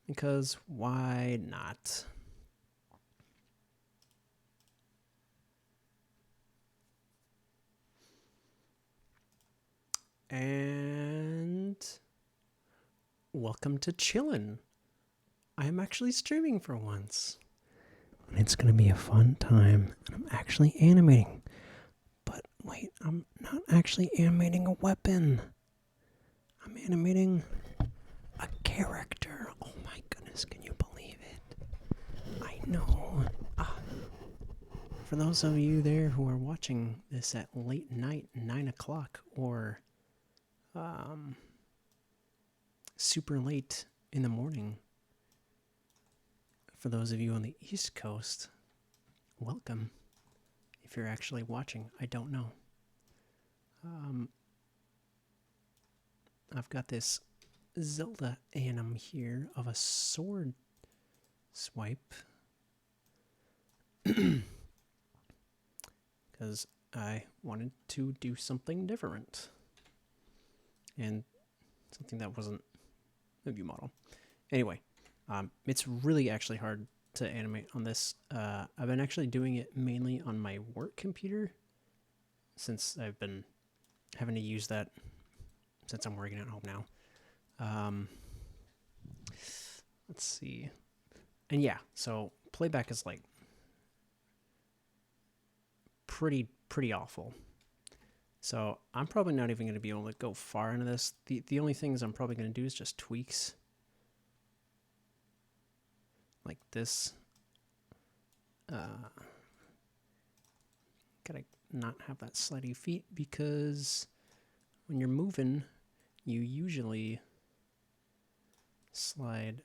because why not? And welcome to Chillin'. I am actually streaming for once. And it's going to be a fun time. And I'm actually animating. But wait, I'm not actually animating a weapon. I'm animating a character. Oh my goodness, can you believe it? I know. For those of you there who are watching this at late night, 9 o'clock, or super late in the morning, for those of you on the East Coast, welcome. If you're actually watching, I don't know. I've got this Zelda anim here of a sword swipe. Because I wanted to do something different. And something that wasn't a view model. Anyway, it's really actually hard to animate on this. I've been actually doing it mainly on my work computer since I've been having to use that since I'm working at home now. Let's see. And yeah, so playback is like pretty awful. So I'm probably not even going to be able to go far into this. The only things I'm probably going to do is just tweaks. Like this. Gotta not have that slidey feet because when you're moving, you usually slide.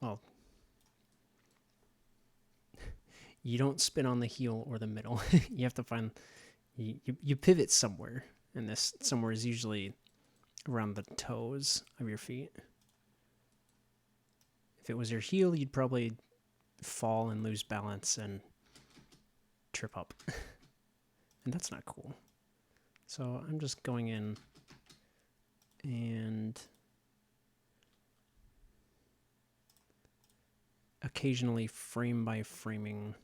Well, you don't spin on the heel or the middle. You have to find. You pivot somewhere, and this somewhere is usually around the toes of your feet. If it was your heel, you'd probably fall and lose balance and trip up. And that's not cool. So I'm just going in and occasionally frame by framing,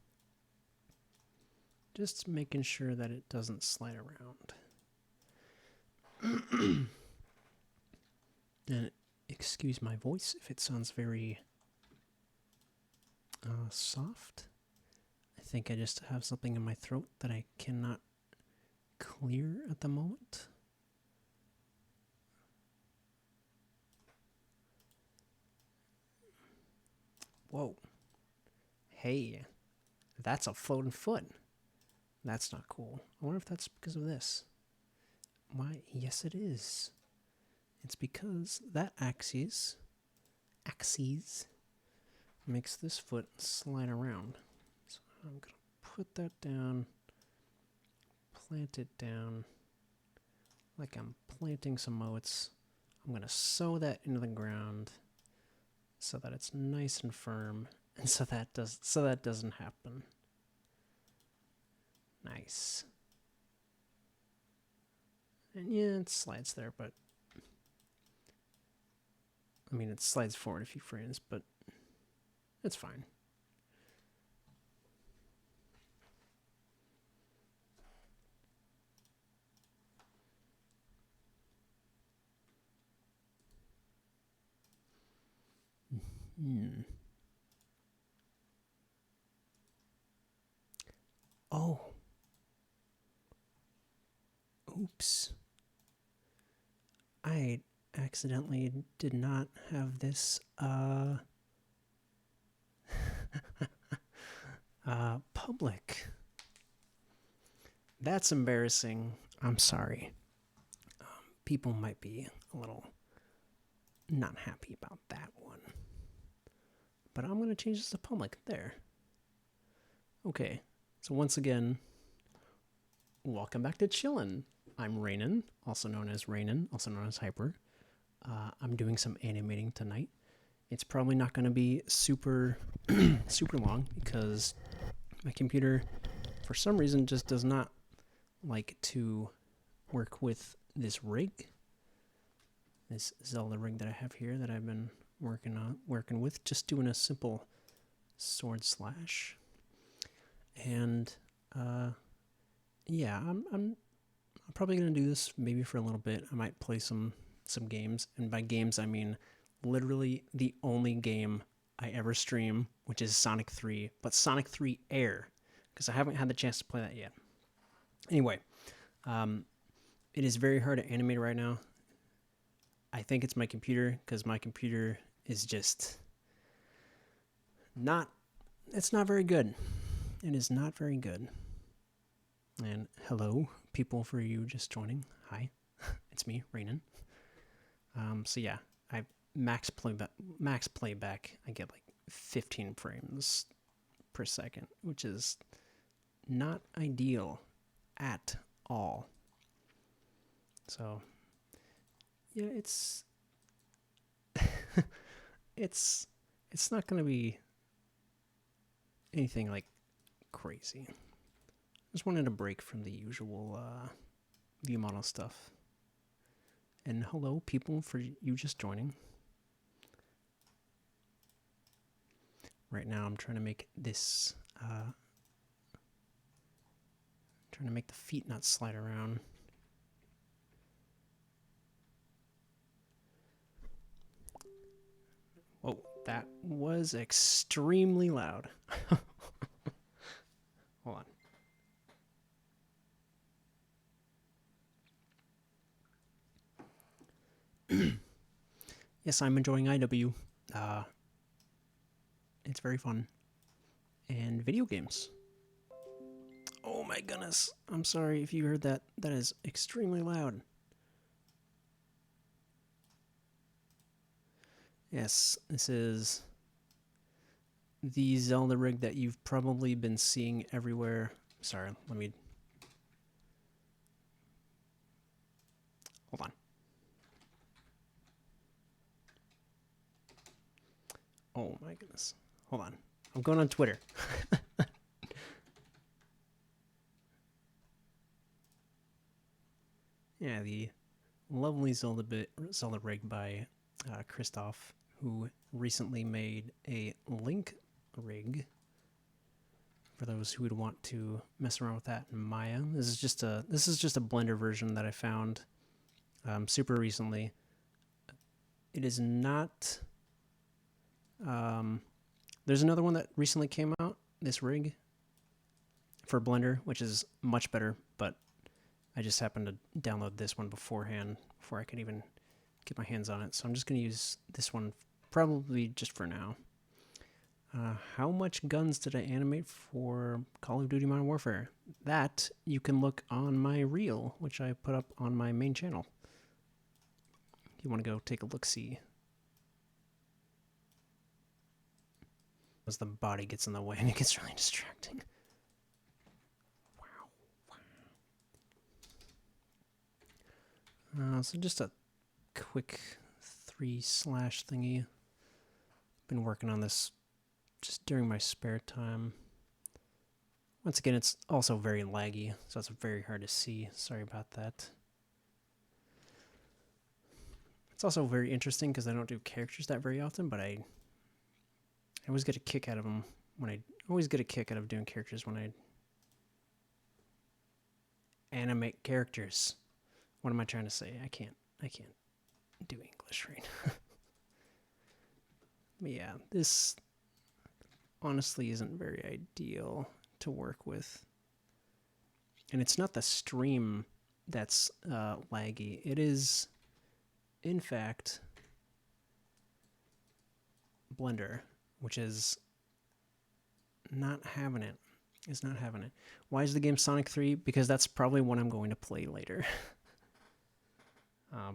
just making sure that it doesn't slide around. And excuse my voice if it sounds very soft. I think I just have something in my throat that I cannot clear at the moment. Whoa. Hey, that's a floating foot. That's not cool. I wonder if that's because of this. Why? Yes, it is. It's because that axis makes this foot slide around. So I'm going to put that down, plant it down like I'm planting some oats. I'm going to sew that into the ground so that it's nice and firm and so that doesn't happen. Nice. And yeah, it slides there, but I mean, it slides forward a few frames, but it's fine. Oh. Oops. I accidentally did not have this public. That's embarrassing. I'm sorry. People might be a little not happy about that one. But I'm going to change this to public. There. Okay. So once again, welcome back to Chillin'. I'm Rainan, also known as Rainan, also known as Hyper. I'm doing some animating tonight. It's probably not going to be super long because my computer, for some reason, just does not like to work with this rig. this Zelda rig that I have here that I've been working with, just doing a simple sword slash. And yeah, I'm probably gonna do this maybe for a little bit. I might play some games, and by games I mean literally the only game I ever stream, which is Sonic 3, but Sonic 3 Air, because I haven't had the chance to play that yet. Anyway, it is very hard to animate right now. I think it's my computer, because my computer is just not, it's not very good. It is not very good. And hello, people, for you just joining. Hi, it's me, Rainan. So yeah, I max playback. I get like 15 frames per second, which is not ideal at all. So yeah, it's it's not going to be anything like crazy. Just wanted a break from the usual view model stuff. And hello, people, for you just joining. Right now, I'm trying to make this, trying to make the feet not slide around. Whoa, that was extremely loud. Hold on. Yes, I'm enjoying IW. It's very fun. And video games. Oh my goodness. I'm sorry if you heard that. That is extremely loud. Yes, this is the Zelda rig that you've probably been seeing everywhere. Sorry, let me... Hold on. Oh my goodness. Hold on. I'm going on Twitter. Yeah, the lovely Zelda rig by Christoph, who recently made a Link rig for those who would want to mess around with that in Maya. This is just a Blender version that I found super recently. It is not. There's another one that recently came out. This rig for Blender, which is much better, but I just happened to download this one beforehand before I could even get my hands on it. So I'm just going to use this one probably just for now. How much guns did I animate for Call of Duty Modern Warfare? That you can look on my reel, which I put up on my main channel. If you want to go take a look-see. As the body gets in the way and it gets really distracting. Wow. So just a quick 3 slash thingy. Been working on this just during my spare time. Once again, it's also very laggy, so it's very hard to see. Sorry about that. It's also very interesting because I don't do characters that very often, but I always get a kick out of them when I always get a kick out of doing characters when I animate characters. What am I trying to say? I can't do English right now. But yeah, this honestly isn't very ideal to work with. And it's not the stream that's laggy. It is, in fact, Blender, which is not having it. Is not having it. Why is the game Sonic 3? Because that's probably what I'm going to play later.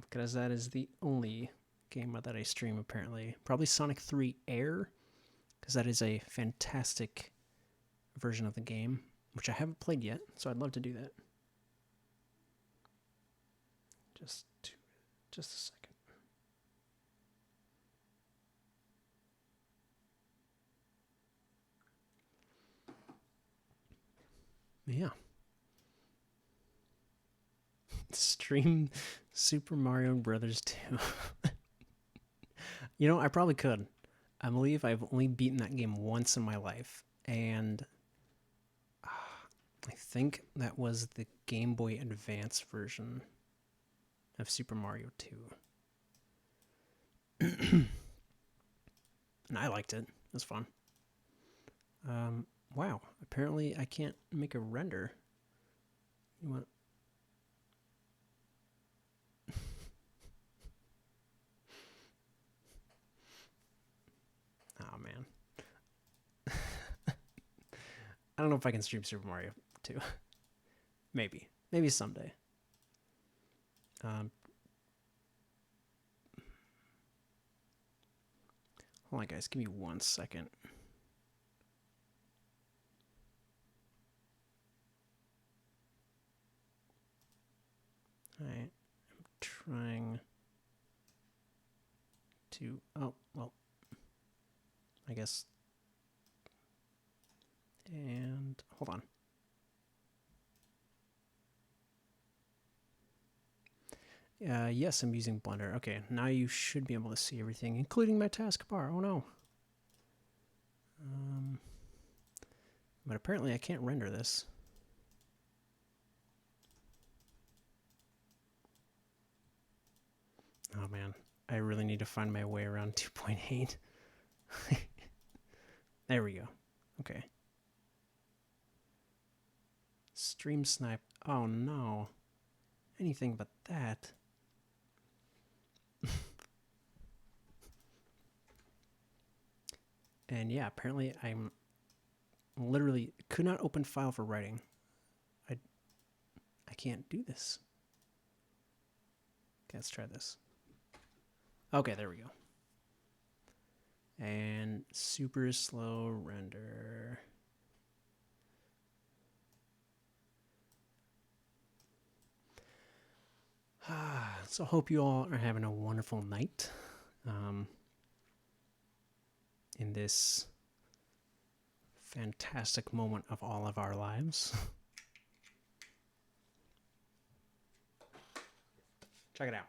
Because that is the only game that I stream, apparently. Probably Sonic 3 Air, because that is a fantastic version of the game, which I haven't played yet, so I'd love to do that. Just a second. Yeah. Stream Super Mario Brothers 2. You know, I probably could. I believe I've only beaten that game once in my life, and I think that was the Game Boy Advance version of Super Mario 2. And I liked it. It was fun. Wow. Apparently, I can't make a render. You want? Oh man. I don't know if I can stream Super Mario 2. Maybe someday. Um, Hold on, guys. Give me 1 second. All right. I'm trying to. Oh well. I guess. And hold on. Yes, I'm using Blender. Okay, now you should be able to see everything, including my taskbar. Oh no. But apparently I can't render this. Oh man, I really need to find my way around 2.8. There we go. Okay. Stream snipe. Oh no. Anything but that. And yeah, apparently I'm literally could not open file for writing. I can't do this. Okay, let's try this. Okay, there we go. And super slow render. So hope you all are having a wonderful night in this fantastic moment of all of our lives. Check it out.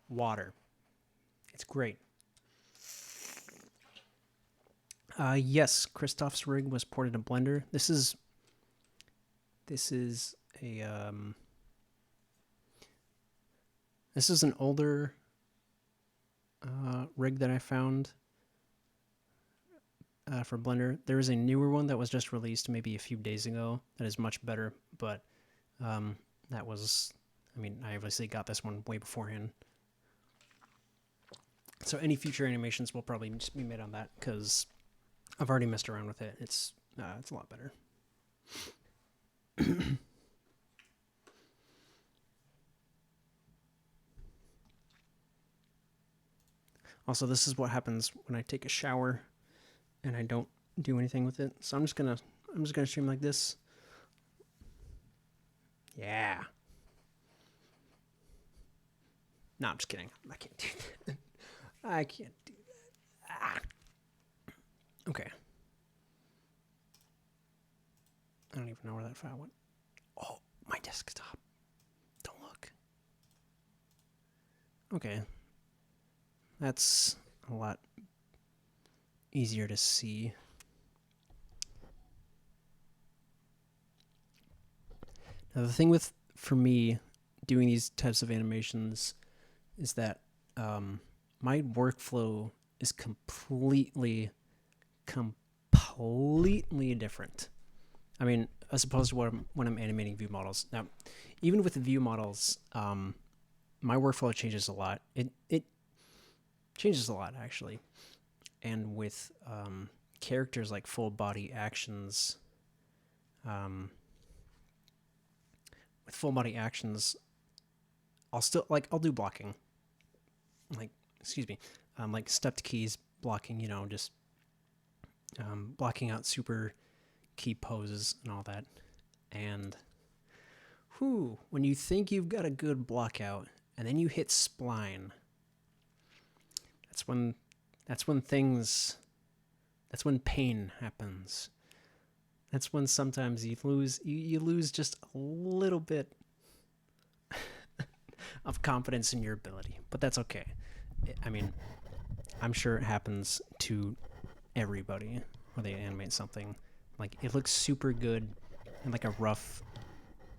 Water. It's great. Yes, Christoph's rig was ported to Blender. This is a this is an older rig that I found for Blender. There is a newer one that was just released maybe a few days ago that is much better, but that was, I mean, I obviously got this one way beforehand. So any future animations will probably just be made on that because I've already messed around with it. It's a lot better. Also, this is what happens when I take a shower and I don't do anything with it. So I'm just gonna stream like this. Yeah. No, I'm just kidding. I can't do that. I can't do that. Ah. Okay. I don't even know where that file went. Oh, my desktop. Don't look. Okay. That's a lot easier to see. Now, the thing for me, doing these types of animations is that my workflow is completely different. I mean, as opposed to when I'm animating view models. Now, even with the view models, my workflow changes a lot. It changes a lot, actually. And with characters like full body actions, I'll do blocking. Like stepped keys blocking, just blocking out super key poses and all that. And when you think you've got a good block out and then you hit spline, that's when pain happens. That's when sometimes you lose just a little bit of confidence in your ability, but that's okay. I mean, I'm sure it happens to everybody where they animate something. Like, it looks super good in like a rough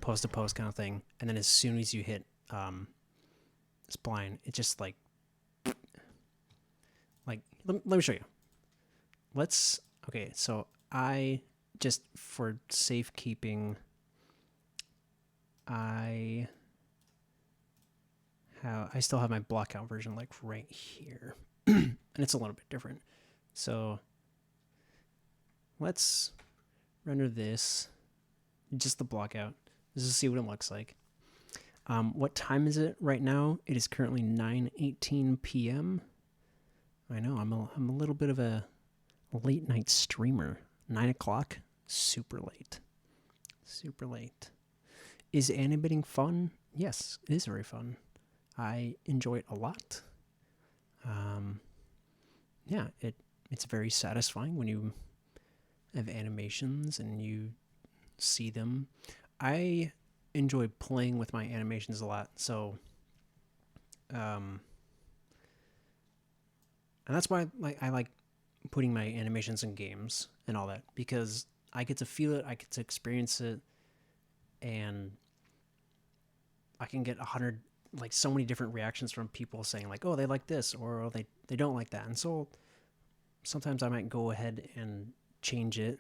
post to post kind of thing, and then as soon as you hit spline, it just like let me show you. Okay, so I just, for safekeeping, I still have my blockout version like right here. And it's a little bit different. So let's render this, just the blockout. Just to see what it looks like. What time is it right now? It is currently 9:18 p.m. I know, I'm a little bit of a late night streamer. 9 o'clock, super late. Super late. Is animating fun? Yes, it is very fun. I enjoy it a lot. Yeah, it's very satisfying when you have animations and you see them. I enjoy playing with my animations a lot, so and that's why I like putting my animations in games and all that, because I get to feel it, I get to experience it, and I can get 100, like, so many different reactions from people saying like, oh, they like this, or oh, they don't like that. And so sometimes I might go ahead and change it,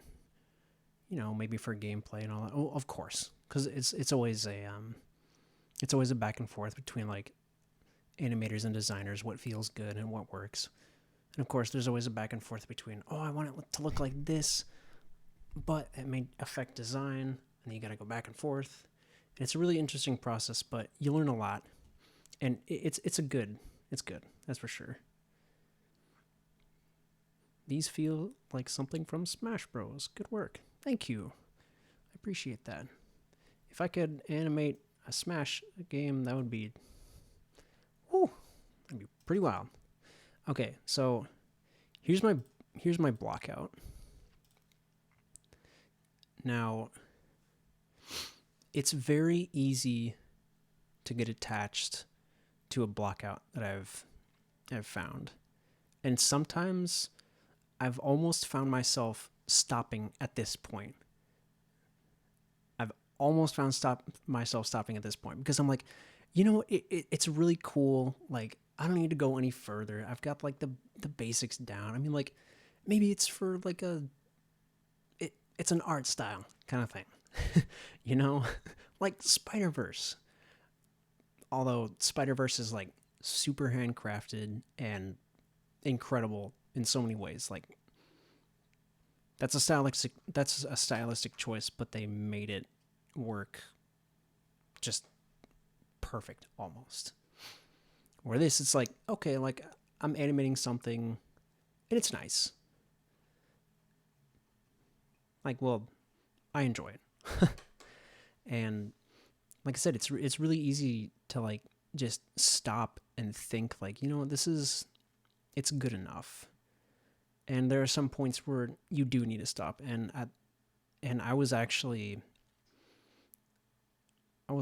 maybe for gameplay and all that. Oh, of course, because it's always a back and forth between like animators and designers, what feels good and what works. And of course, there's always a back and forth between, oh, I want it to look like this, but it may affect design, and then you got to go back and forth. And it's a really interesting process, but you learn a lot, and it's good. That's for sure. These feel like something from Smash Bros. Good work. Thank you. I appreciate that. If I could animate a Smash game, that would be, that'd be pretty wild. Okay, so here's my blockout. Now, it's very easy to get attached to a blockout that I've found, and sometimes I've almost found myself stopping at this point. I've almost found myself stopping at this point because I'm like, it's really cool. Like, I don't need to go any further. I've got like the basics down. I mean, like, maybe it's for like it's an art style kind of thing, like Spider-Verse. Although Spider-Verse is like super handcrafted and incredible in so many ways. Like, that's a stylistic choice, but they made it work just perfect almost. Where this, it's like, okay, like, I'm animating something and it's nice. Like, well, I enjoy it. And like I said, it's really easy to like just stop and think like, it's good enough. And there are some points where you do need to stop. And I was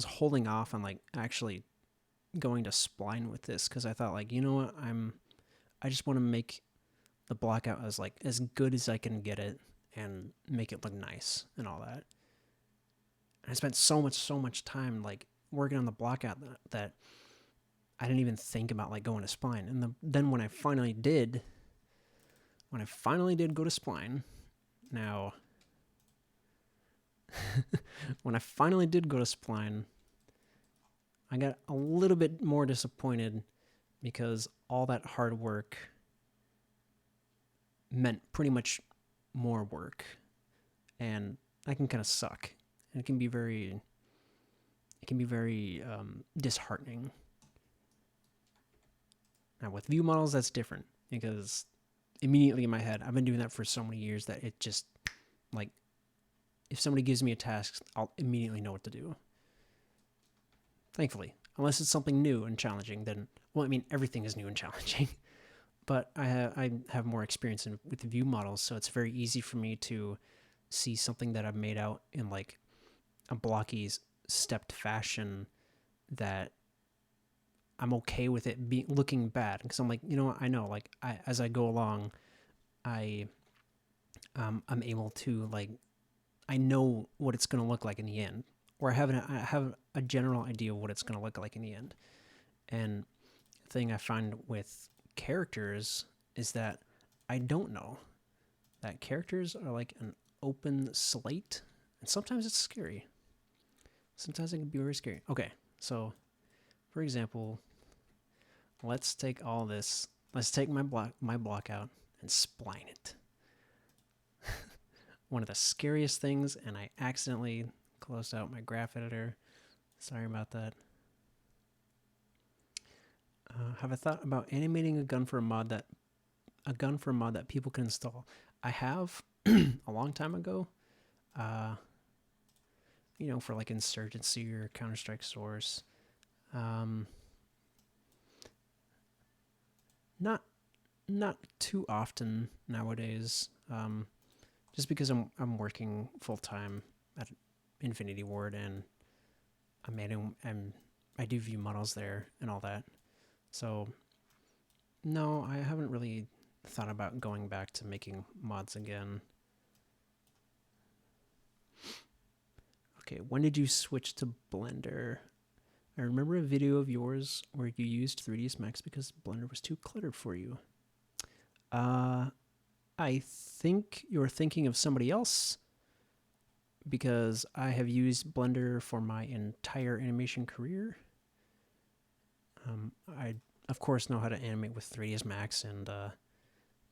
holding off on like actually going to spline with this, because I thought like, what, I just want to make the blockout as good as I can get it and make it look nice and all that. And I spent so much time like working on the blockout that I didn't even think about like going to spline. And then when I finally did go to spline, now when I finally did go to spline, I got a little bit more disappointed because all that hard work meant pretty much more work, and that can kind of suck. And it can be very disheartening. Now with view models, that's different, because immediately in my head, I've been doing that for so many years that it just, like, if somebody gives me a task, I'll immediately know what to do. Thankfully, unless it's something new and challenging, then, well, I mean, everything is new and challenging. But I have more experience with view models, so it's very easy for me to see something that I've made out in like a blocky, stepped fashion that I'm okay with it looking bad because I'm like, you know what, I know, like as I go along, I I'm able to like I know what it's gonna look like in the end, or I have a general idea of what it's gonna look like in the end. And the thing I find with characters is that I don't know. That characters are like an open slate, and sometimes it's scary. Sometimes it can be very scary. Okay, so for example, let's take all this. Let's take my block out and spline it. One of the scariest things, and I accidentally closed out my graph editor. Sorry about that. Have I thought about animating a gun for a mod that people can install? I have a long time ago. Uh, for like Insurgency or Counter Strike Source. Um, not not too often nowadays. Just because I'm working full time at Infinity Ward and I do view models there and all that. So no, I haven't really thought about going back to making mods again. Okay, when did you switch to Blender? I remember a video of yours where you used 3ds Max because Blender was too cluttered for you. I think you're thinking of somebody else because I have used Blender for my entire animation career. I, of course, know how to animate with 3ds Max and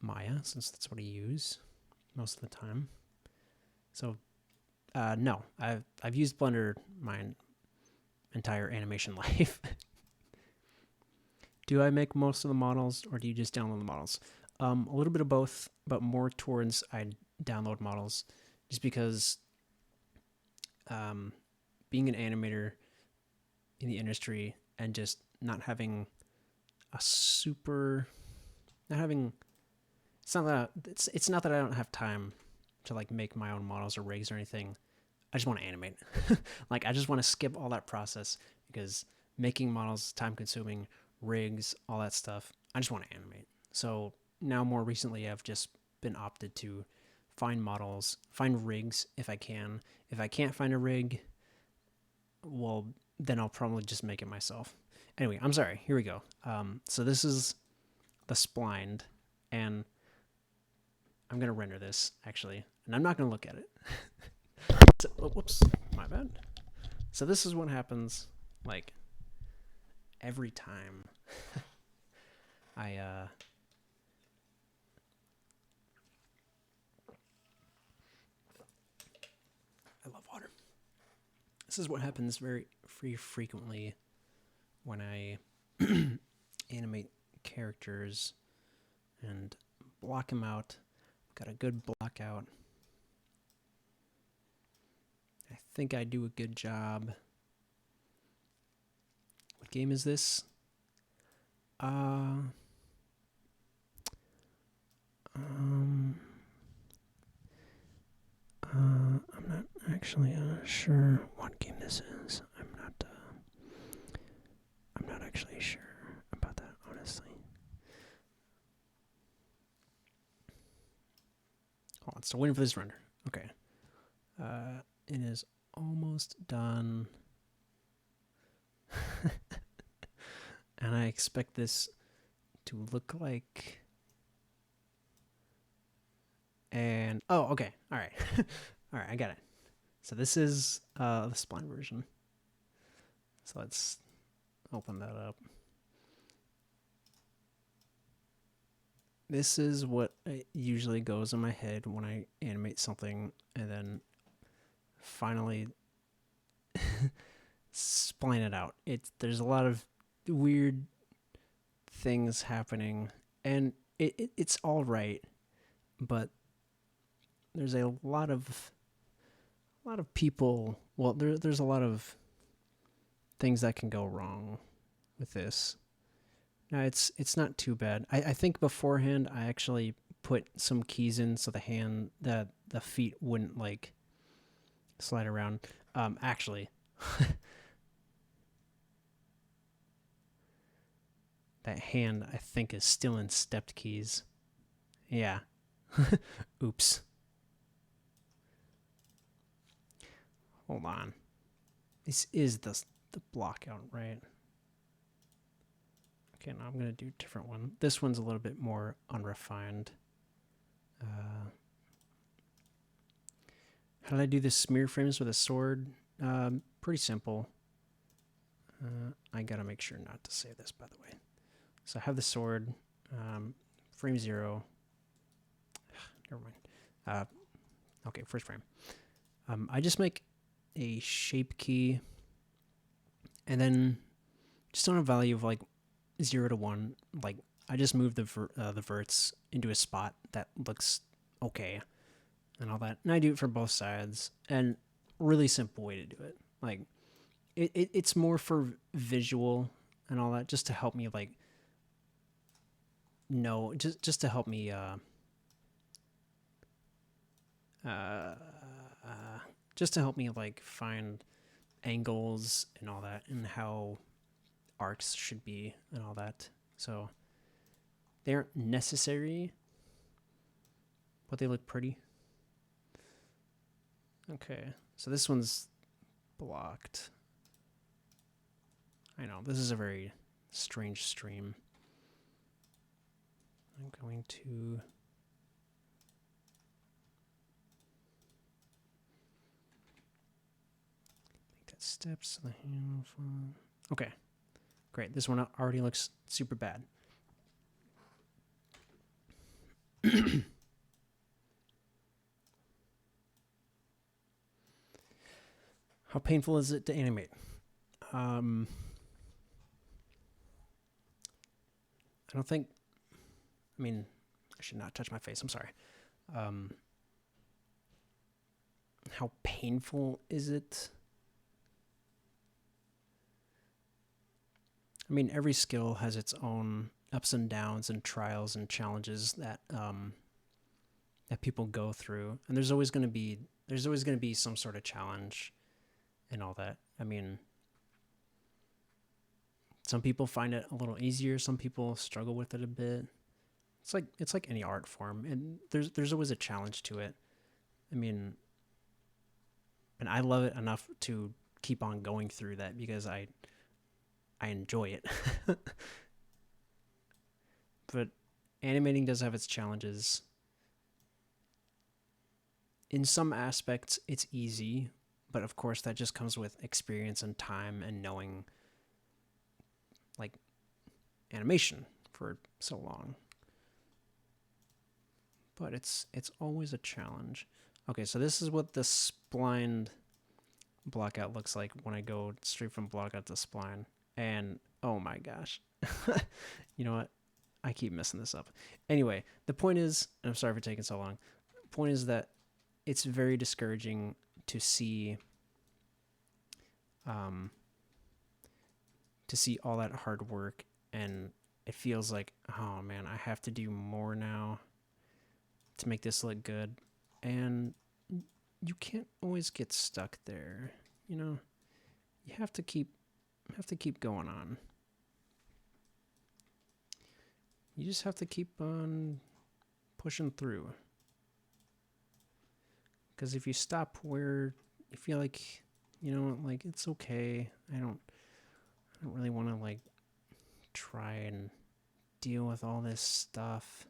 Maya since that's what I use most of the time. So, no, I've used Blender my entire animation life. Do I make most of the models, or do you just download the models? A little bit of both, but more towards I download models, just because being an animator in the industry and just not having not having it's not that I don't have time to like make my own models or rigs or anything. I just want to animate. Like I just want to skip all that process because making models is time consuming, rigs, all that stuff. I just want to animate. So now more recently I've just been opted to find models, find rigs if I can. If I can't find a rig, well then I'll probably just make it myself. Anyway, I'm sorry. Here we go. So this is the splined, and I'm gonna render this actually, and I'm not gonna look at it. So, oh, whoops, my bad. So this is what happens, like every time I love water. This is what happens very frequently when I animate characters and block them out. Got a good block out. I think I do a good job. What game is this? I'm not actually sure what game this is. I'm not actually sure about that, honestly. Hold on, still waiting for this render. Okay. It is almost done. And I expect this to look like... And, oh, okay. All right. All right, I got it. So this is the spline version. So let's open that up. This is what usually goes in my head when I animate something and then finally spline it out. There's a lot of weird things happening, and it's all right, but there's a lot of people. Well, there's a lot of things that can go wrong with this. Now it's not too bad. I think beforehand I actually put some keys in so the feet wouldn't like slide around. Actually, That hand, I think, is still in stepped keys. Yeah. Oops. Hold on. This is the block out, right? Okay, now I'm going to do a different one. This one's a little bit more unrefined. How did I do this smear frames with a sword? Pretty simple. I got to make sure not to save this, by the way. So I have the sword, frame 0. Never mind. Okay, first frame. I just make a shape key, and then just on a value of like 0 to 1, like I just move the verts into a spot that looks okay and all that. And I do it for both sides, and really simple way to do it. Like it's more for visual and all that, just to help me like know, just to help me just to help me like find angles and all that, and how arcs should be and all that. So they aren't necessary, but they look pretty. Okay, so this one's blocked. I know, this is a very strange stream. I'm going to... make that steps. Okay, great. This one already looks super bad. How painful is it to animate? I don't think... I mean, I should not touch my face. I'm sorry. How painful is it? I mean, every skill has its own ups and downs and trials and challenges that that people go through, and there's always going to be some sort of challenge and all that. I mean, some people find it a little easier. Some people struggle with it a bit. It's like any art form, and there's always a challenge to it. I mean, and I love it enough to keep on going through that because I enjoy it. But animating does have its challenges. In some aspects, it's easy, but of course that just comes with experience and time and knowing like animation for so long. But it's always a challenge. Okay, so this is what the splined blockout looks like when I go straight from blockout to spline. And oh my gosh. You know what? I keep messing this up. Anyway, the point is, and I'm sorry for taking so long. The point is that it's very discouraging to see all that hard work, and it feels like, oh man, I have to do more now to make this look good. And you can't always get stuck there, you know? You have to keep going on. You just have to keep on pushing through. Because if you stop where you feel like, you know, like it's okay, I don't really want to like try and deal with all this stuff.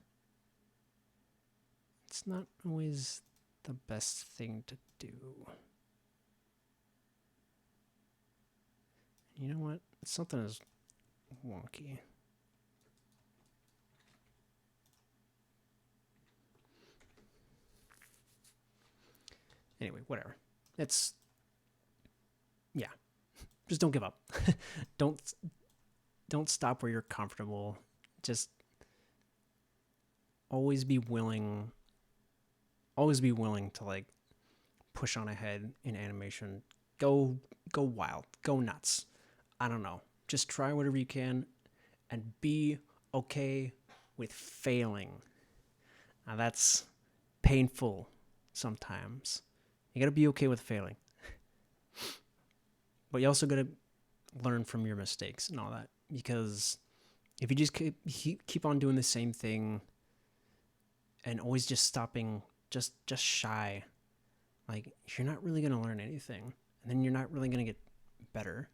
It's not always the best thing to do. You know what? Something is wonky. Anyway, whatever. It's... yeah. Just don't give up. Don't stop where you're comfortable. Just always be willing to like push on ahead in animation. Go wild. Go nuts. I don't know. Just try whatever you can and be okay with failing. Now that's painful sometimes. You gotta be okay with failing. But you also gotta learn from your mistakes and all that, because if you just keep on doing the same thing and always just stopping just shy, like you're not really gonna learn anything, and then you're not really gonna get better.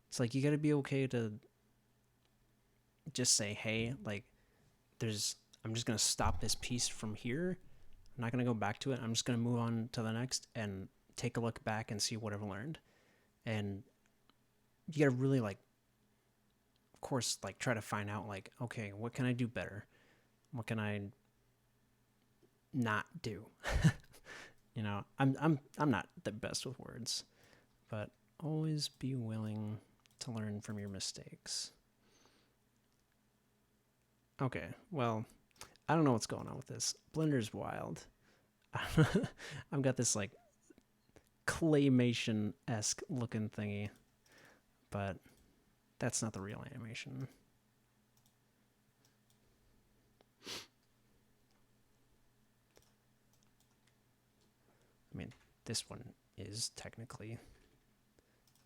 It's like you got to be okay to just say, hey, like I'm just gonna stop this piece from here. I'm not gonna go back to it. I'm just gonna move on to the next and take a look back and see what I've learned. And you gotta really like, of course, like try to find out like, okay, what can I do better? What can I not do? You know, I'm not the best with words, but always be willing to learn from your mistakes. Okay, well, I don't know what's going on with this. Blender's wild. I've got this like claymation esque looking thingy, but that's not the real animation. I mean, this one is technically,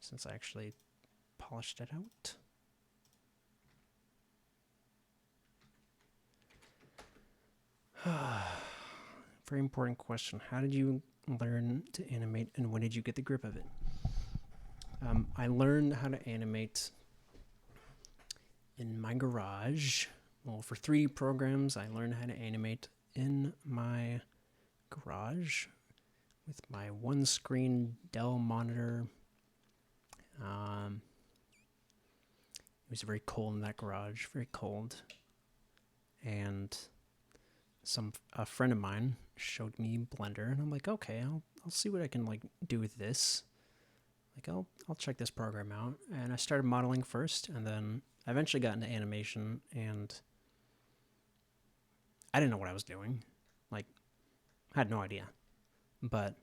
since I actually polished it out. Very important question. How did you learn to animate, and when did you get the grip of it? I learned how to animate in my garage. Well, for 3D programs, I learned how to animate in my garage with my one-screen Dell monitor. It was very cold in that garage, very cold. And a friend of mine showed me Blender, and I'm like, okay, I'll see what I can like do with this. Like I'll check this program out, and I started modeling first, and then I eventually got into animation, and I didn't know what I was doing. Like, I had no idea, but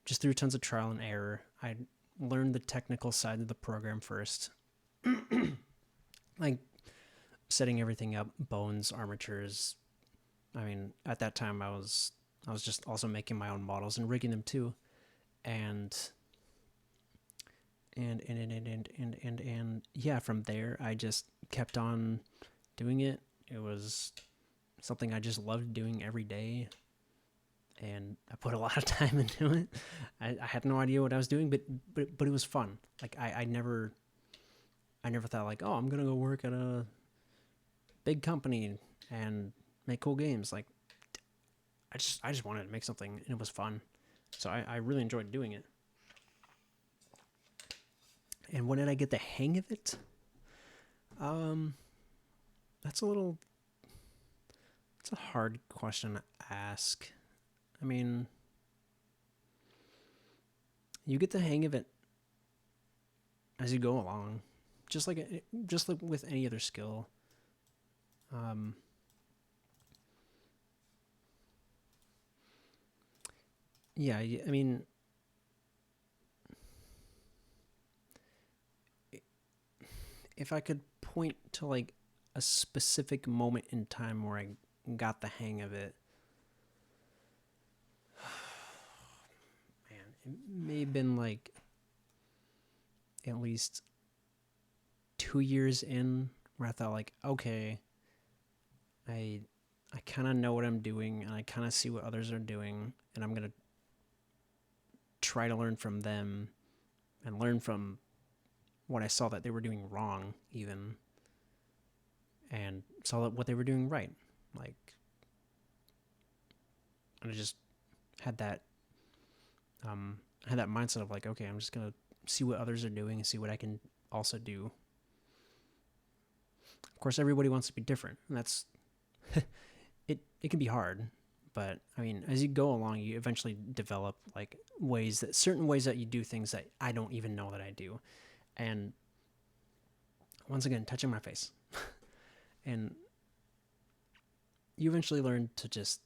just through tons of trial and error, I learned the technical side of the program first, like setting everything up, bones, armatures. I mean, at that time, I was just also making my own models and rigging them too, and yeah, from there I just kept on doing it. It was something I just loved doing every day, and I put a lot of time into it. I had no idea what I was doing, but it was fun. Like I never thought like, oh, I'm gonna go work at a big company and make cool games. Like I just wanted to make something, and it was fun. So I really enjoyed doing it. And when did I get the hang of it? That's it's a hard question to ask. I mean, you get the hang of it as you go along, just like with any other skill. Yeah, I mean, if I could point to like a specific moment in time where I got the hang of it, man, it may have been like at least 2 years in, where I thought like, okay, I kind of know what I'm doing, and I kind of see what others are doing, and I'm gonna try to learn from them and learn from what I saw that they were doing wrong, even, and saw that what they were doing right. Like, and I just had that mindset of like, okay, I'm just gonna see what others are doing and see what I can also do. Of course, everybody wants to be different, and that's it can be hard. But I mean, as you go along, you eventually develop like certain ways that you do things that I don't even know that I do. And once again, touching my face. And you eventually learn to just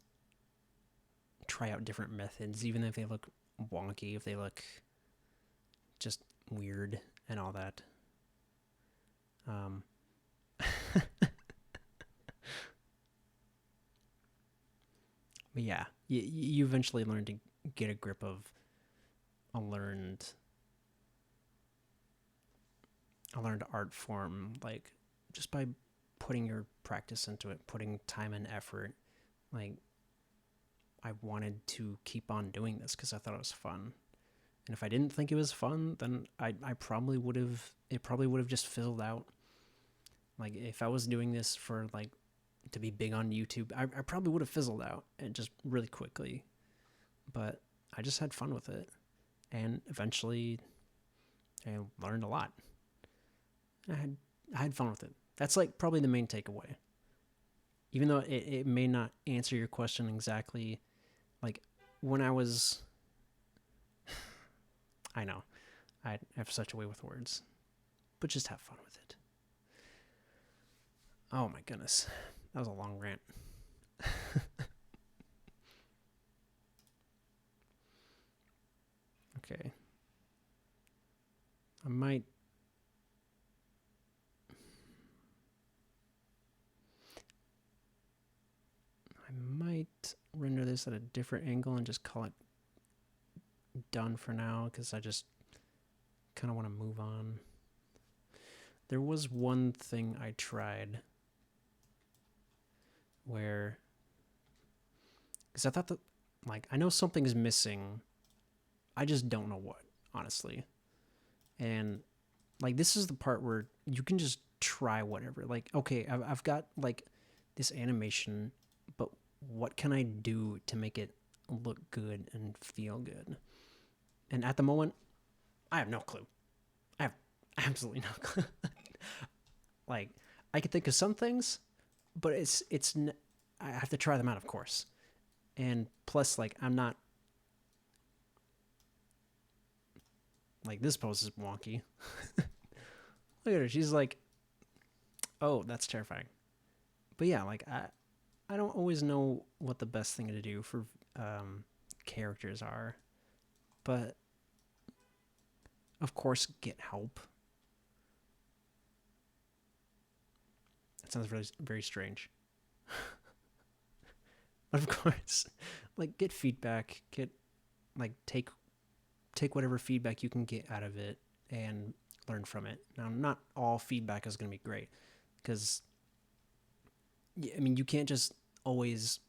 try out different methods, even if they look wonky, if they look just weird and all that. But yeah, you eventually learn to get a grip of a learned art form, like just by putting your practice into it, putting time and effort. Like, I wanted to keep on doing this because I thought it was fun. And if I didn't think it was fun, then I probably would have, it probably would have just fizzled out. Like, if I was doing this for, like, to be big on YouTube, I probably would have fizzled out and just really quickly. But I just had fun with it. And eventually, I learned a lot. I had fun with it. That's, like, probably the main takeaway. Even though it may not answer your question exactly, like, when I was... I know, I have such a way with words. But just have fun with it. Oh my goodness. That was a long rant. Okay. I might render this at a different angle and just call it done for now, because I just kind of want to move on. There was one thing I tried where, because I thought that, like, I know something's missing, I just don't know what, honestly. And, like, this is the part where you can just try whatever. Like, okay, I've got, like, this animation, but what can I do to make it look good and feel good? And at the moment, I have no clue. I have absolutely no clue. Like, I can think of some things, but I have to try them out, of course. And plus, like, I'm not, like, this pose is wonky. Look at her. She's like, oh, that's terrifying. But yeah, like, I don't always know what the best thing to do for characters are. But, of course, get help. That sounds really very strange. But of course, like, get feedback, like, take whatever feedback you can get out of it and learn from it. Now, not all feedback is going to be great, because, I mean, you can't just always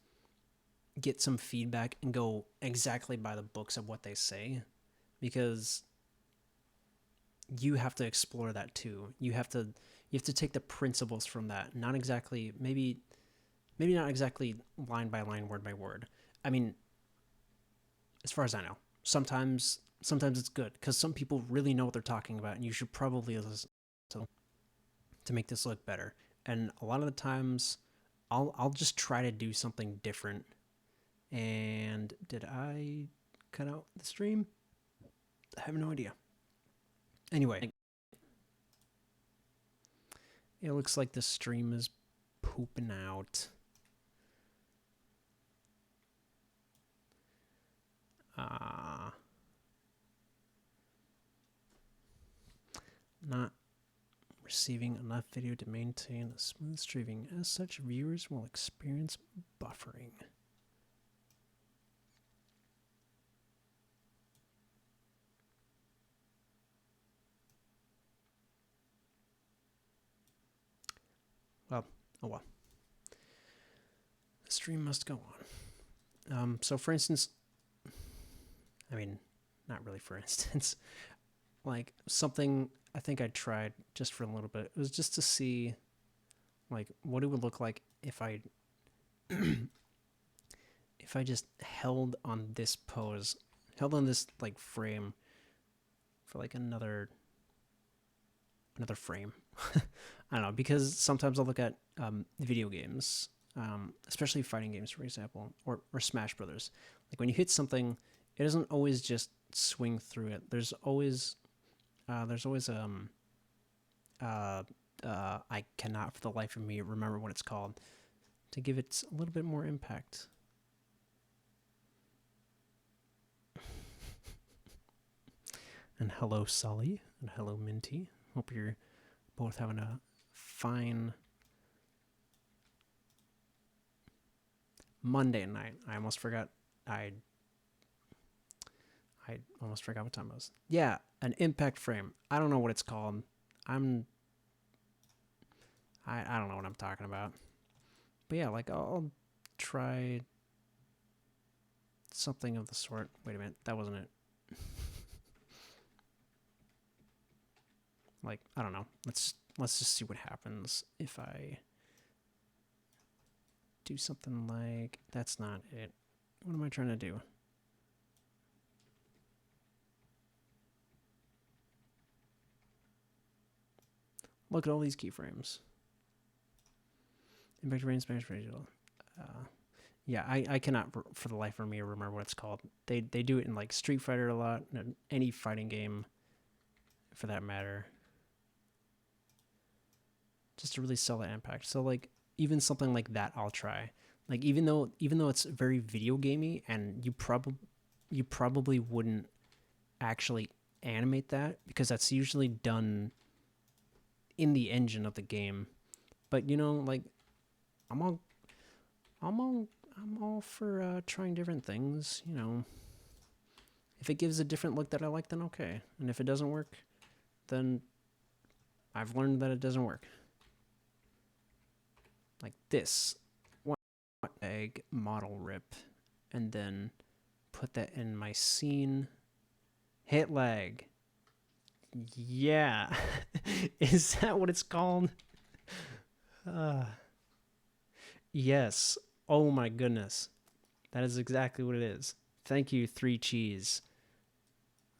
get some feedback and go exactly by the books of what they say, because you have to explore that too. You have to take the principles from that, not exactly, maybe not exactly line by line, word by word. I mean, as far as I know, sometimes it's good, because some people really know what they're talking about, and you should probably listen to make this look better. And a lot of the times, I'll just try to do something different. And did I cut out the stream? I have no idea. Anyway, it looks like the stream is pooping out. Not receiving enough video to maintain a smooth streaming. As such, viewers will experience buffering. Well, oh well. The stream must go on. So, for instance, I mean, not really for instance, like, something I think I tried just for a little bit, it was just to see, like, what it would look like if I if I just held on this pose, held on this, like, frame for, like, another frame. I don't know, because sometimes I'll look at video games, especially fighting games, for example, or Smash Brothers. Like, when you hit something, it doesn't always just swing through it. There's always I cannot for the life of me remember what it's called, to give it a little bit more impact. And hello, Sully, and hello, Minty. Hope you're both having a fine Monday night. I almost forgot. I almost forgot what time it was. Yeah, an impact frame. I don't know what it's called. I don't know what I'm talking about. But yeah, like I'll try something of the sort. Wait a minute, that wasn't it. Like, I don't know. Let's just see what happens if I do something like that's not it. What am I trying to do? Look at all these keyframes. Impact range, smash ratio. Yeah, I cannot for the life of me remember what it's called. They do it in like Street Fighter a lot, any fighting game, for that matter. Just to really sell that impact. So like even something like that, I'll try. Like even though it's very video gamey, and you probably wouldn't actually animate that because that's usually done in the engine of the game. But you know, like I'm all I'm all I'm all for trying different things. You know, if it gives a different look that I like, then okay. And if it doesn't work, then I've learned that it doesn't work. Like this one egg model rip, and then put that in my scene. Hit lag. Yeah. Is that what it's called? Uh, yes. Oh my goodness. That is exactly what it is. Thank you, 3Cheese.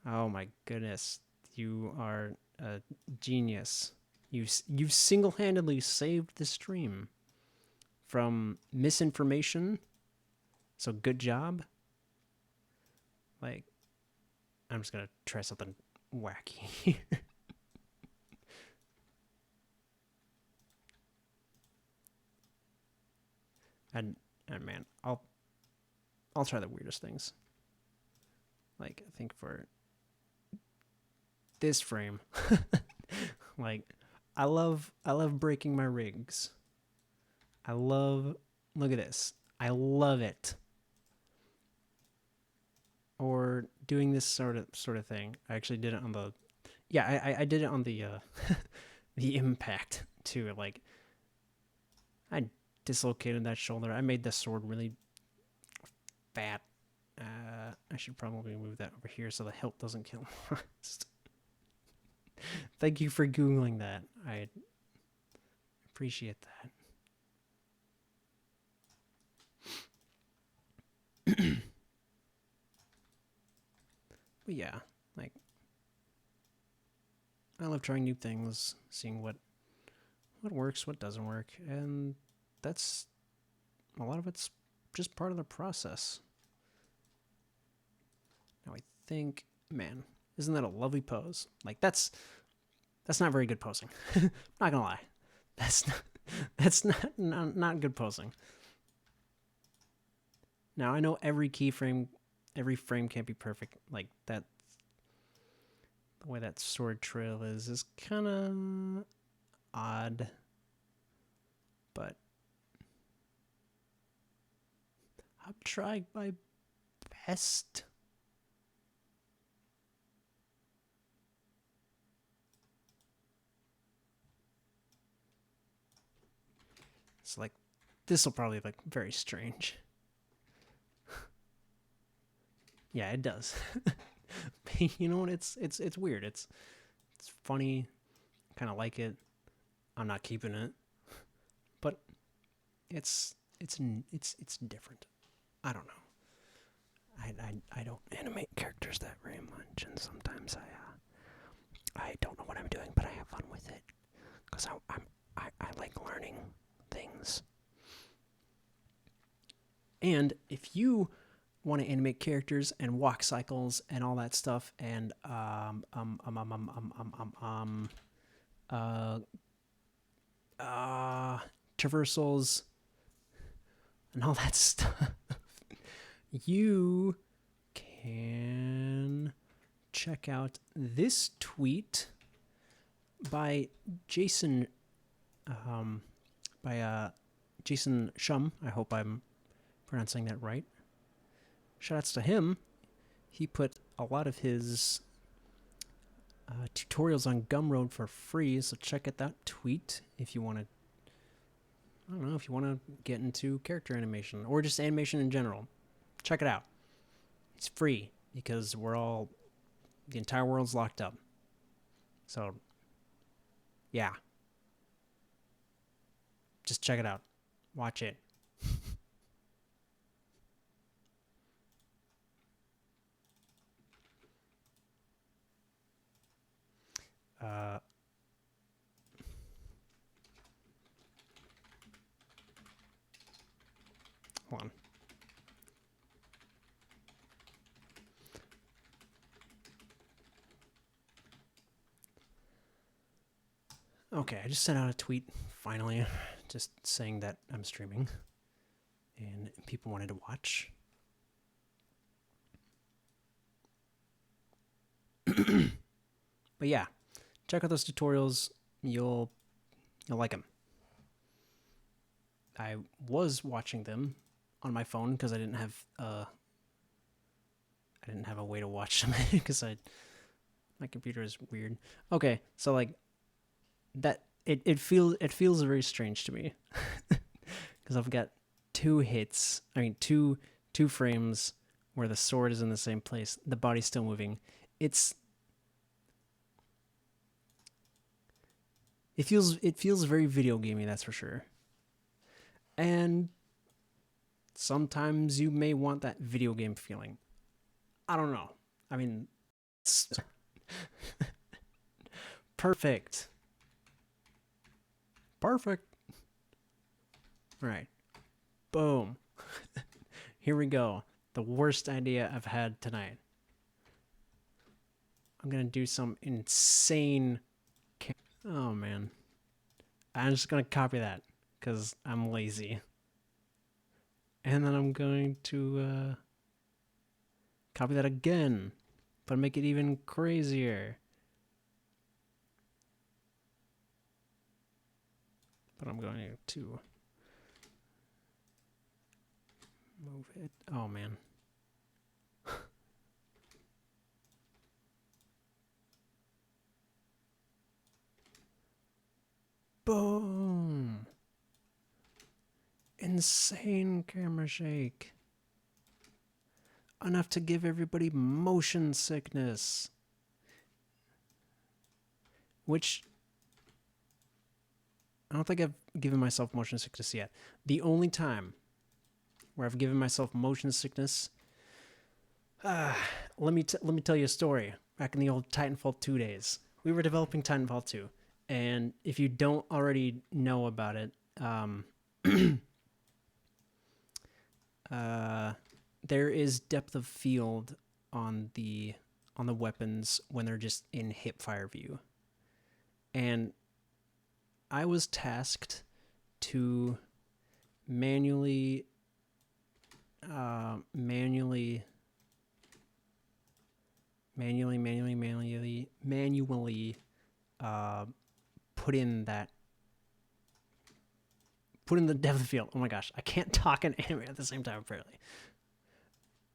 Oh my goodness. You are a genius. You've single-handedly saved the stream from misinformation. So good job. Like, I'm just gonna try something wacky. and man, I'll try the weirdest things. Like I think for this frame, like I love breaking my rigs. I love look at this. I love it. Or doing this sort of thing. I actually did it on the I did it on the the impact too. Like I dislocated that shoulder. I made the sword really fat. I should probably move that over here so the hilt doesn't kill Lost. Thank you for Googling that. I appreciate that. But yeah, like I love trying new things, seeing what works, what doesn't work, and that's a lot of it's just part of the process. Now I think, man, isn't that a lovely pose? Like that's not very good posing. Not gonna lie, that's not good posing. Now I know every frame can't be perfect. Like that, the way that sword trail is kind of odd, but I've tried my best. It's like this will probably look very strange. Yeah, it does. You know what? It's weird. It's funny. Kind of like it. I'm not keeping it, but it's different. I don't know. I don't animate characters that very much, and sometimes I don't know what I'm doing, but I have fun with it because I like learning things. And if you want to animate characters and walk cycles and all that stuff, and uh, traversals and all that stuff, you can check out this tweet by Jason, Jason Shum. I hope I'm pronouncing that right. Shoutouts to him. He put a lot of his tutorials on Gumroad for free, so check out that tweet if you want to I don't know, if you want to get into character animation or just animation in general, check it out. It's free because the entire world's locked up. So, yeah, just check it out. Watch it. Uh, Hold on. Okay, I just sent out a tweet finally, just saying that I'm streaming and people wanted to watch. But yeah, check out those tutorials. You'll like them. I was watching them on my phone because I didn't have a way to watch them because my computer is weird. Okay, so like that it feels very strange to me because I've got two frames where the sword is in the same place, the body's still moving. It feels very video gamey, that's for sure. And sometimes you may want that video game feeling. I don't know. I mean, perfect. Perfect. All right. Boom. Here we go. The worst idea I've had tonight. I'm going to do some insane. Oh, man. I'm just going to copy that because I'm lazy. And then I'm going to copy that again, but make it even crazier. But I'm going to move it. Oh, man. Boom. Insane camera shake. Enough to give everybody motion sickness. Which I don't think I've given myself motion sickness yet. The only time where I've given myself motion sickness, let me tell you a story. Back in the old Titanfall 2 days, we were developing Titanfall 2, and if you don't already know about it, there is depth of field on the weapons when they're just in hip fire view, and I was tasked to manually put in the depth of field. Oh my gosh, I can't talk and animate at the same time apparently.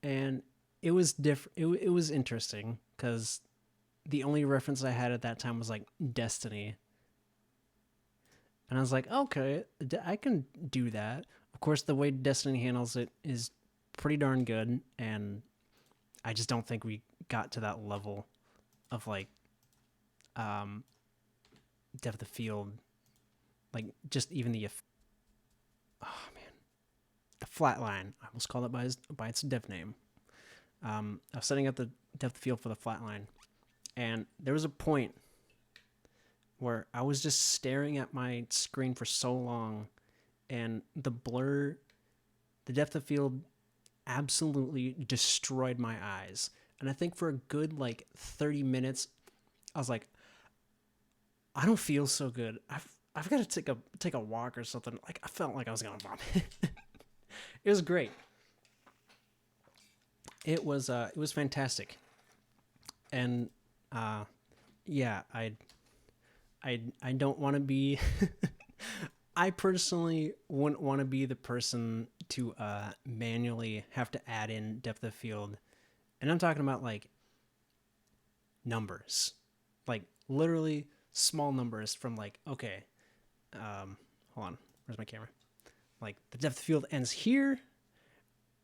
And it was different. It was interesting because the only reference I had at that time was like Destiny, and I was like, okay, I can do that. Of course, the way Destiny handles it is pretty darn good, and I just don't think we got to that level of like depth of field, like just even the oh man, the flatline. I almost called it by its dev name. I was setting up the depth of field for the flatline, and there was a point where I was just staring at my screen for so long, and the depth of field absolutely destroyed my eyes. And I think for a good like 30 minutes, I was like, I don't feel so good. I've got to take a walk or something. Like I felt like I was gonna vomit. It was great. It was fantastic. And yeah, I don't want to be I personally wouldn't want to be the person to manually have to add in depth of field. And I'm talking about like numbers. Like literally small numbers from like, okay, hold on, where's my camera? Like the depth of field ends here,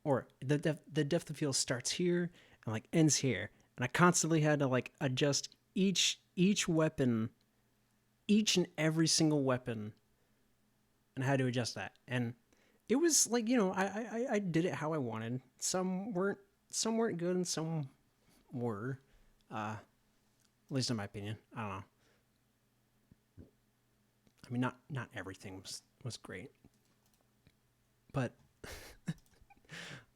or the depth of field starts here and like ends here, and I constantly had to like adjust each weapon, each and every single weapon, and I had to adjust that. And it was like, you know, I did it how I wanted. Some weren't good and some were, at least in my opinion. I don't know. I mean, not everything was great, but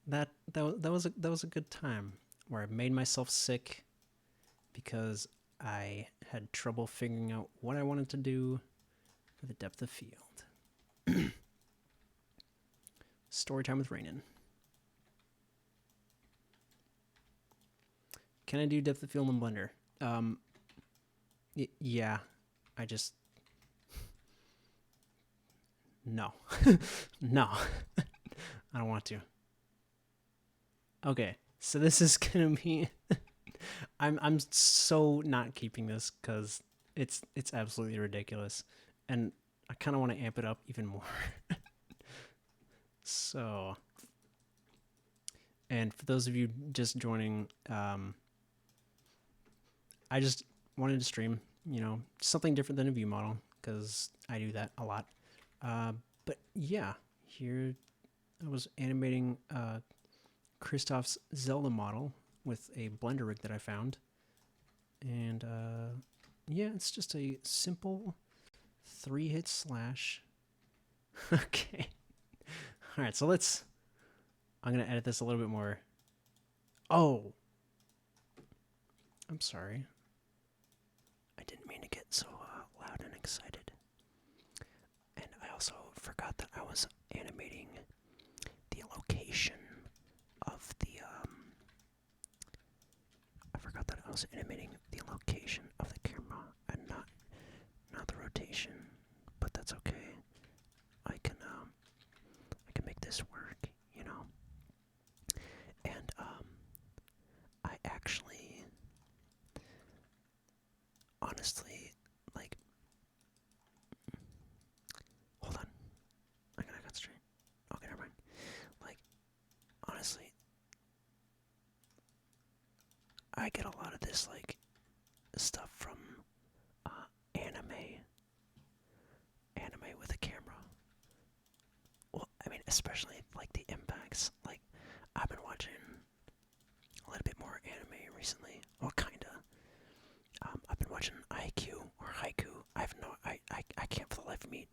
that was a good time where I made myself sick because I had trouble figuring out what I wanted to do for the depth of field. Story time with Rainan. Can I do depth of field in Blender? Yeah, I just no, no, I don't want to. Okay, so this is gonna be. I'm so not keeping this because it's absolutely ridiculous, and I kind of want to amp it up even more. So, and for those of you just joining, I just wanted to stream, you know, something different than a view model because I do that a lot. But yeah, here I was animating Kristoff's Zelda model with a Blender rig that I found. And yeah, it's just a simple 3-hit slash. Okay. All right, so I'm going to edit this a little bit more. Oh. I'm sorry. I didn't mean to get so loud and excited. And I also forgot that I was animating the location of the I forgot that I was animating the location of the camera and not the rotation, but that's okay. I can make this work, you know. And I actually honestly like hold on. I gotta concentrate. Okay, never mind. Like honestly I get a lot of this like stuff from anime with a camera. Well, I mean, especially like the impacts. Like I've been watching a little bit more anime recently. Well, kinda. I've been watching IQ or Haiku. I can't for the life of me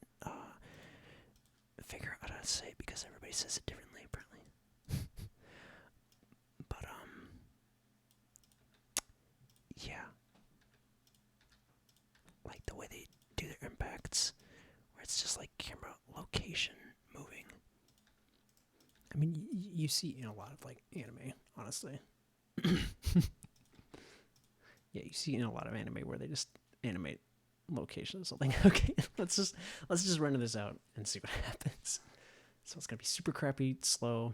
figure out how to say it because everybody says it differently apparently. But yeah, like the way they do their impacts, where it's just like camera location moving. I mean, you see in a lot of like anime, honestly. Yeah, you see in a lot of anime where they just animate location or something. Okay, let's just run this out and see what happens. So it's gonna be super crappy, slow.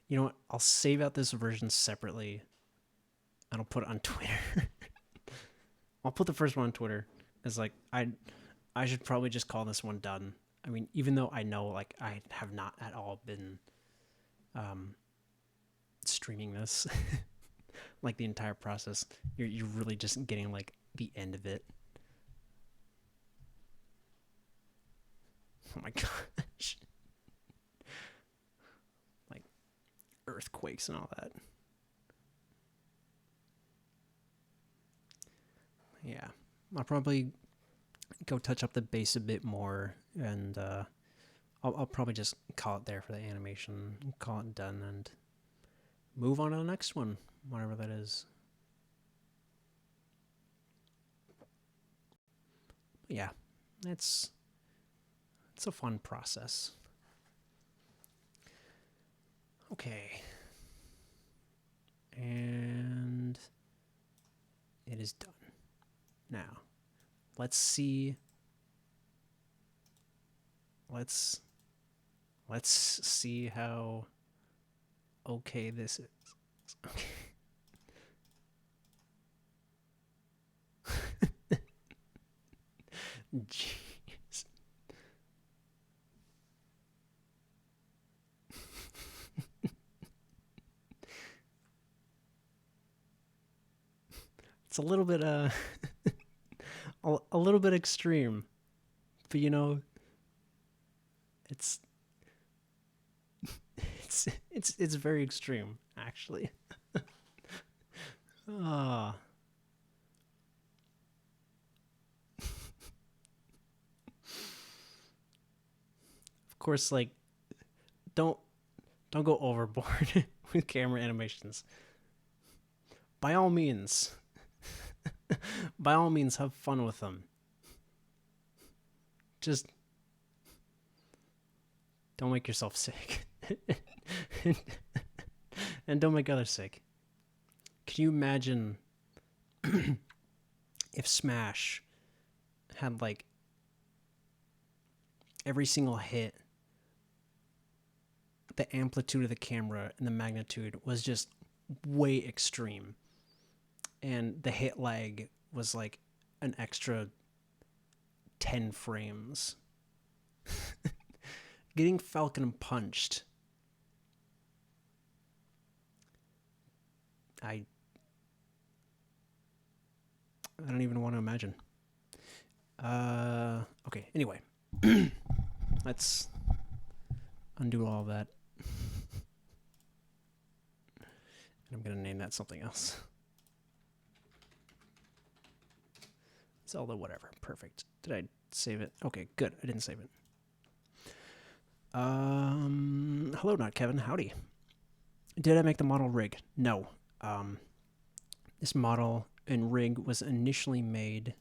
You know what? I'll save out this version separately, and I'll put it on Twitter. I'll put the first one on Twitter. It's like I should probably just call this one done. I mean, even though I know like I have not at all been streaming this like the entire process, you're really just getting like the end of it. Oh my gosh. Like earthquakes and all that. Yeah, I'll probably go touch up the base a bit more, and I'll probably just call it there for the animation, call it done, and move on to the next one, whatever that is. But yeah, it's a fun process. Okay. And it is done. Now, let's see. Let's see how okay this is. Okay. Jeez. It's a little bit a little bit extreme, but you know, it's it's very extreme actually. Ah, of course, like don't don't go overboard with camera animations. By all means, by all means, have fun with them. Just don't make yourself sick, and don't make others sick. Can you imagine if Smash had like every single hit, the amplitude of the camera and the magnitude was just way extreme, and the hit lag was like an extra 10 frames. Getting Falcon punched. I I don't even want to imagine. Okay, anyway. Let's undo all that. And I'm going to name that something else. Zelda, whatever. Perfect. Did I save it? Okay, good. I didn't save it. Hello, not Kevin. Howdy. Did I make the model rig? No. This model and rig was initially made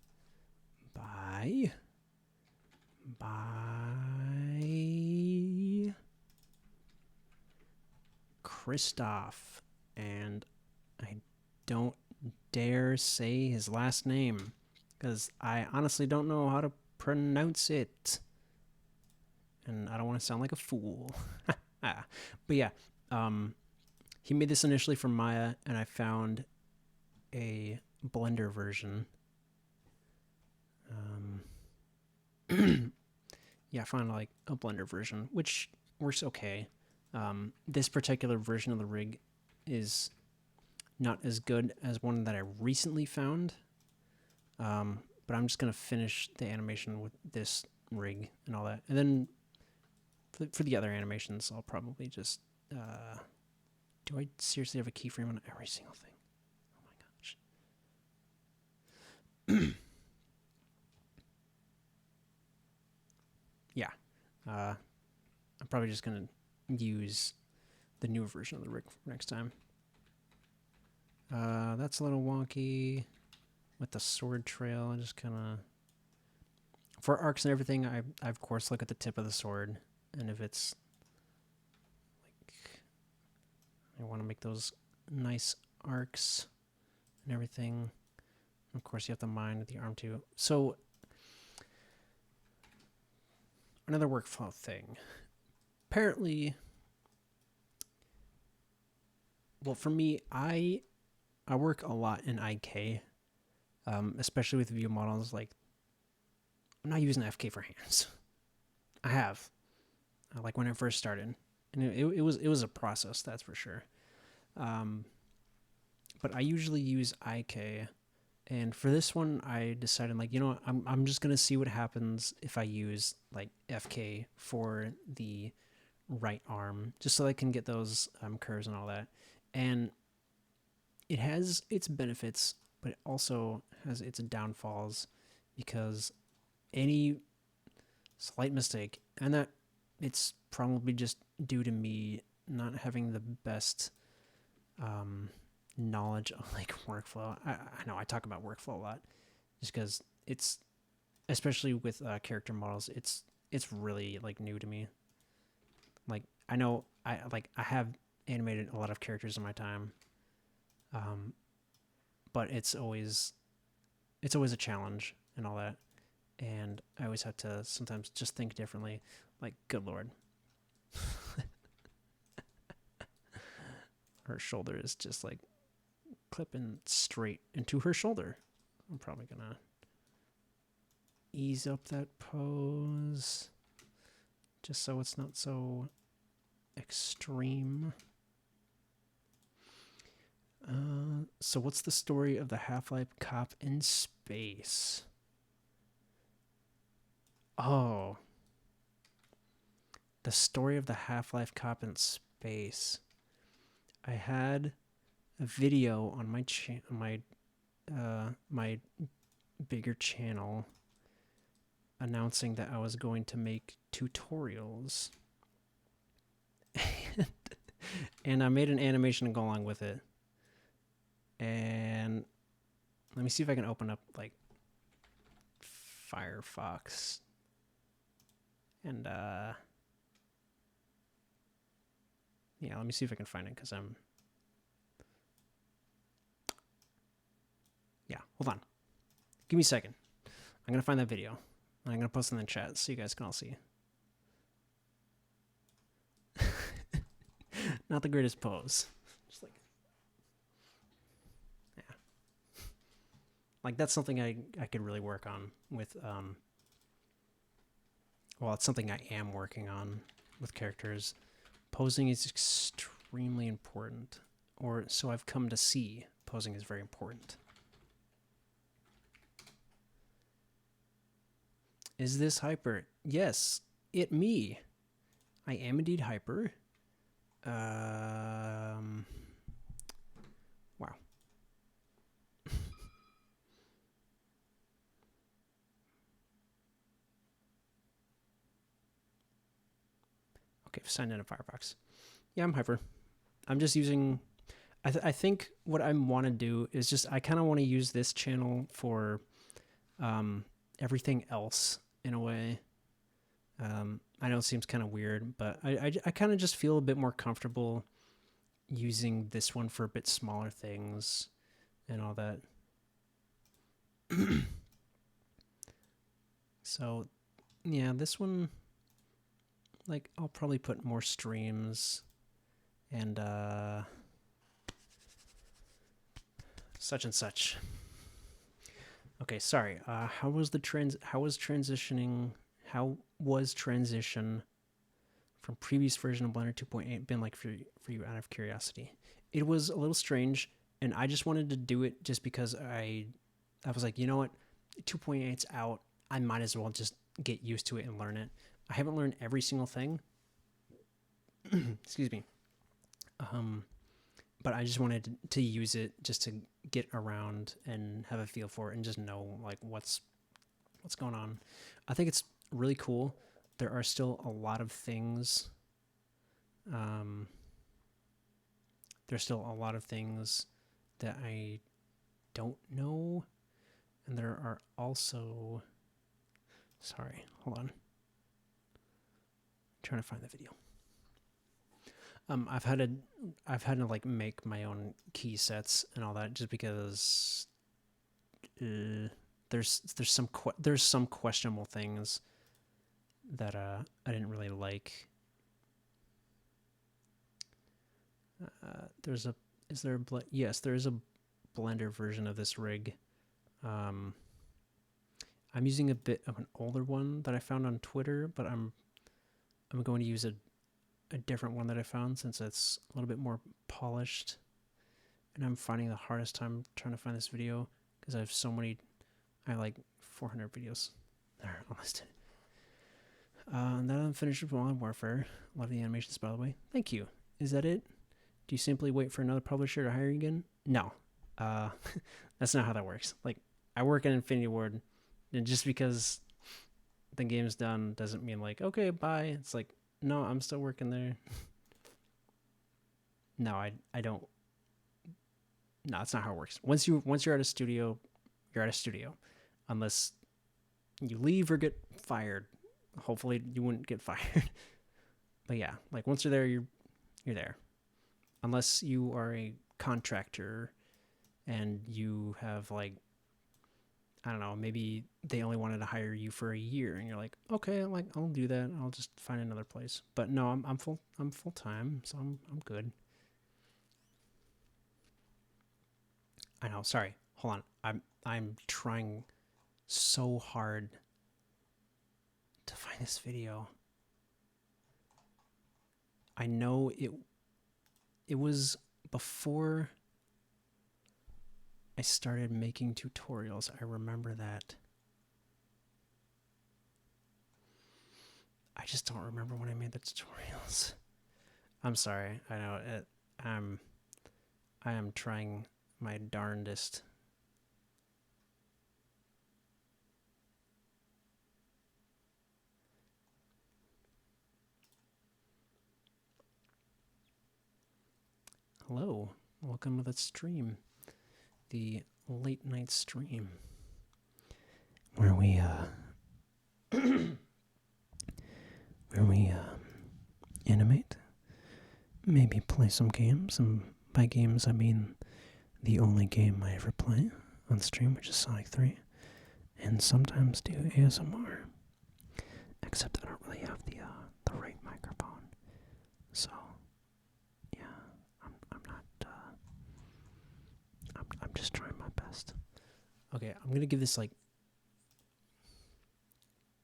by Christoph, and I don't dare say his last name because I honestly don't know how to pronounce it, and I don't want to sound like a fool. But yeah, he made this initially for Maya, and I found a Blender version. Yeah, I found like a Blender version, which works okay. This particular version of the rig is not as good as one that I recently found. But I'm just going to finish the animation with this rig and all that. And then for the other animations, I'll probably just... do I seriously have a keyframe on every single thing? Oh my gosh. Yeah. I'm probably just going to use the newer version of the rig next time. That's a little wonky with the sword trail. I just kind of... For arcs and everything, I of course look at the tip of the sword, and if it's like... I want to make those nice arcs and everything. Of course, you have to mine the arm too. So, another workflow thing. Apparently, well, for me, I work a lot in IK, especially with view models. Like, I'm not using FK for hands. I have, like when I first started, and it was a process, that's for sure. But I usually use IK, and for this one, I decided like, you know what, I'm just gonna see what happens if I use like FK for the right arm, just so I can get those curves and all that. And it has its benefits, but it also has its downfalls, because any slight mistake, and that it's probably just due to me not having the best knowledge of like workflow. I know I talk about workflow a lot just because it's, especially with character models, it's really like new to me. Like I know I have animated a lot of characters in my time, but it's always a challenge and all that, and I always have to sometimes just think differently. Like, good lord, her shoulder is just like clipping straight into her shoulder. I'm probably gonna ease up that pose just so it's not so extreme. So what's the story of the Half-Life cop in space? Oh, the story of the Half-Life cop in space. I had a video on my bigger channel announcing that I was going to make tutorials. And I made an animation to go along with it. And let me see if I can open up like Firefox. And yeah, let me see if I can find it because yeah, hold on. Give me a second. I'm going to find that video. I'm going to post it in the chat so you guys can all see. Not the greatest pose. Just like, yeah. Like that's something I could really work on with, well, it's something I am working on with characters. Posing is extremely important, or so I've come to see. Posing is very important. Is this hyper? Yes, it me. I am indeed hyper. Wow. Okay, signed in a Firefox. Yeah, I'm hyper. I'm just using. I think what I want to do is just I kind of want to use this channel for everything else in a way. I know it seems kind of weird, but I kind of just feel a bit more comfortable using this one for a bit smaller things and all that. So, yeah, this one, like, I'll probably put more streams and such and such. Okay, sorry. How was transition from previous version of Blender 2.8 been like for you out of curiosity? It was a little strange, and I just wanted to do it just because I was like, you know what, 2.8's out. I might as well just get used to it and learn it. I haven't learned every single thing. Excuse me. But I just wanted to use it just to get around and have a feel for it and just know like what's going on. I think it's really cool. There are still a lot of things. There's still a lot of things that I don't know, and there are also. Sorry, hold on. I'm trying to find the video. I've had to like make my own key sets and all that just because there's some questionable things that I didn't really like. Yes, there is a Blender version of this rig. I'm using a bit of an older one that I found on Twitter, but I'm going to use a different one that I found since it's a little bit more polished. And I'm finding the hardest time trying to find this video because I have so many. I have like 400 videos. There, almost. And then I'm finished with Modern Warfare. Love the animations, by the way. Thank you. Is that it? Do you simply wait for another publisher to hire you again? No. That's not how that works. Like, I work at Infinity Ward, and just because the game's done doesn't mean like, okay, bye. It's like, no, I'm still working there. No, I don't. No, that's not how it works. Once you're at a studio, you're at a studio, unless you leave or get fired. Hopefully, you wouldn't get fired. But yeah, like once you're there, you're there. Unless you are a contractor and you have like, I don't know, maybe they only wanted to hire you for a year and you're like, okay, like I'll do that. I'll just find another place. But no, I'm full time, so I'm good. I know, sorry. Hold on. I'm trying so hard to find this video. I know it was before I started making tutorials. I remember that. I just don't remember when I made the tutorials. I'm sorry. I know it. I am trying my darndest. Hello, welcome to the stream, the late night stream, where we animate, maybe play some games, and by games I mean the only game I ever play on stream, which is Sonic 3, and sometimes do ASMR. Except I don't really have the right microphone, so yeah, I'm not. I'm just trying my best. Okay, I'm gonna give this like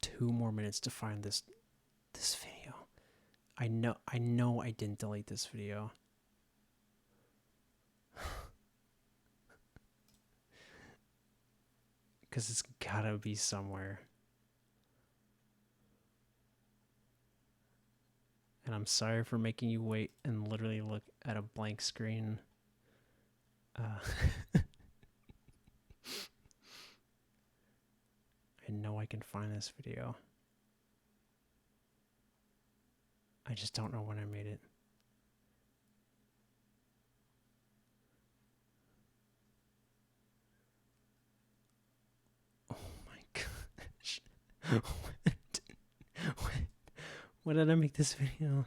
2 more minutes to find this video. I know I didn't delete this video. Cause it's gotta be somewhere. And I'm sorry for making you wait and literally look at a blank screen. I know I can find this video. I just don't know when I made it. Oh my gosh. When did I make this video?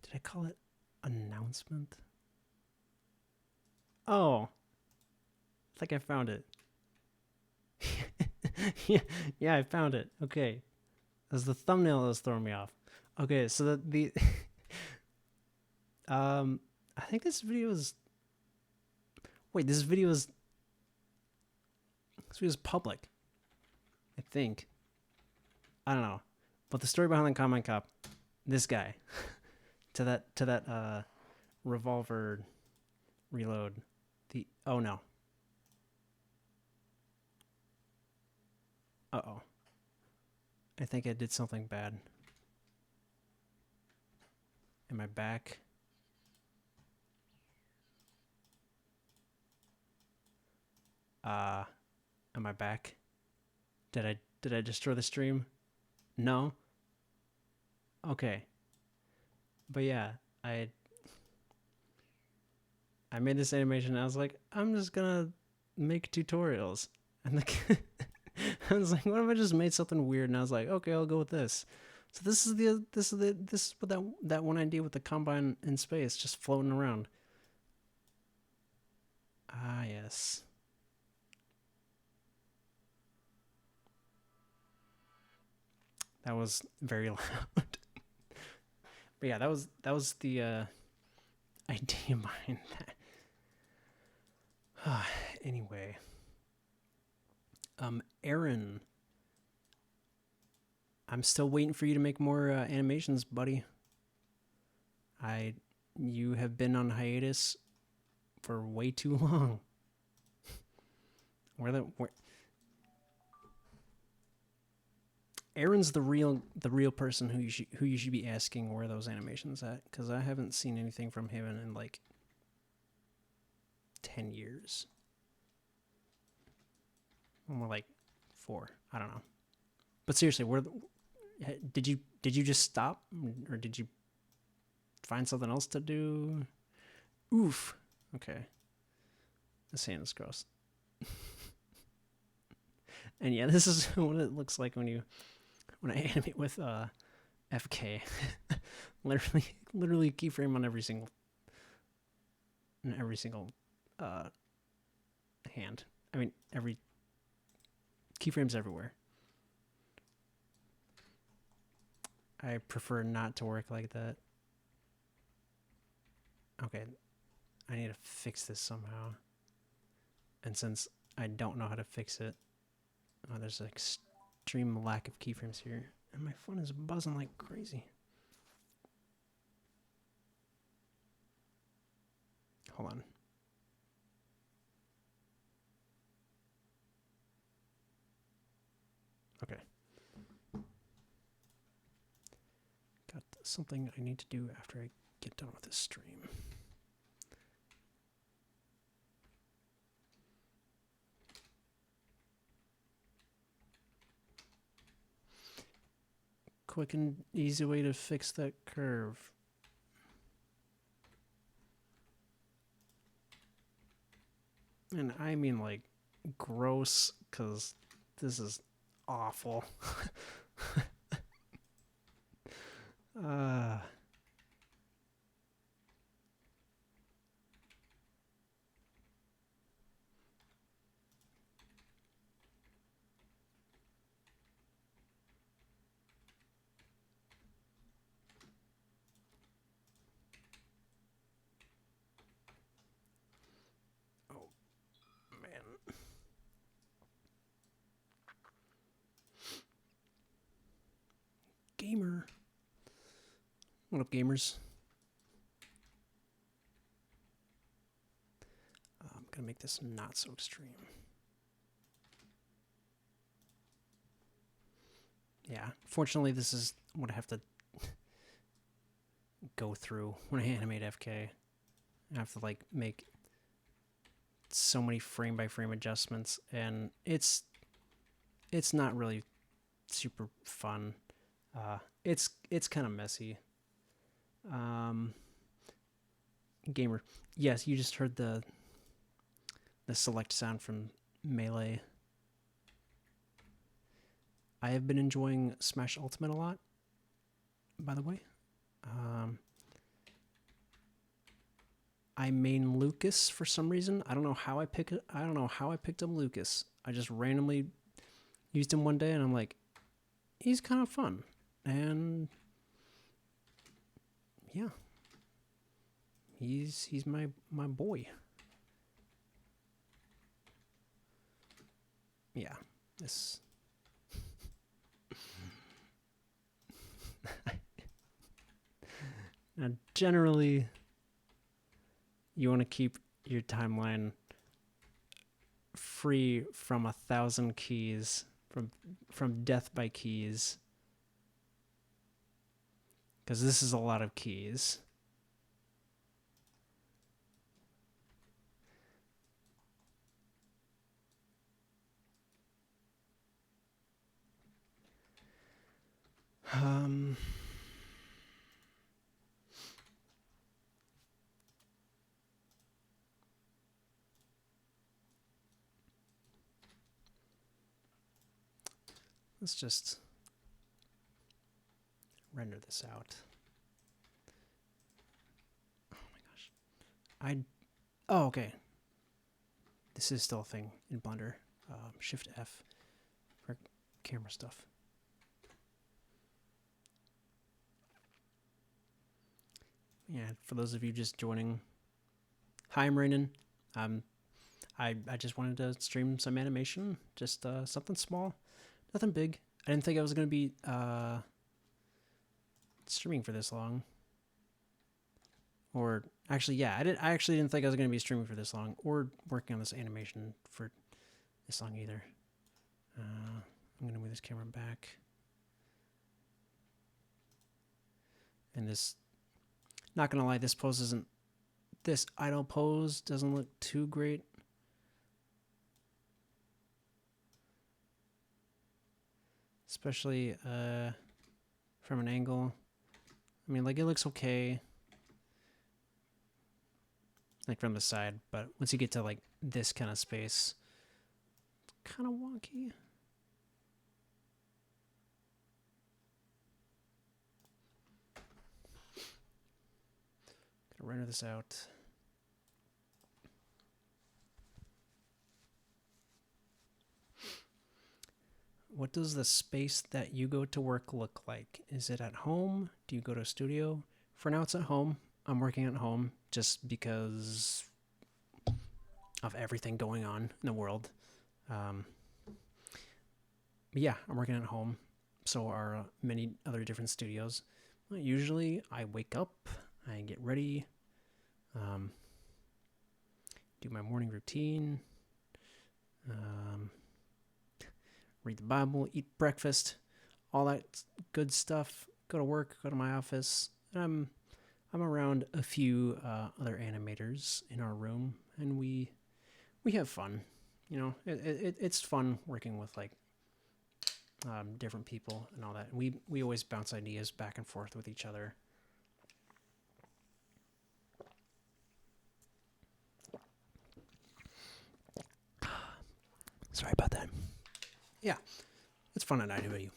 Did I call it announcement? Oh. I think I found it. yeah, I found it. Okay. That's the thumbnail that was throwing me off. Okay, so the I think this video is this video is public. I think. I don't know. But the story behind the Common Cop, this guy. to that revolver reload. Oh no. Uh-oh. I think I did something bad. Am I back? Am I back? Did I destroy the stream? No? Okay. But yeah, I made this animation and I was like, I'm just gonna make tutorials. And I was like, what if I just made something weird? And I was like, okay, I'll go with this. So this is what that one idea with the Combine in space just floating around. Ah, yes. That was very loud. But yeah, that was the idea behind that. Anyway, Aaron, I'm still waiting for you to make more animations, buddy. You have been on hiatus for way too long. Where Aaron's the real person who you should be asking where those animations at, because I haven't seen anything from him in like 10 years. More like 4. I don't know. But seriously, did you just stop, or did you find something else to do? Oof. Okay. The sand is gross. And yeah, this is what it looks like when I animate with FK. literally keyframe on every single hand. I mean, every keyframes everywhere. I prefer not to work like that. Okay. I need to fix this somehow. And since I don't know how to fix it, there's an extreme lack of keyframes here. And my phone is buzzing like crazy. Hold on. Okay. Got something I need to do after I get done with this stream. Quick and easy way to fix that curve. And I mean like gross, because this is awful. uh, oh, man. Gamer. What up, gamers? I'm going to make this not so extreme. Yeah, fortunately, this is what I have to go through when I animate FK. I have to like make so many frame by frame adjustments, and it's not really super fun. It's kind of messy. Gamer, yes, you just heard the select sound from Melee. I have been enjoying Smash Ultimate a lot, by the way. I main Lucas for some reason. I don't know how I picked up Lucas. I just randomly used him one day, and I'm like, he's kind of fun, and yeah, he's my boy. Yeah, this. Now, generally, you want to keep your timeline free from 1,000 keys, from death by keys, because this is a lot of keys. Let's just render this out. Oh my gosh. Oh, okay. This is still a thing in Blender. Shift F for camera stuff. Yeah, for those of you just joining, hi, I'm Rainen. I just wanted to stream some animation, just something small, nothing big. I didn't think I was going to be streaming for this long. Or actually, yeah, I actually didn't think I was going to be streaming for this long or working on this animation for this long either. I'm going to move this camera back. And this, not going to lie, this idle pose doesn't look too great. Especially from an angle. I mean, like, it looks okay, like from the side, but once you get to like this kind of space, it's kind of wonky. Gonna render this out. What does the space that you go to work look like? Is it at home? Do you go to a studio? For now, it's at home. I'm working at home just because of everything going on in the world. But yeah, I'm working at home. So are many other different studios. Usually I wake up, I get ready, do my morning routine, read the Bible, eat breakfast, all that good stuff. Go to work, go to my office. And I'm around a few other animators in our room, and we have fun. You know, it's fun working with like different people and all that. And we always bounce ideas back and forth with each other. Sorry about that. Yeah, it's fun at IW.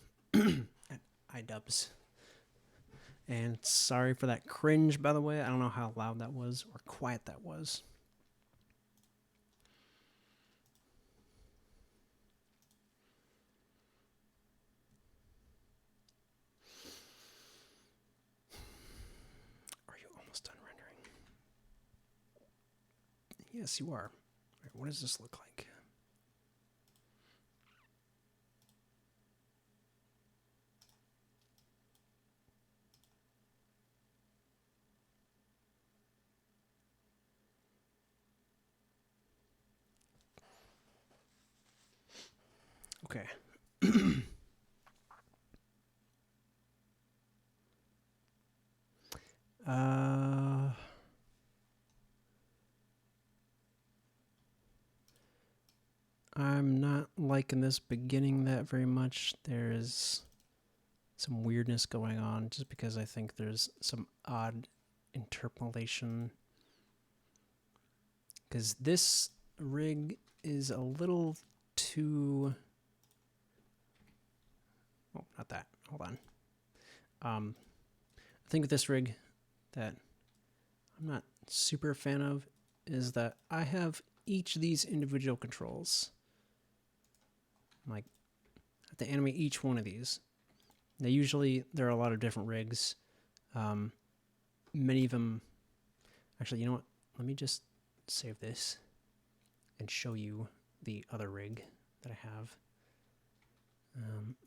At iDubbbz. And sorry for that cringe, by the way. I don't know how loud that was or quiet that was. Are you almost done rendering? Yes, you are. Right, what does this look like? Okay. I'm not liking this beginning that very much. There's some weirdness going on just because I think there's some odd interpolation. Because this rig is a little too... Oh, not that. Hold on. I think with this rig that I'm not super fan of is that I have each of these individual controls. Like, I have to animate each one of these. Now, usually there are a lot of different rigs. Many of them... Actually, you know what? Let me just save this and show you the other rig that I have.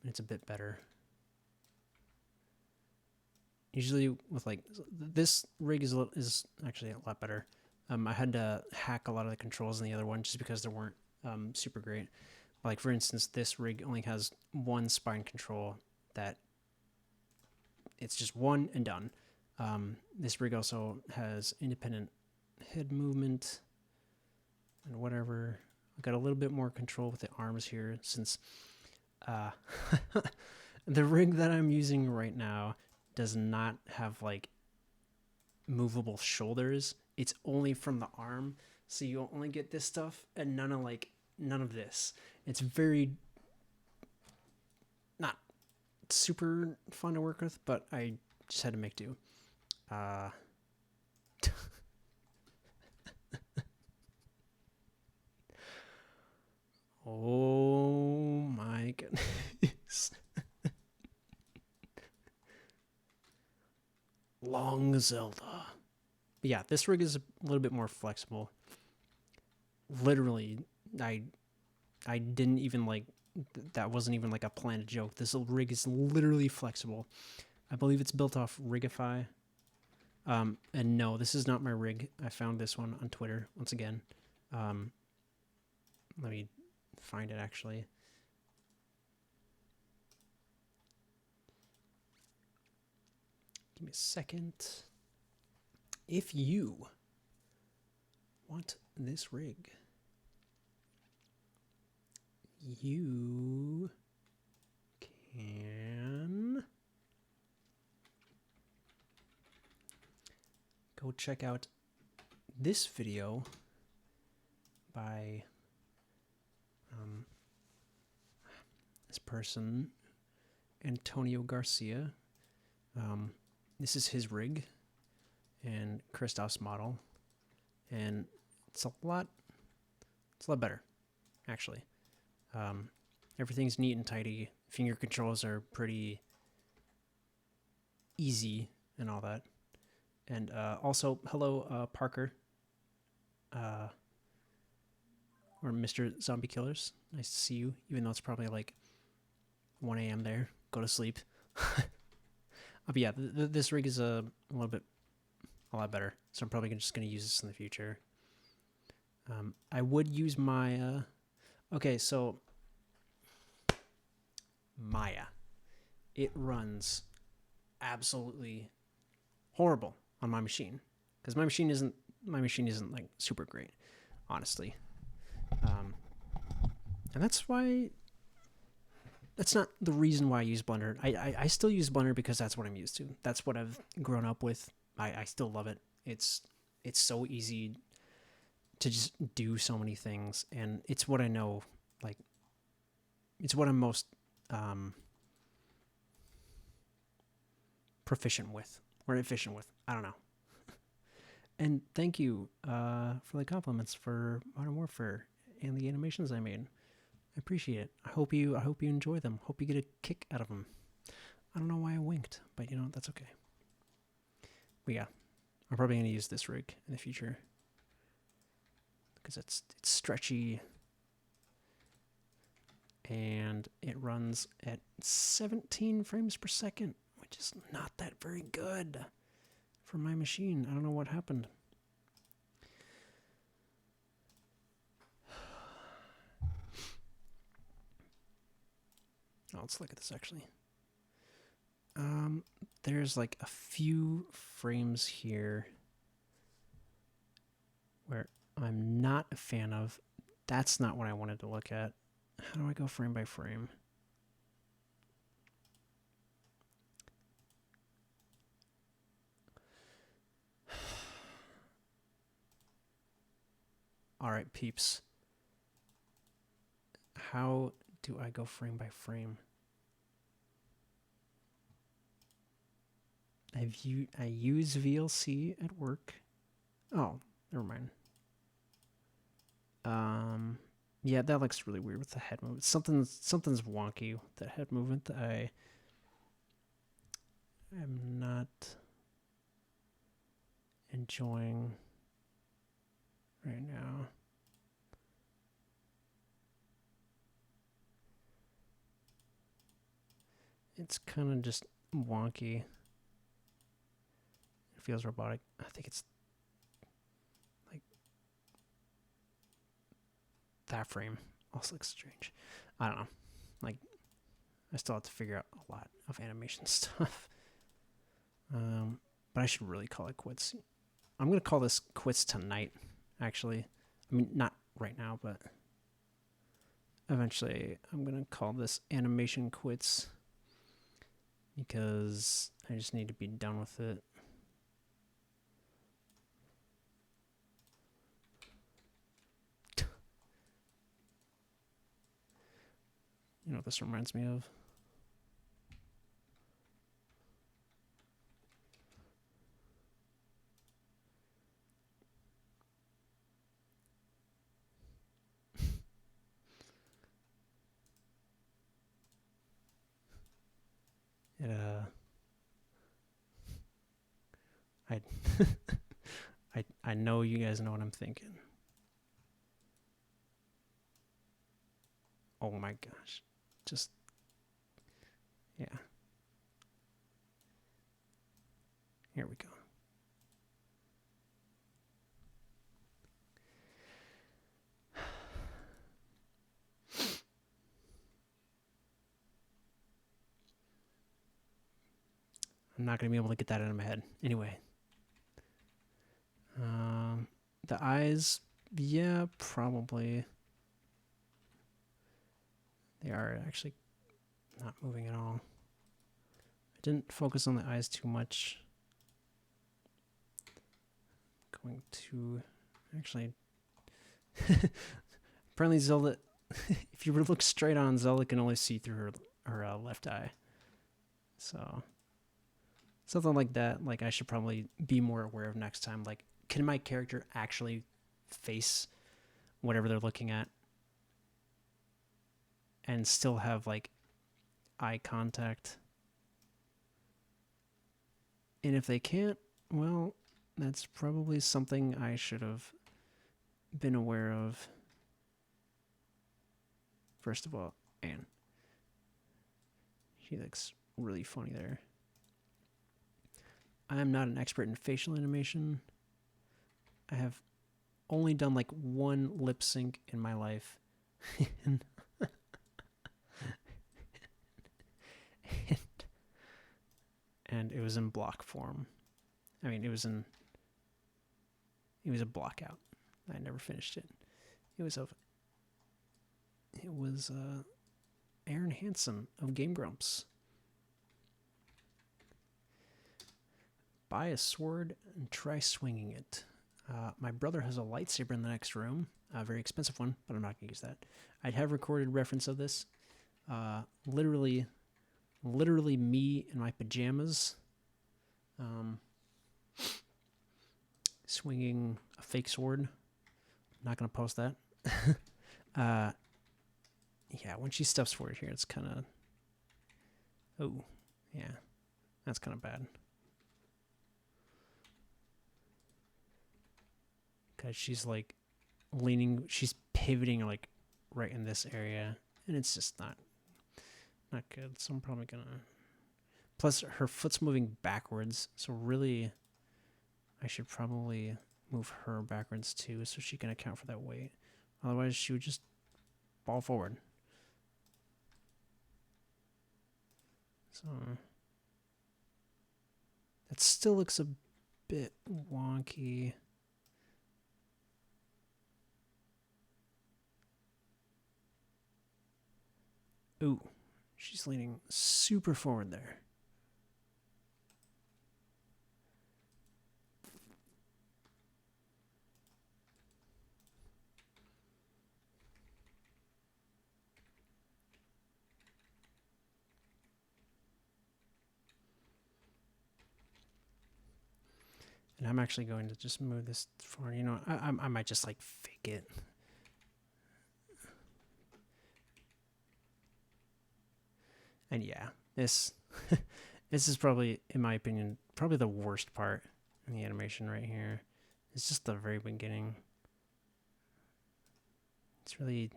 It's a bit better. Usually with like this rig is actually a lot better. I had to hack a lot of the controls in the other one just because they weren't super great. Like for instance, this rig only has one spine control that it's just one and done. This rig also has independent head movement and whatever. I've got a little bit more control with the arms here since the rig that I'm using right now does not have like movable shoulders. It's only from the arm, so you only get this stuff and none of this. It's very not super fun to work with, but I just had to make do. Oh my goodness. Long Zelda. But yeah, this rig is a little bit more flexible. Literally, I didn't even like, that wasn't even like a planned joke. This rig is literally flexible. I believe it's built off Rigify. And no, this is not my rig. I found this one on Twitter once again. Let me find it actually. Give me a second. If you want this rig, you can go check out this video by this person, Antonio Garcia. This is his rig and Christoph's model, and it's a lot better, actually. Everything's neat and tidy. Finger controls are pretty easy and all that. And also, hello, Parker, uh, or Mr. Zombie Killers. Nice to see you, even though it's probably like 1 a.m. there. Go to sleep. But yeah, this rig is a lot better. So I'm probably just going to use this in the future. I would use my... okay, so Maya. It runs absolutely horrible on my machine because my machine isn't like super great, honestly. And that's why that's not the reason why I use Blender. I still use Blender because that's what I'm used to. That's what I've grown up with. I still love it. It's so easy to just do so many things, and it's what I know. Like, it's what I'm most proficient with or efficient with. I don't know. And thank you for the compliments for Modern Warfare and the animations I made. I appreciate it. I hope you enjoy them. Hope you get a kick out of them. I don't know why I winked, but you know, that's okay. But yeah, I'm probably going to use this rig in the future because it's stretchy and it runs at 17 frames per second, which is not that very good for my machine. I don't know what happened. Oh, let's look at this actually. There's like a few frames here where I'm not a fan of. That's not what I wanted to look at. How do I go frame by frame? All right, peeps. How do I go frame by frame? I use VLC at work. Oh, never mind. Yeah, that looks really weird with the head movement. Something's wonky with the head movement that I am not enjoying right now. It's kind of just wonky. It feels robotic. I think it's like that frame also looks strange. I don't know. Like, I still have to figure out a lot of animation stuff. But I should really call it quits. I'm going to call this quits tonight, actually. I mean, not right now, but eventually I'm going to call this animation quits because I just need to be done with it. You know what this reminds me of? It, I know you guys know what I'm thinking. Oh my gosh. Just, yeah. Here we go. I'm not going to be able to get that out of my head. Anyway. The eyes, yeah, probably. They are actually not moving at all. I didn't focus on the eyes too much. Going to actually apparently Zelda if you were to look straight on, Zelda can only see through her left eye. So something like that, like I should probably be more aware of next time. Like, can my character actually face whatever they're looking at and still have like eye contact? And if they can't, Well, that's probably something I should have been aware of. First of all, Anne. She looks really funny there. I am not an expert in facial animation. I have only done like one lip sync in my life. and, and it was in block form. I mean, it was a block out. I never finished it. It was Aaron Hansen of Game Grumps. Buy a sword and try swinging it. My brother has a lightsaber in the next room, a very expensive one, but I'm not going to use that. I'd have recorded reference of this. Literally me in my pajamas, swinging a fake sword. Not going to post that. Yeah, when she steps forward here, it's kind of... Oh, yeah. That's kind of bad. Because she's like leaning, she's pivoting like right in this area. And it's just not good. So I'm probably going to... Plus, her foot's moving backwards. So really, I should probably move her backwards too so she can account for that weight. Otherwise, she would just fall forward. So that still looks a bit wonky. Ooh, she's leaning super forward there. And I'm actually going to just move this forward. You know, I might just like fake it. And yeah, this is probably, in my opinion, probably the worst part in the animation right here. It's just the very beginning. It's really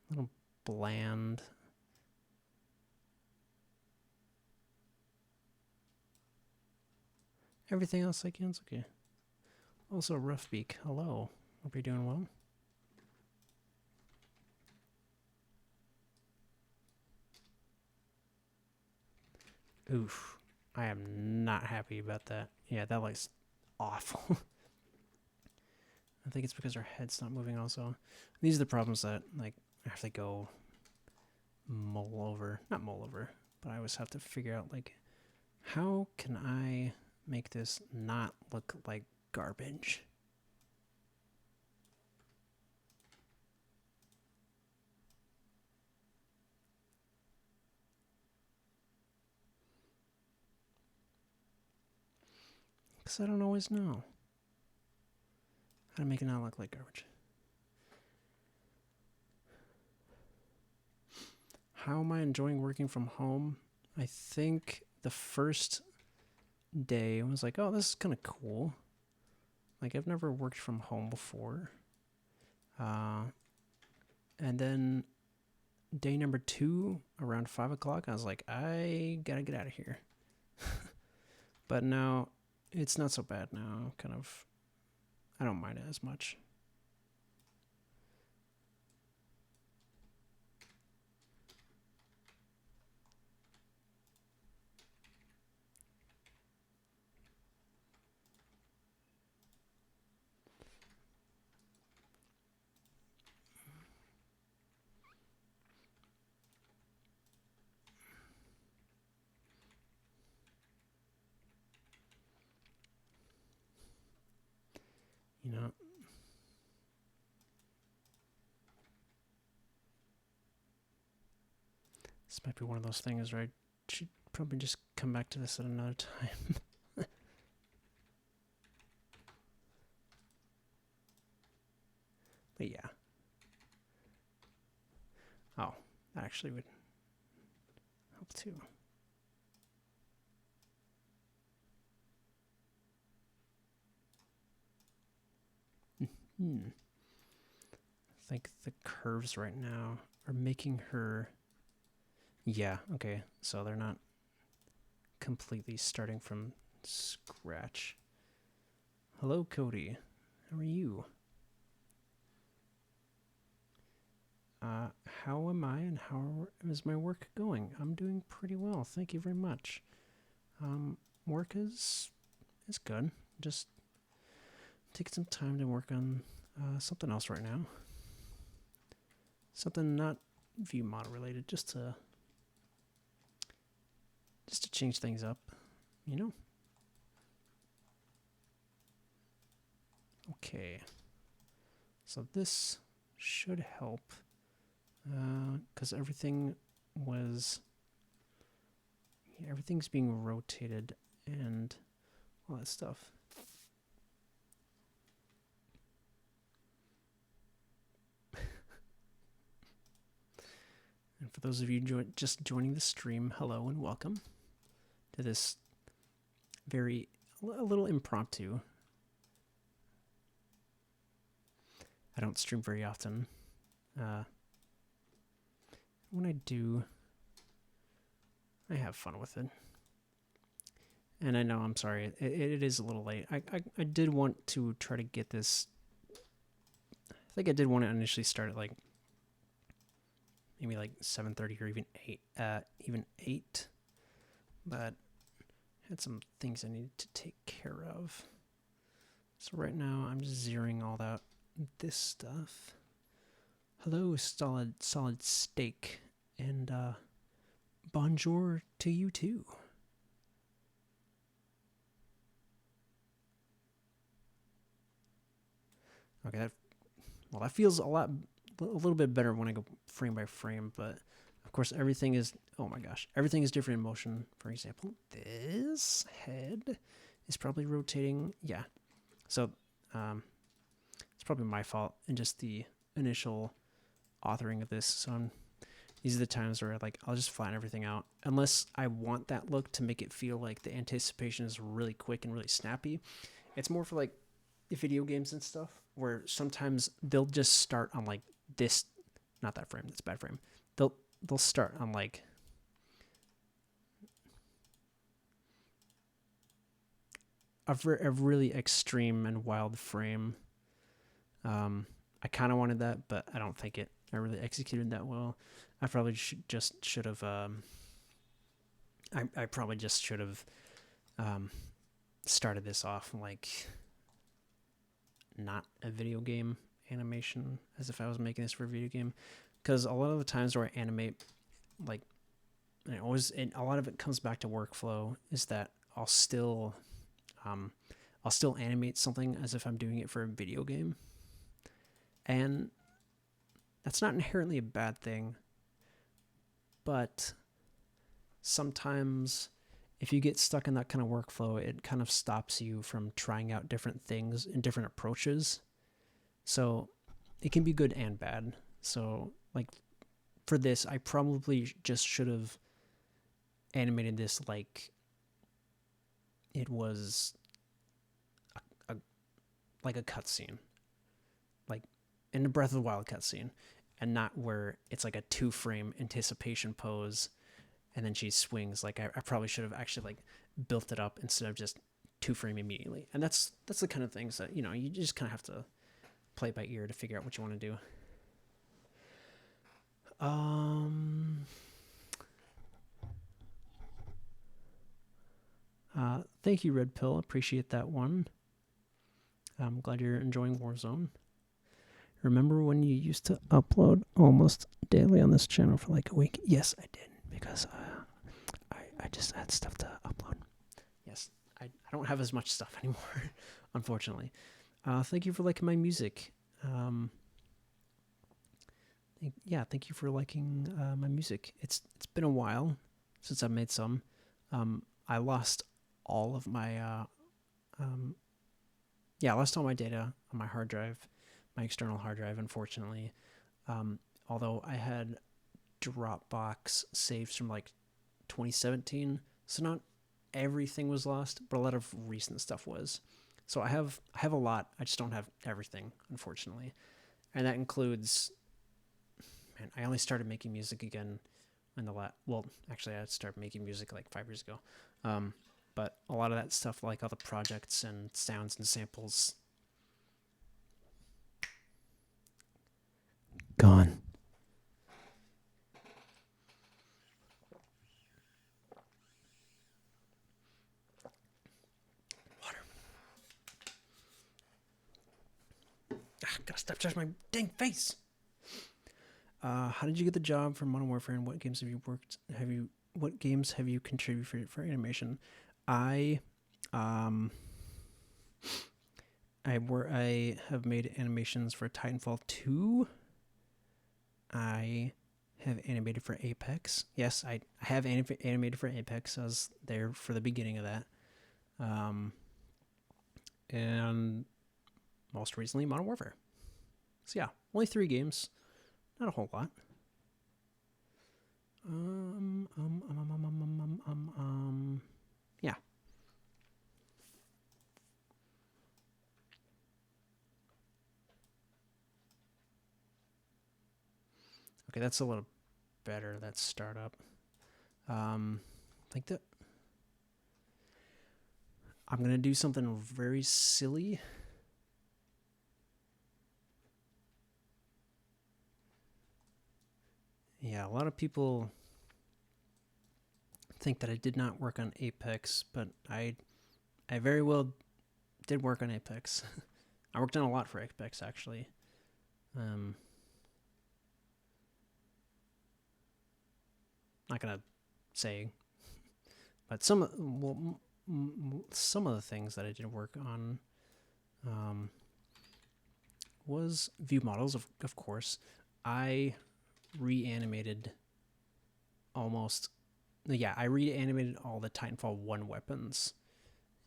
a little bland. Everything else I can, it's okay. Also, Roughbeak, hello. Hope you're doing well. Oof. I am not happy about that. Yeah, that looks awful. I think it's because her head's not moving also. These are the problems that, like, I have to go mull over. Not mull over, but I always have to figure out, like, how can I make this not look like garbage? Because I don't always know how to make it not look like garbage. How am I enjoying working from home? I think the first day I was like, oh, this is kind of cool. Like, I've never worked from home before. And then day number 2, around 5 o'clock, I was like, I gotta get out of here. But now, it's not so bad now. Kind of, I don't mind it as much. You know, this might be one of those things where I should probably just come back to this at another time. But yeah. Oh, that actually would help too. I think the curves right now are making her... Yeah, okay. So they're not completely starting from scratch. Hello, Cody. How are you? How am I and how is my work going? I'm doing pretty well. Thank you very much. Work is good. Just taking some time to work on something else right now. Something not view model related, just to change things up, you know? Okay. So this should help, because everything's being rotated and all that stuff. And for those of you just joining the stream, hello and welcome to this a little impromptu. I don't stream very often. When I do, I have fun with it. And I know, I'm sorry, it is a little late. I did want to try to get this... I think I did want to initially start at like maybe like 7:30 or even 8, but I had some things I needed to take care of. So right now I'm just zeroing all out this stuff. Hello, solid steak, and bonjour to you too. Okay, that feels a little bit better when I go frame by frame, but of course everything is, oh my gosh, everything is different in motion. For example, this head is probably rotating, yeah. So it's probably my fault in just the initial authoring of this. So these are the times where like I'll just flatten everything out, unless I want that look to make it feel like the anticipation is really quick and really snappy. It's more for like video games and stuff, where sometimes they'll just start on like this, not that frame, that's a bad frame. They'll start on like a really extreme and wild frame. I kind of wanted that, but I don't think I really executed that well. I probably should have. I probably just should have started this off like not a video game animation, as if I was making this for a video game, because a lot of the times where I animate, like, and a lot of it comes back to workflow, is that I'll still animate something as if I'm doing it for a video game, and that's not inherently a bad thing, but sometimes if you get stuck in that kind of workflow, it kind of stops you from trying out different things and different approaches. So it can be good and bad. So like for this, I probably just should have animated this like it was like a cutscene, like in the Breath of the Wild cutscene, and not where it's like a 2-frame anticipation pose and then she swings. Like I probably should have actually like built it up instead of just 2-frame immediately. And that's the kind of things that, you know, you just kind of have to play by ear to figure out what you want to do. Thank you, Red Pill. Appreciate that one. I'm glad you're enjoying Warzone. Remember when you used to upload almost daily on this channel for like a week? Yes, I did, because I just had stuff to upload. Yes, I don't have as much stuff anymore, unfortunately. Thank you for liking my music. Thank you for liking my music. It's been a while since I've made some. I lost all of my I lost all my data on my hard drive, my external hard drive, unfortunately. Although I had Dropbox saves from like 2017, so not everything was lost, but a lot of recent stuff was. So I have a lot. I just don't have everything, unfortunately, and that includes. Man, I only started making music again in the well, actually, I started making music like 5 years ago. But a lot of that stuff, like all the projects and sounds and samples, gone. Water. Gotta stop touching my dang face. How did you get the job for Modern Warfare, and what games have you worked? What games have you contributed for animation? I have made animations for Titanfall 2. I have animated for Apex. Yes, I have animated for Apex. I was there for the beginning of that. And most recently, Modern Warfare. So yeah, only 3 games. Not a whole lot. Yeah. Okay, that's a little better. That startup. Like that. I'm gonna do something very silly. Yeah, a lot of people think that I did not work on Apex, but I very well did work on Apex. I worked on a lot for Apex, actually. Not gonna say, but some of the things that I did work on was view models, of course. I reanimated almost. Yeah, I reanimated all the Titanfall 1 weapons,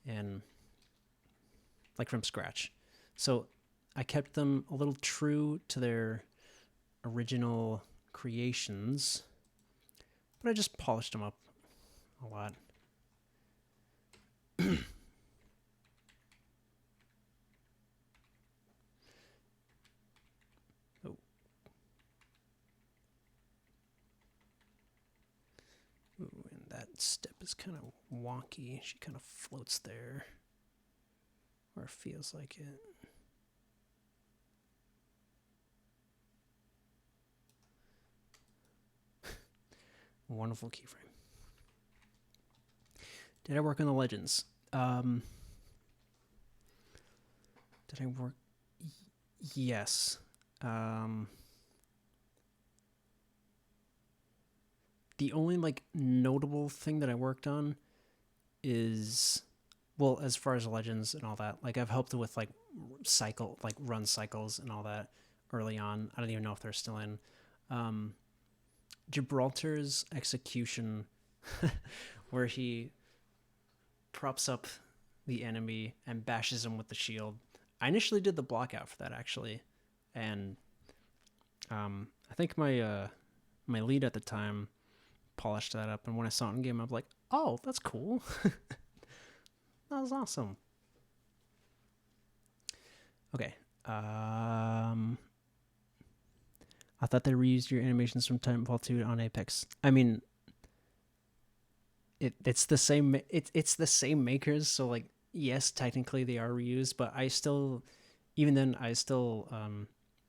and like from scratch. So I kept them a little true to their original creations, but I just polished them up a lot. Oh. Ooh, and that step is kind of wonky. She kind of floats there, or feels like it. Wonderful keyframe. Did I work on the Legends? Did I work? Yes. The only like notable thing that I worked on is, well, as far as Legends and all that, like I've helped with like run cycles and all that early on. I don't even know if they're still in. Gibraltar's execution, where he props up the enemy and bashes him with the shield. I initially did the block out for that, actually, and I think my lead at the time polished that up, and when I saw it in game, I was like, "Oh, that's cool." That was awesome. Okay. I thought they reused your animations from Titanfall 2 on Apex. I mean, it's the same. It's the same makers, so like, yes, technically they are reused, but I still, even then,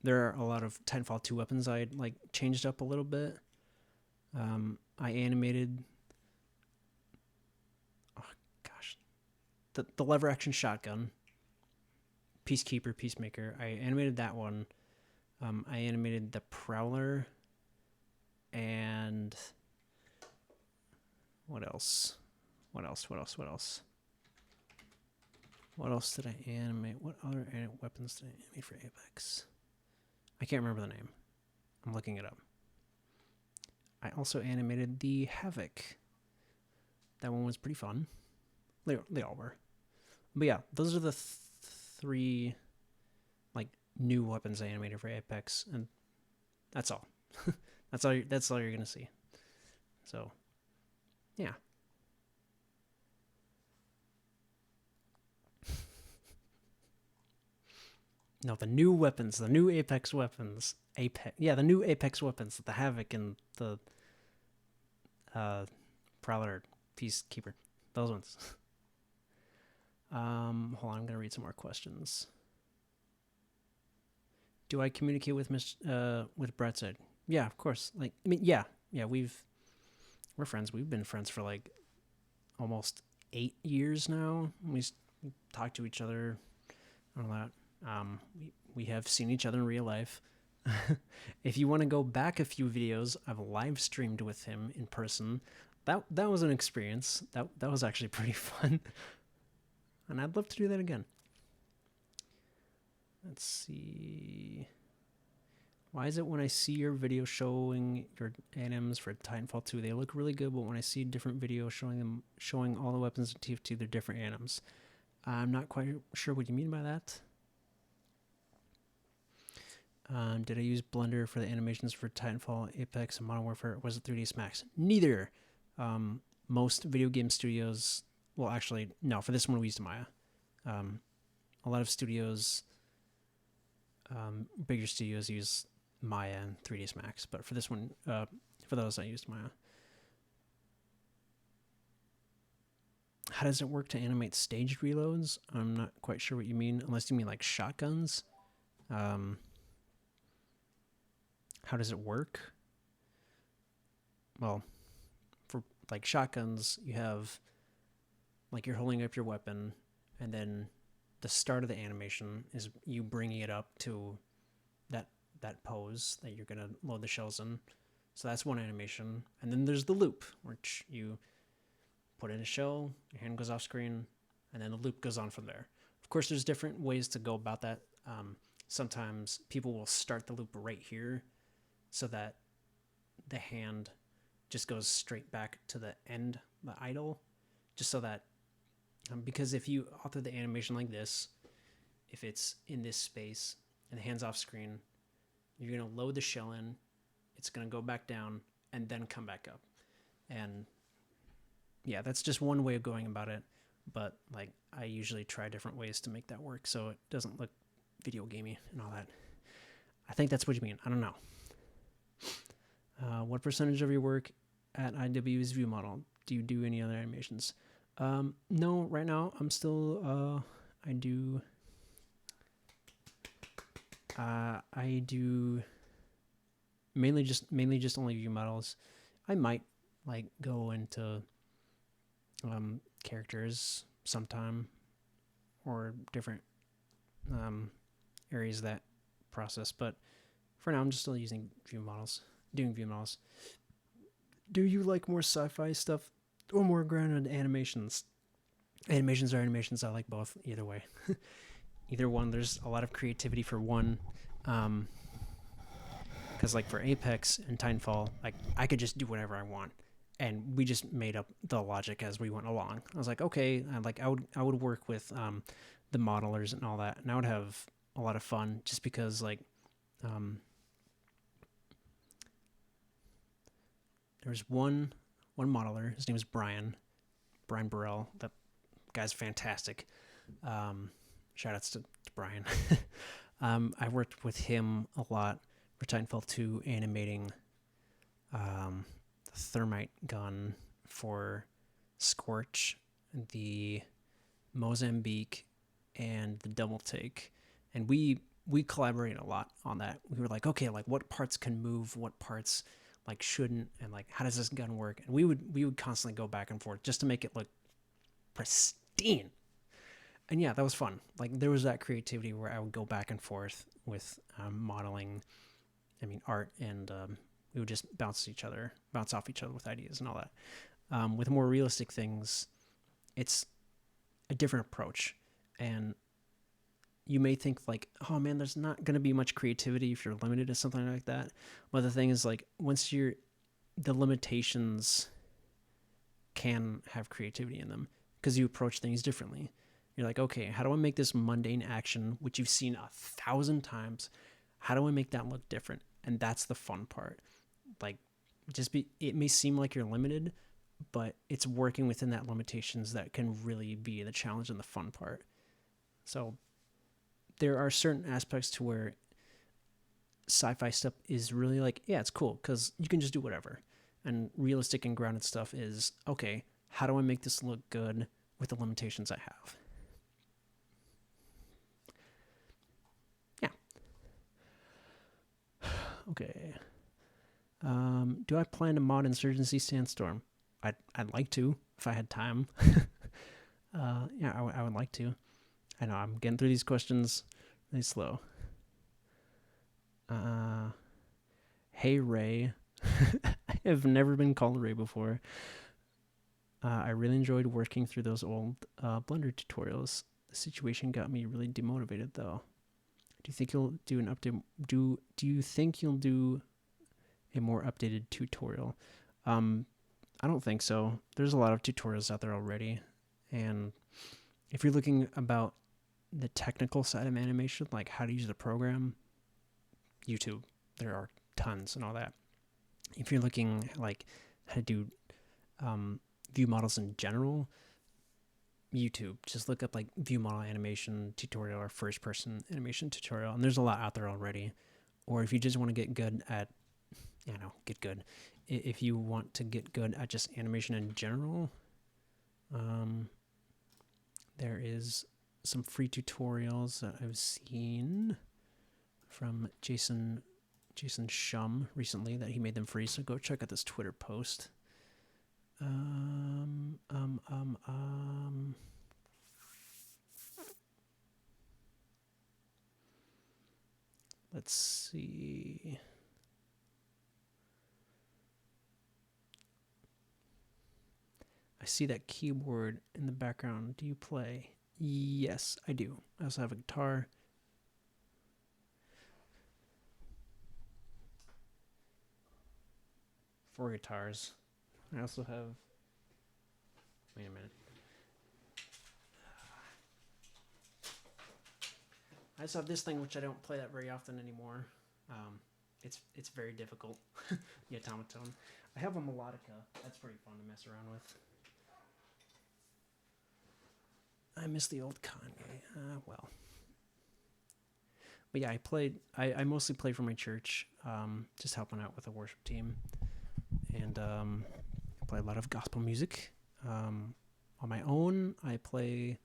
there are a lot of Titanfall 2 weapons I like changed up a little bit. I animated. Oh gosh, the lever action shotgun. Peacekeeper, Peacemaker. I animated that one. I animated the Prowler, and what else? What else did I animate? What other weapons did I animate for Apex? I can't remember the name. I'm looking it up. I also animated the Havoc. That one was pretty fun. They all were. But yeah, those are the 3 like new weapons I animated for Apex, and that's all. That's all you're gonna see. So, yeah. No, the new weapons, the new Apex weapons. The new Apex weapons, the Havoc and the Prowler, Peacekeeper, those ones. Hold on, I'm gonna read some more questions. Do I communicate with Brett said? Yeah, of course. Like, I mean, yeah, we're friends. We've been friends for like almost 8 years now. We talk to each other and all that. We have seen each other in real life. If you want to go back a few videos, I've live streamed with him in person. That was an experience. That was actually pretty fun, and I'd love to do that again. Let's see. Why is it when I see your video showing your anims for Titanfall 2, they look really good, but when I see different videos showing all the weapons in TF2, they're different anims? I'm not quite sure what you mean by that. Did I use Blender for the animations for Titanfall, Apex, and Modern Warfare? Or was it 3ds Max? Neither. Most video game studios, well, actually, no, for this one we used Maya. A lot of studios, bigger studios use Maya and 3ds Max, but for this one, for those, I used Maya. How does it work to animate staged reloads? I'm not quite sure what you mean, unless you mean like shotguns. How does it work? Well, for like shotguns, you have like you're holding up your weapon, and then the start of the animation is you bringing it up to that pose that you're gonna load the shells in. So that's one animation, and then there's the loop, which you put in a shell, your hand goes off screen, and then the loop goes on from there. Of course, there's different ways to go about that. Sometimes people will start the loop right here, so that the hand just goes straight back to the end, the idle, just so that, because if you author the animation like this, if it's in this space and the hand's off screen, you're going to load the shell in, it's going to go back down, and then come back up. And yeah, that's just one way of going about it, but like I usually try different ways to make that work so it doesn't look video gamey and all that. I think that's what you mean. I don't know. What percentage of your work at IW is view model? Do you do any other animations? No, right now I'm still, I do mainly just only view models. I might like go into characters sometime, or different areas of that process, but for now I'm just still using view models, doing view models. Do you like more sci-fi stuff or more grounded animations? Animations are animations. I like both. Either way. Either one. There's a lot of creativity for one. Because like for Apex and Titanfall, like I could just do whatever I want, and we just made up the logic as we went along. I was like, okay, I would work with the modelers and all that, and I would have a lot of fun just because like there's one modeler. His name is Brian Burrell. That guy's fantastic. Shout outs to Brian. I worked with him a lot for Titanfall 2, animating the thermite gun for Scorch, the Mozambique, and the double take. And we collaborated a lot on that. We were like, okay, like what parts can move, what parts like shouldn't, and like how does this gun work? And we would constantly go back and forth just to make it look pristine. And yeah, that was fun. Like there was that creativity where I would go back and forth with modeling, art, and we would just bounce off each other with ideas and all that. With more realistic things, it's a different approach, and you may think like, oh man, there's not going to be much creativity if you're limited to something like that. But the thing is, like, once the limitations can have creativity in them because you approach things differently. You're like, okay, how do I make this mundane action, which you've seen 1,000 times, how do I make that look different? And that's the fun part. Like, it may seem like you're limited, but it's working within that limitations that can really be the challenge and the fun part. So there are certain aspects to where sci-fi stuff is really like, yeah, it's cool because you can just do whatever. And realistic and grounded stuff is, okay, how do I make this look good with the limitations I have? Yeah. Okay. Do I plan to mod Insurgency Sandstorm? I'd like to if I had time. Yeah, I would like to. I know I'm getting through these questions really slow. Hey Ray. I have never been called Ray before. I really enjoyed working through those old Blender tutorials. The situation got me really demotivated though. Do you think you'll do an update? Do you think you'll do a more updated tutorial? I don't think so. There's a lot of tutorials out there already, and if you're looking about the technical side of animation, like how to use the program, YouTube, there are tons and all that. If you're looking like how to do view models in general, YouTube, just look up like view model animation tutorial or first person animation tutorial, and there's a lot out there already. Or if you just want to get good at, get good. If you want to get good at just animation in general, there is some free tutorials that I've seen from Jason Shum recently that he made them free, so go check out this Twitter post. Let's see. I see that keyboard in the background. Do you play? Yes, I do. I also have a guitar. Four guitars. I also have... Wait a minute. I just have this thing, which I don't play that very often anymore. It's very difficult. The automaton. I have a melodica. That's pretty fun to mess around with. I miss the old Kanye. Well. But yeah, I mostly play for my church, just helping out with the worship team. And I play a lot of gospel music. On my own, I play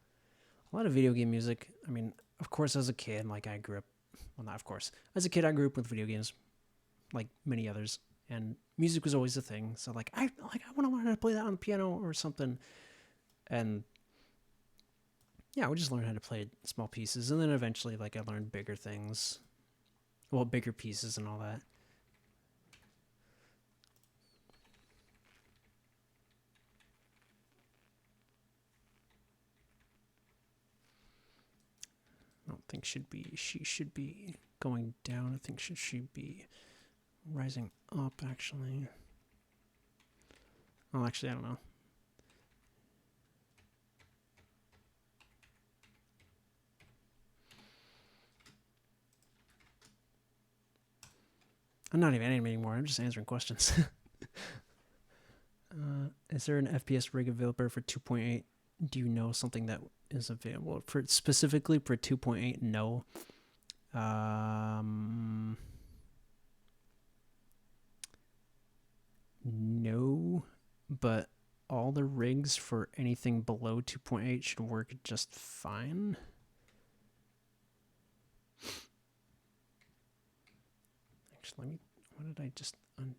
a lot of video game music. I mean, of course, as a kid, like I grew up, well, not of course. As a kid, I grew up with video games, like many others. And music was always a thing. So like, I want to learn how to play that on the piano or something. And yeah, we just learned how to play small pieces. And then eventually, like, I learned bigger things. Well, bigger pieces and all that. I don't think she should be going down. I think she should be rising up, actually. Well, actually, I don't know. I'm not even animating anymore. I'm just answering questions. Is there an FPS rig available for 2.8? Do you know something that is available for specifically for 2.8? No. No, but all the rigs for anything below 2.8 should work just fine. Actually, what did I just undo?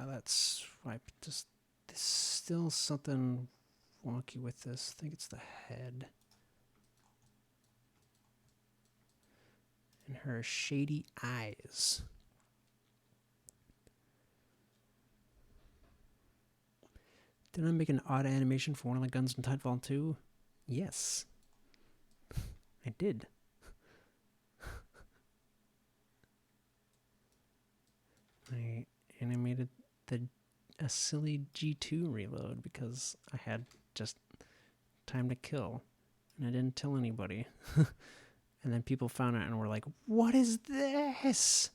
That's why there's still something wonky with this. I think it's the head. And her shady eyes. Did I make an odd animation for one of the guns in Titanfall 2? Yes. I did. I animated a silly G2 reload because I had just time to kill. And I didn't tell anybody. And then people found out and were like, what is this?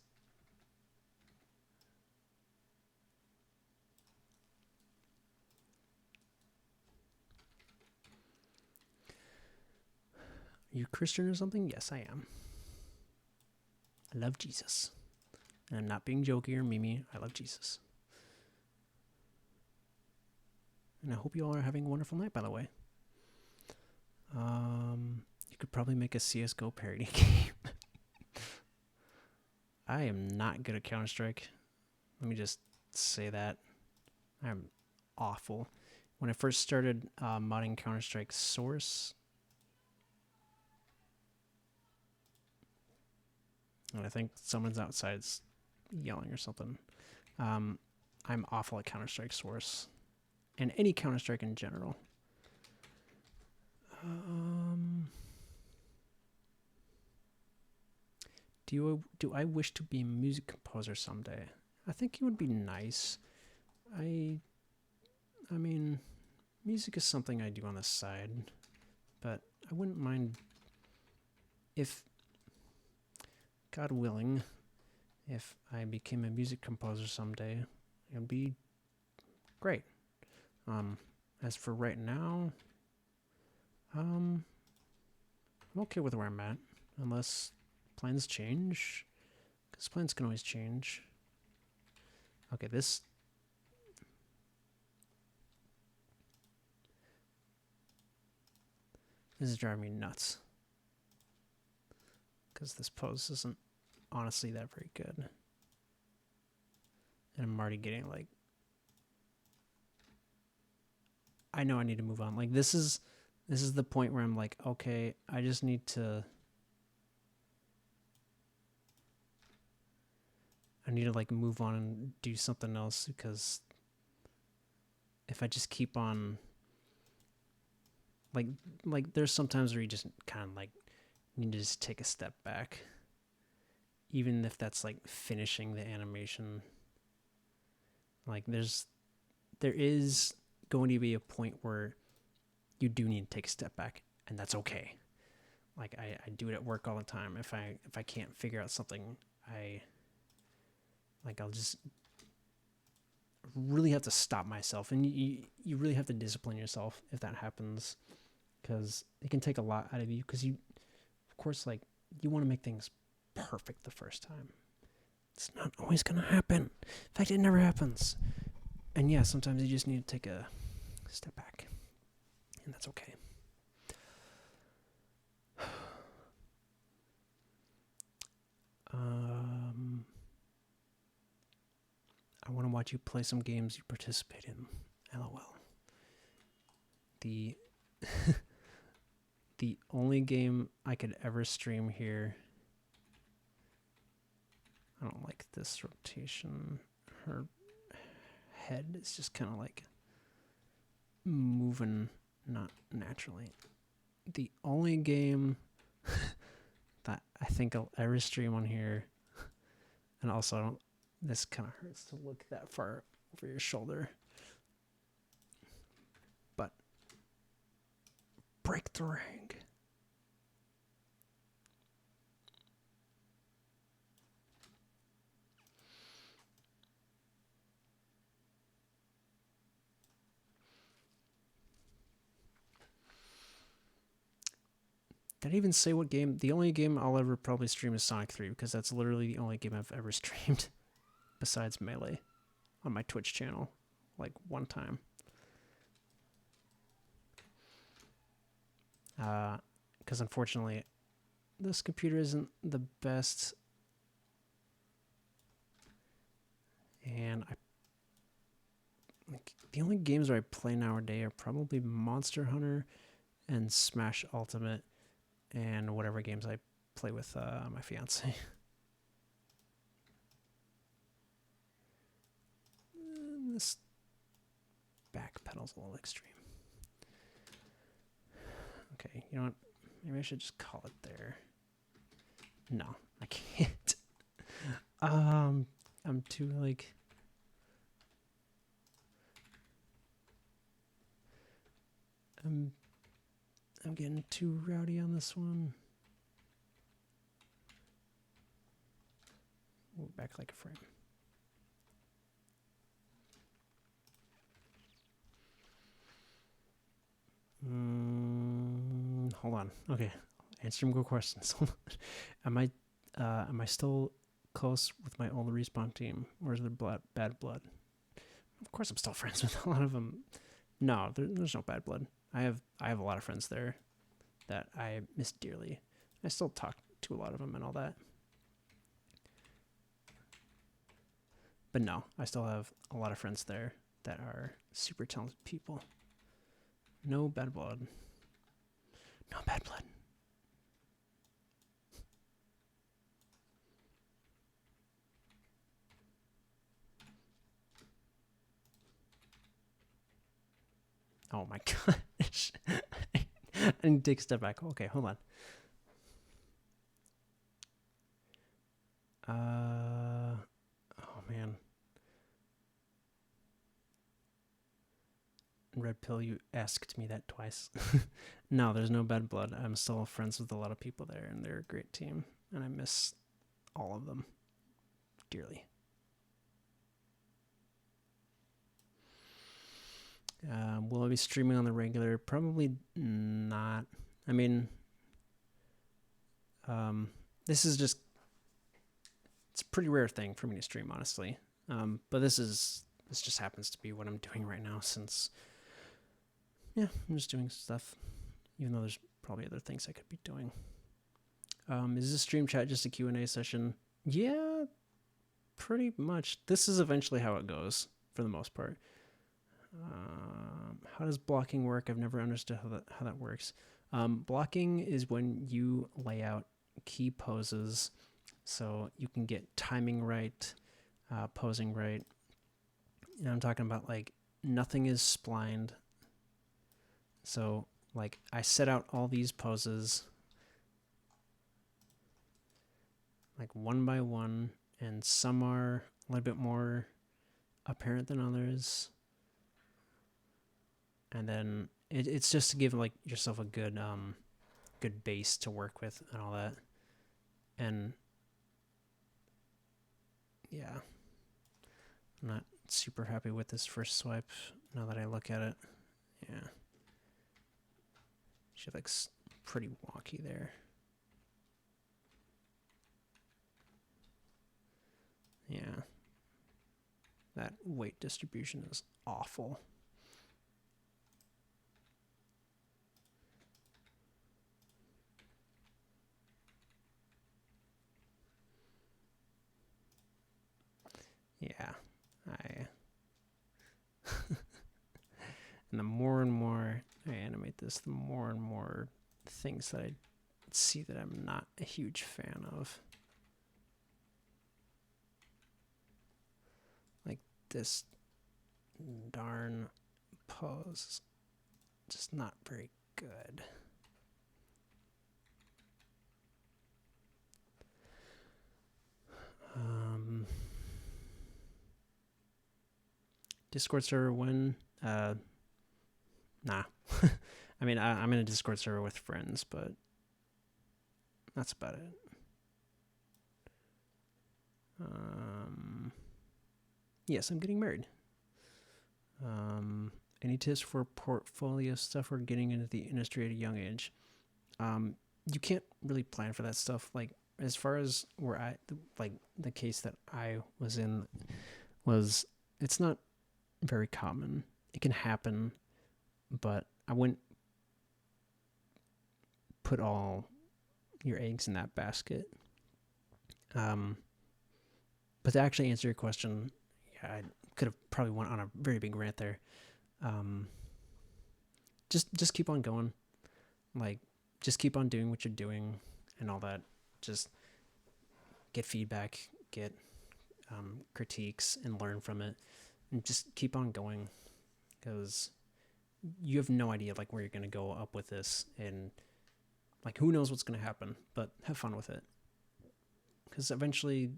Are you Christian or something? Yes, I am. I love Jesus. And I'm not being jokey or memey. I love Jesus. And I hope you all are having a wonderful night, by the way. You could probably make a CSGO parody game. I am not good at Counter-Strike. Let me just say that. I'm awful. When I first started modding Counter-Strike Source, and I think someone's outside yelling or something. I'm awful at Counter-Strike Source. And any Counter-Strike in general. Do I wish to be a music composer someday? I think it would be nice. I mean, music is something I do on the side, but I wouldn't mind if, God willing, if I became a music composer someday. It would be great. As for right now, I'm okay with where I'm at, unless plans change, because plans can always change. Okay, this is driving me nuts, because this pose isn't honestly that very good. And I'm already getting like, I know I need to move on. Like this is the point where I'm like, okay, I just need to like move on and do something else, because if I just keep on like there's sometimes where you just kind of like need to just take a step back, even if that's like finishing the animation. Like there is going to be a point where you do need to take a step back, and that's okay. Like I do it at work all the time. If I can't figure out something, I'll just really have to stop myself, and you really have to discipline yourself if that happens, because it can take a lot out of you, because you, of course, like you want to make things perfect the first time. It's not always gonna happen. In fact, it never happens. And yeah, sometimes you just need to take a step back, and that's okay. I want to watch you play some games you participate in. LOL. The the only game I could ever stream here. I don't like this rotation. Her head is just kind of like moving not naturally. The only game that I think I'll ever stream on here, and also I don't, this kind of hurts to look that far over your shoulder, but Break the Rank. Did I even say what game? The only game I'll ever probably stream is Sonic 3, because that's literally the only game I've ever streamed besides Melee on my Twitch channel, like one time. Because unfortunately, this computer isn't the best, and the only games where I play nowadays are probably Monster Hunter and Smash Ultimate, and whatever games I play with my fiance. This back pedal's a little extreme. Okay, you know what? Maybe I should just call it there. No, I can't. I'm too like. I'm getting too rowdy on this one. Move back like a frame. Hold on. Okay, answer more questions. Am I still close with my old respawn team, or is there bad blood? Of course, I'm still friends with a lot of them. No, there's no bad blood. I have a lot of friends there that I miss dearly. I still talk to a lot of them and all that. But no, I still have a lot of friends there that are super talented people. No bad blood. No bad blood. Oh my gosh. I need to take a step back. Okay, hold on. Oh man. Red Pill, you asked me that twice. No, there's no bad blood. I'm still friends with a lot of people there, and they're a great team, and I miss all of them dearly. Will I be streaming on the regular? Probably not. I mean, this is just, it's a pretty rare thing for me to stream, honestly. But this just happens to be what I'm doing right now, since, yeah, I'm just doing stuff, even though there's probably other things I could be doing. Is this stream chat just a Q&A session? Yeah, pretty much. This is eventually how it goes, for the most part. How does blocking work? I've never understood how that works. Blocking is when you lay out key poses so you can get timing right, posing right. And I'm talking about, like, nothing is splined. So, like, I set out all these poses, like, one by one, and some are a little bit more apparent than others. And then it's just to give, like, yourself a good good base to work with and all that. And yeah, I'm not super happy with this first swipe now that I look at it. Yeah, she looks pretty wonky there. Yeah, that weight distribution is awful. Yeah, and the more and more I animate this, the more and more things that I see that I'm not a huge fan of. Like this darn pose, just not very good. Discord server when? Nah. I mean, I'm in a Discord server with friends, but that's about it. Yes, I'm getting married. Any tips for portfolio stuff or getting into the industry at a young age? You can't really plan for that stuff. Like, as far as where the case that I was in was, it's not very common. It can happen, but I wouldn't put all your eggs in that basket. But to actually answer your question, yeah, I could have probably went on a very big rant there. Just keep on going. Like, just keep on doing what you're doing and all that. Just get feedback, get critiques, and learn from it, and just keep on going, because you have no idea, like, where you're going to go up with this, and, like, who knows what's going to happen, but have fun with it, because eventually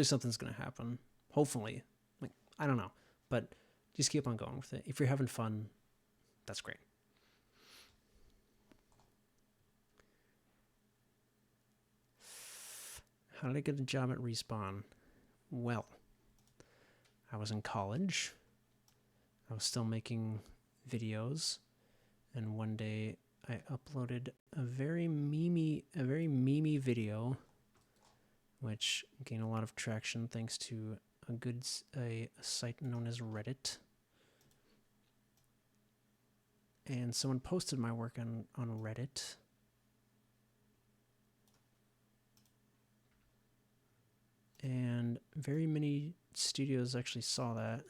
something's going to happen, hopefully. Like, I don't know, but just keep on going with it. If you're having fun, that's great. How did I get a job at Respawn? Well, I was in college. I was still making videos, and one day I uploaded a very memey video, which gained a lot of traction thanks to a site known as Reddit. And someone posted my work on Reddit. And very many studios actually saw that.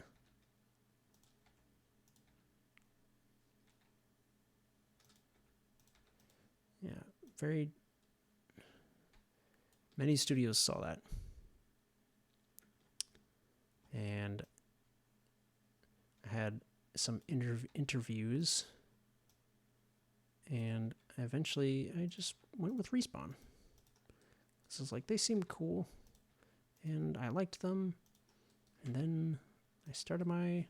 Yeah, very many studios saw that. And I had some interviews. And eventually I just went with Respawn. This is like, they seemed cool. And I liked them. And then I started my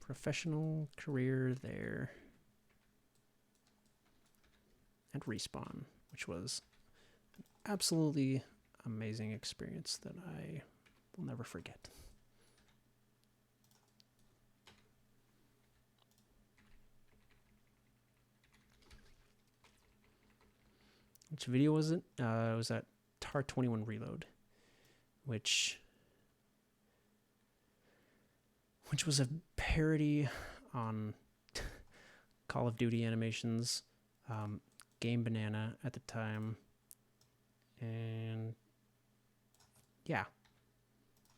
professional career there at Respawn, which was an absolutely amazing experience that I will never forget. Which video was it? It was at Tar 21 Reload, which was a parody on Call of Duty animations, Game Banana at the time, and yeah,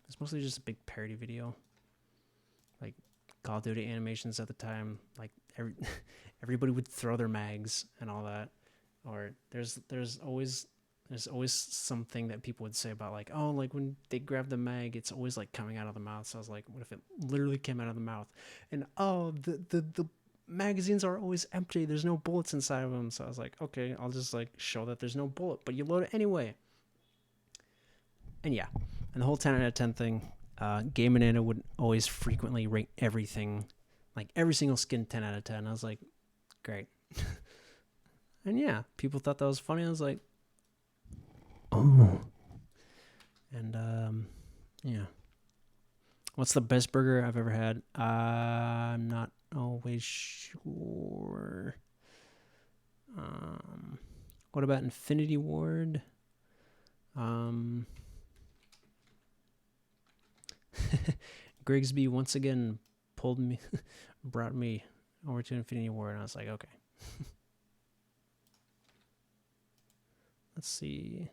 it's mostly just a big parody video. Like Call of Duty animations at the time, like everybody would throw their mags and all that, or there's always something that people would say about like, oh, like when they grab the mag, it's always like coming out of the mouth. So I was like, what if it literally came out of the mouth? And oh, the magazines are always empty. There's no bullets inside of them. So I was like, okay, I'll just like show that there's no bullet, but you load it anyway. And yeah, and the whole 10 out of 10 thing, Game Banana would always frequently rate everything, like every single skin 10 out of 10. I was like, great. And yeah, people thought that was funny. I was like, oh. And yeah. What's the best burger I've ever had? I'm not always sure. What about Infinity Ward? Grigsby once again brought me over to Infinity Ward, and I was like, okay. Let's see.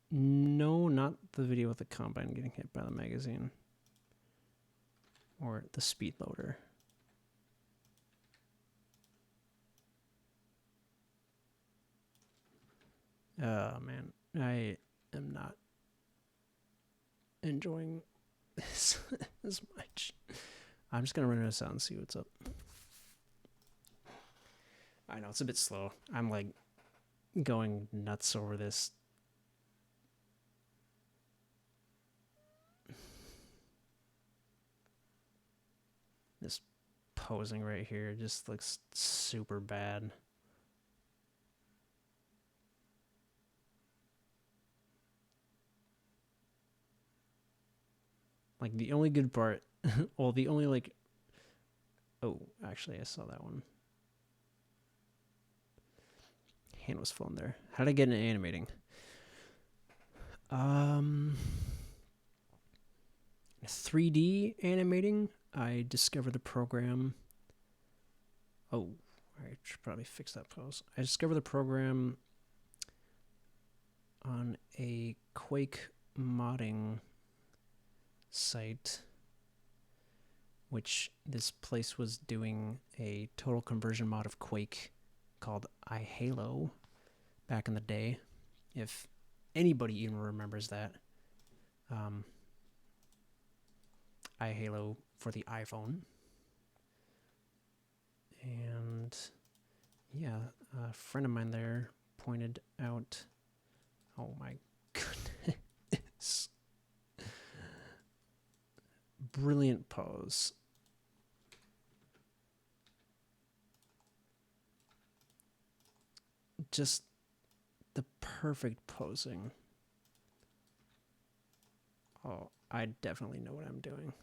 No, not the video with the Combine getting hit by the magazine. Or the speed loader. Oh, man. I am not enjoying this as much. I'm just going to run this out and see what's up. I know, it's a bit slow. I'm, like, going nuts over this. This posing right here just looks super bad. Like, the only good part, well, the only, like, oh, actually, I saw that one. Hand was falling there. How did I get into animating? 3D animating. I discovered the program. Oh, I should probably fix that pose. I discovered the program on a Quake modding site, which this place was doing a total conversion mod of Quake called iHalo back in the day, if anybody even remembers that. iHalo for the iPhone. And yeah, a friend of mine there pointed out, oh my goodness, brilliant pose. Just the perfect posing. Oh, I definitely know what I'm doing.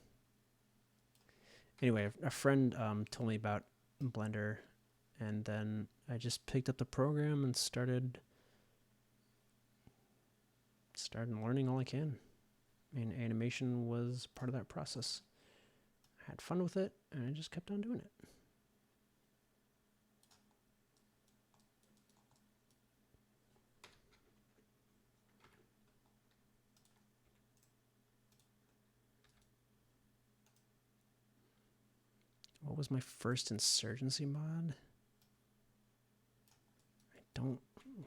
Anyway, a friend told me about Blender And then I just picked up the program and started learning all I can. And animation was part of that process. I had fun with it, and I just kept on doing it. What was my first insurgency mod? I don't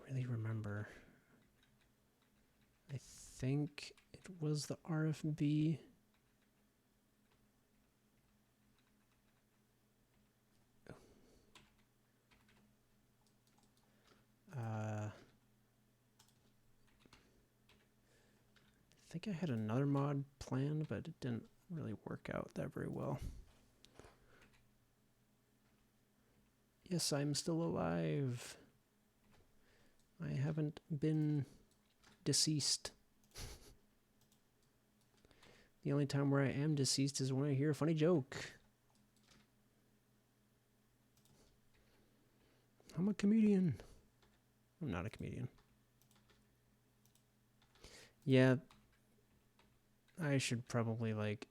really remember. I think it was the RFB. I think I had another mod planned, but it didn't really work out that very well. Yes, I'm still alive. I haven't been deceased. The only time where I am deceased is when I hear a funny joke. I'm a comedian. I'm not a comedian. Yeah, I should probably like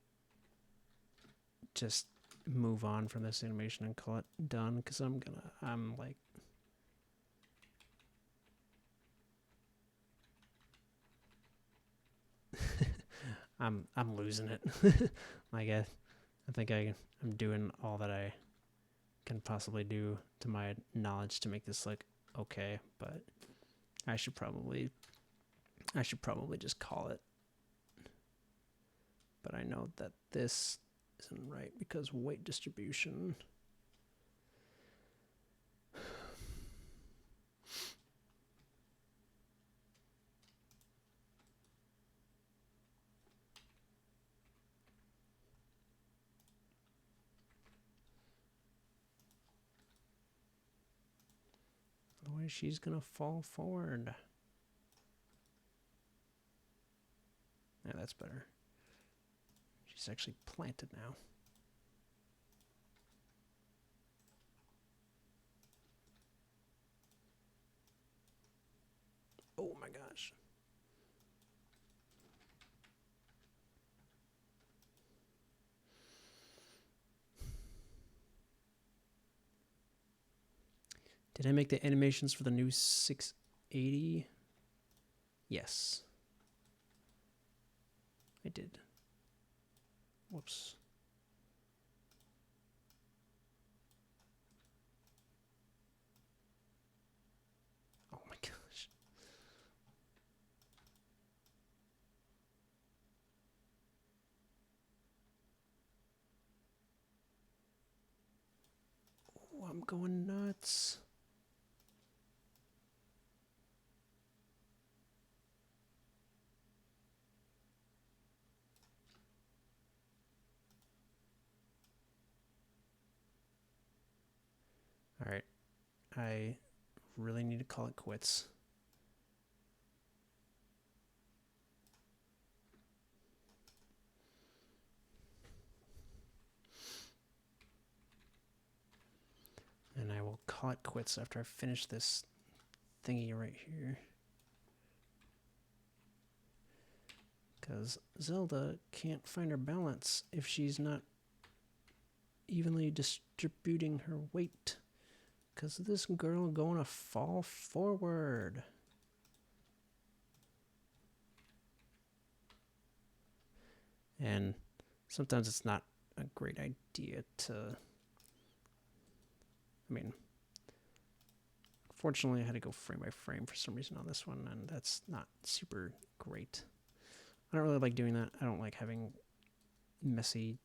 just move on from this animation and call it done, because I'm like I'm losing it. Like I think I'm doing all that I can possibly do to my knowledge to make this look okay, but I should probably just call it. But I know that this isn't right because weight distribution. Otherwise, she's gonna fall forward. Yeah, that's better. She's actually planted now. Oh my gosh. Did I make the animations for the new 680? Yes. I did. Whoops. Oh my gosh. Oh, I'm going nuts. All right. I really need to call it quits. And I will call it quits after I finish this thingy right here. Because Zelda can't find her balance if she's not evenly distributing her weight. Because this girl going to fall forward. And sometimes it's not a great idea to... I mean, fortunately I had to go frame by frame for some reason on this one, and that's not super great. I don't really like doing that. I don't like having messy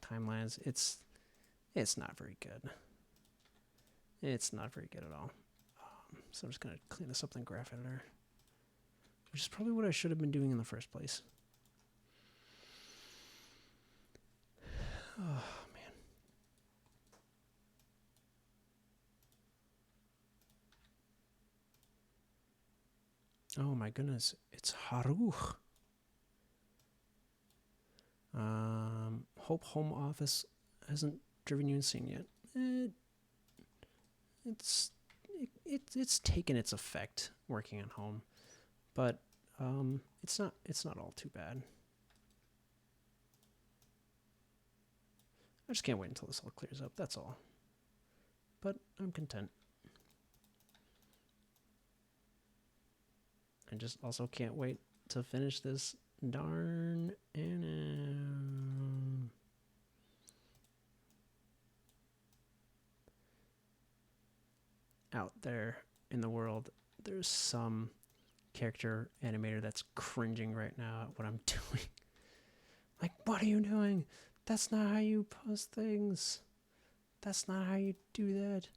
timelines. It's not very good. It's not very good at all. So I'm just going to clean this up in Graph Editor, which is probably what I should have been doing in the first place. Oh, man. Oh, my goodness. It's Haruch. Hope Home Office hasn't driven you insane yet. it's taken its effect working at home, but it's not all too bad. I just can't wait until this all clears up. That's all. But I'm content. I just also can't wait to finish this darn anime. Out there in the world, there's some character animator that's cringing right now at what I'm doing. Like, what are you doing? That's not how you post things. That's not how you do that.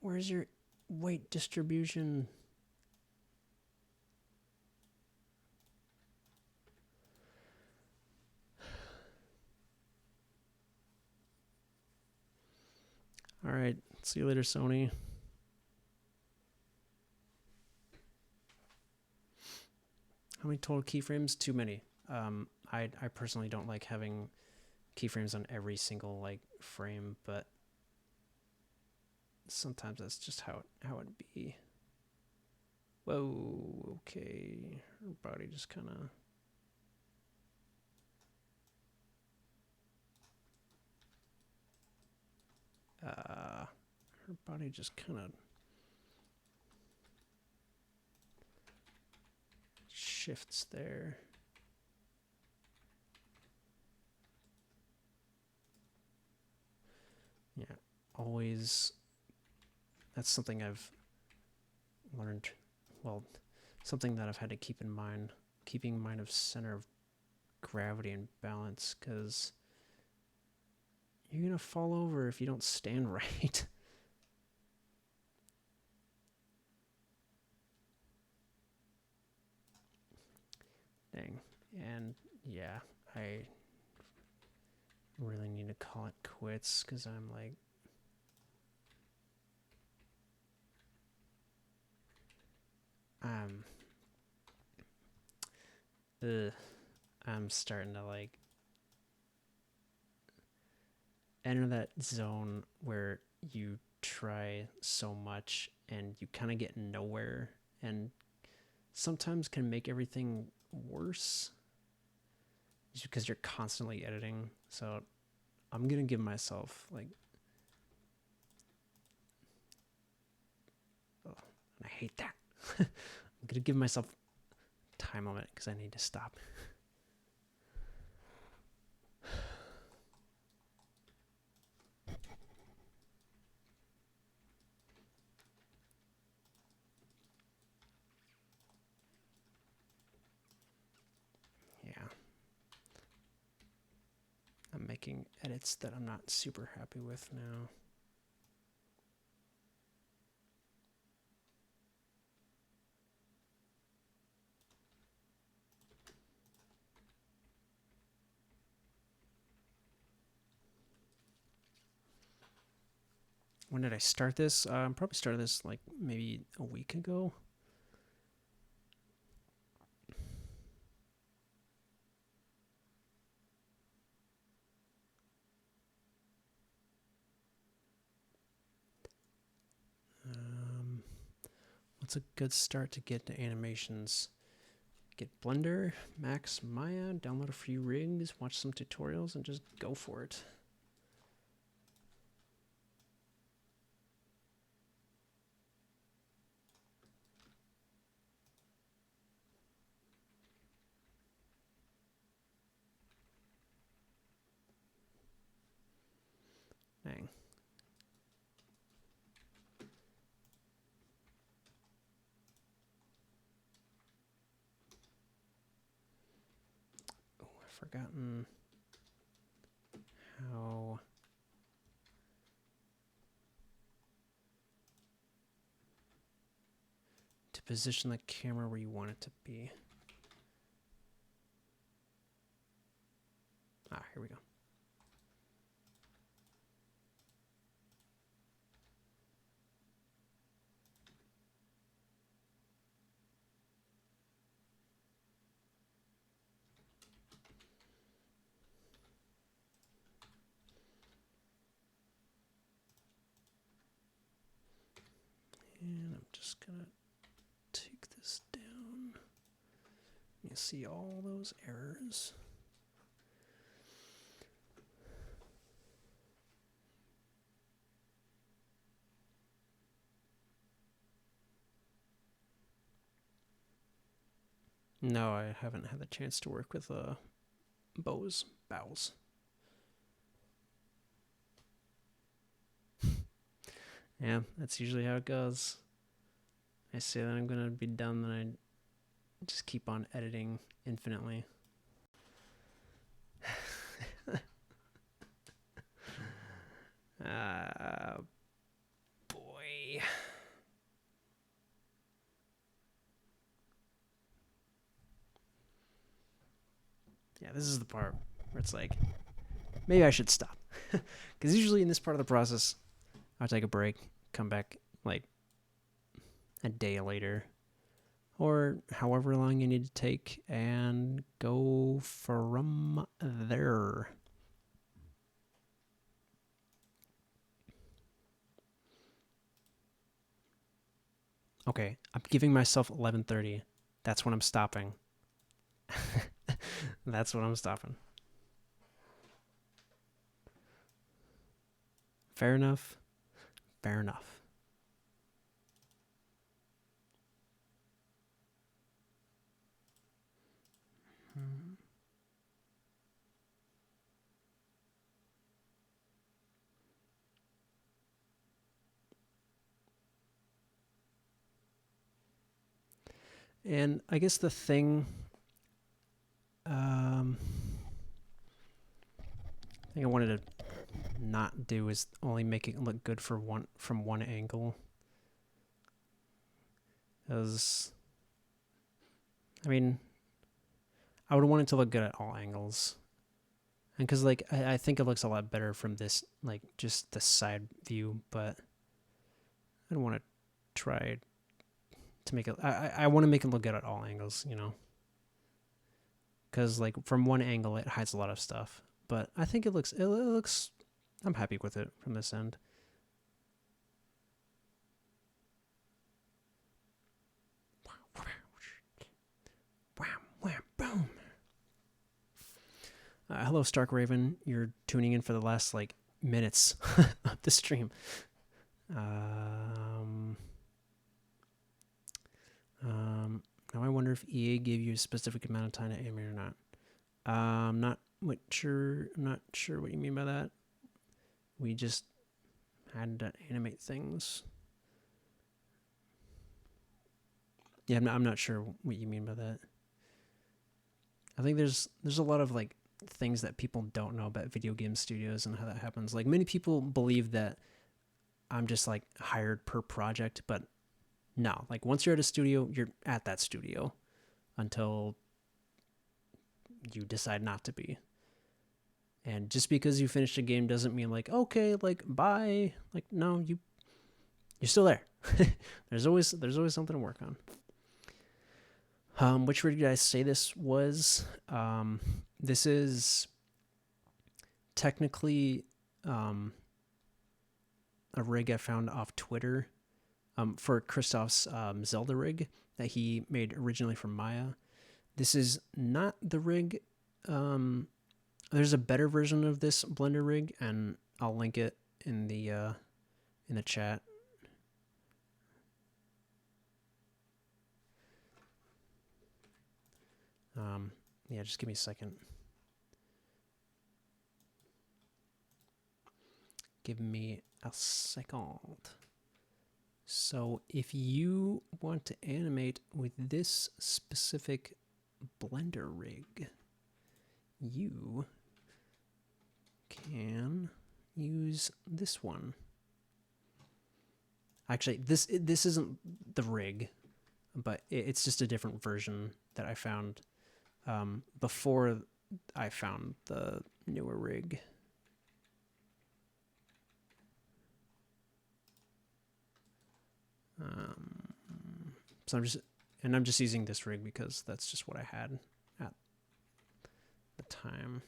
Where's your weight distribution? All right, see you later, Sony. How many total keyframes? Too many. I personally don't like having keyframes on every single like frame, but sometimes that's just how it'd be. Whoa, okay. Her body just kind of. Her body just kind of shifts there. Yeah, always. That's something I've learned. Well, something that I've had to keep in mind. Keeping in mind of center of gravity and balance, because you're gonna fall over if you don't stand right. Dang. And yeah, I really need to call it quits because I'm like, I'm starting to like enter that zone where you try so much and you kind of get nowhere, and sometimes can make everything worse just because you're constantly editing. So I'm gonna give myself like, oh, I hate that. I'm gonna give myself time limit because I need to stop. Yeah. I'm making edits that I'm not super happy with now. When did I start this? Probably started this like maybe a week ago. What's a good start to get to animations? Get Blender, Max, Maya, download a few rigs, watch some tutorials, and just go for it. Dang. Oh, I've forgotten how to position the camera where you want it to be. Ah, here we go. And I'm just gonna take this down. You see all those errors. No, I haven't had the chance to work with bows. Yeah, that's usually how it goes. I say that I'm gonna be done, then I just keep on editing infinitely. Boy. Yeah, this is the part where it's like, maybe I should stop. Because usually in this part of the process, I'll take a break, come back like a day later, or however long you need to take, and go from there. Okay, I'm giving myself 11:30. That's when I'm stopping. That's when I'm stopping. Fair enough. Fair enough. And I guess the thing, I think I wanted to not do is only make it look good from one angle. Because, I mean, I would want it to look good at all angles. And because, like, I think it looks a lot better from this, like, just the side view, but I don't want to try to make it, I want to make it look good at all angles, you know? Because, like, from one angle, it hides a lot of stuff. But I think it looks, I'm happy with it from this end. Wham, wham, boom. Hello, Stark Raven. You're tuning in for the last, like, minutes of the stream. Now I wonder if EA gave you a specific amount of time to animate or not. I'm not sure what you mean by that. We just had to animate things. Yeah, I'm not sure what you mean by that. I think there's a lot of like things that people don't know about video game studios and how that happens. Like many people believe that I'm just like hired per project, but no. Like once you're at a studio, you're at that studio until you decide not to be. And just because you finished a game doesn't mean like, okay, like bye. Like no, you're still there. there's always something to work on. Which rig did I say this was? This is technically a rig I found off Twitter for Christoph's Zelda rig that he made originally from Maya. This is not the rig. There's a better version of this Blender rig, and I'll link it in the chat. Yeah, just give me a second. Give me a second. So if you want to animate with this specific Blender rig, you can use this one. Actually, this isn't the rig, but it's just a different version that I found before I found the newer rig. So I'm just using this rig because that's just what I had at the time.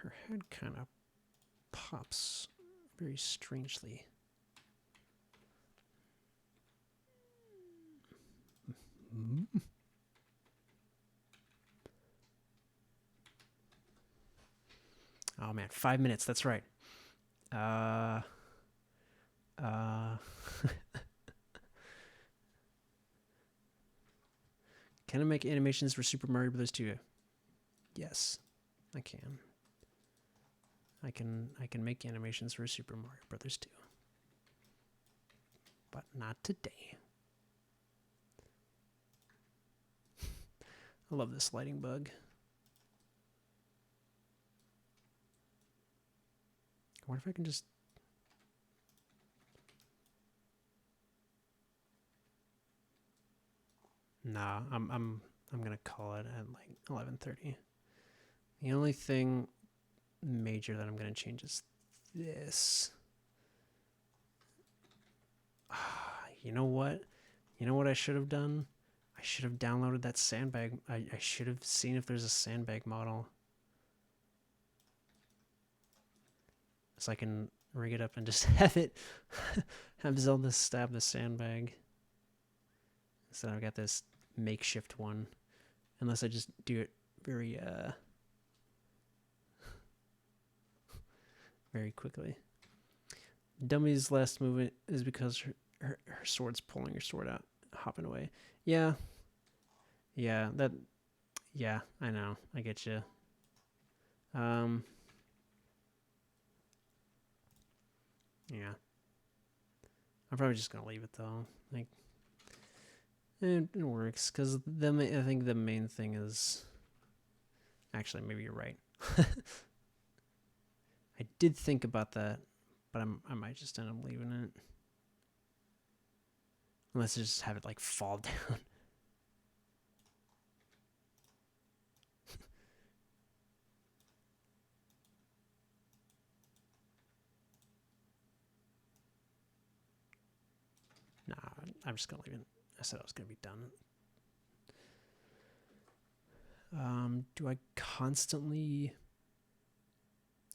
her head kind of pops very strangely. Oh man, 5 minutes. That's right. Can I make animations for Super Mario Bros. 2? Yes, I can. I can make animations for Super Mario Bros. 2. But not today. I love this lighting bug. I wonder if I can just... Nah, I'm gonna call it at like 11:30. The only thing major that I'm gonna change is this. You know what? You know what I should have done? I should have downloaded that sandbag. I should have seen if there's a sandbag model. So I can rig it up and just have it, have Zelda stab the sandbag. So I've got this makeshift one. Unless I just do it very, very quickly. Dummy's last movement is because her sword's pulling her sword out, hopping away. Yeah. Yeah, yeah, I know. I get you. Yeah. I'm probably just gonna leave it though. Like, it works because I think the main thing is. Actually, maybe you're right. I did think about that, but I might just end up leaving it. Unless I just have it like fall down. Nah, I'm just gonna leave it. I said I was gonna be done. Do I constantly...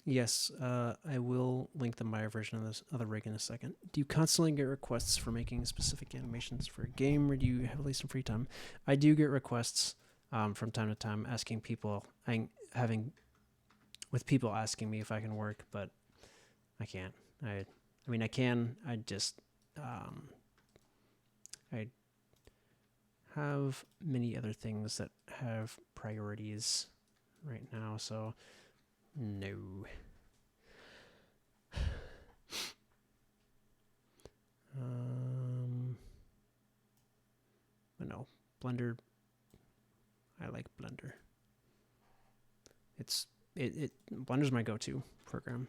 Yes, I will link the Maya version of this other rig in a second. Do you constantly get requests for making specific animations for a game, or do you have at least some free time? I do get requests from time to time asking people, with people asking me if I can work, but I can't. I mean, I can. I just I have many other things that have priorities right now, so no. But no, Blender. I like Blender. Blender's my go-to program.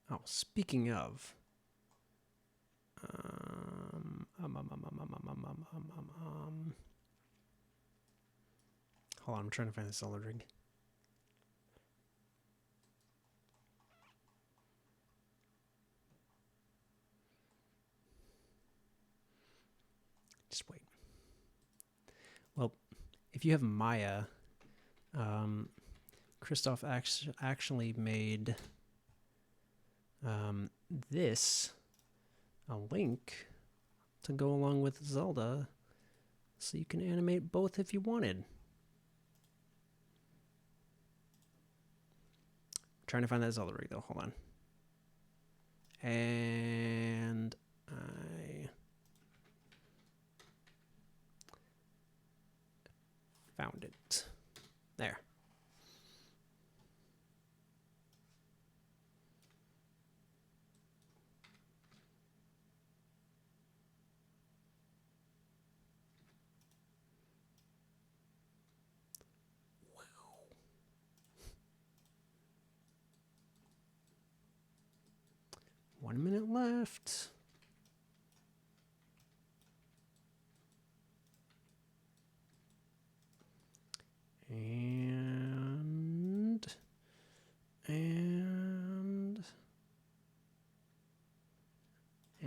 Oh, speaking of, hold on, I'm trying to find the Zelda rig. Just wait. Well, if you have Maya, Christoph actually made this a link to go along with Zelda, so you can animate both if you wanted. I'm trying to find that Zelda rig though. Hold on. And I found it. There. Wow. 1 minute left.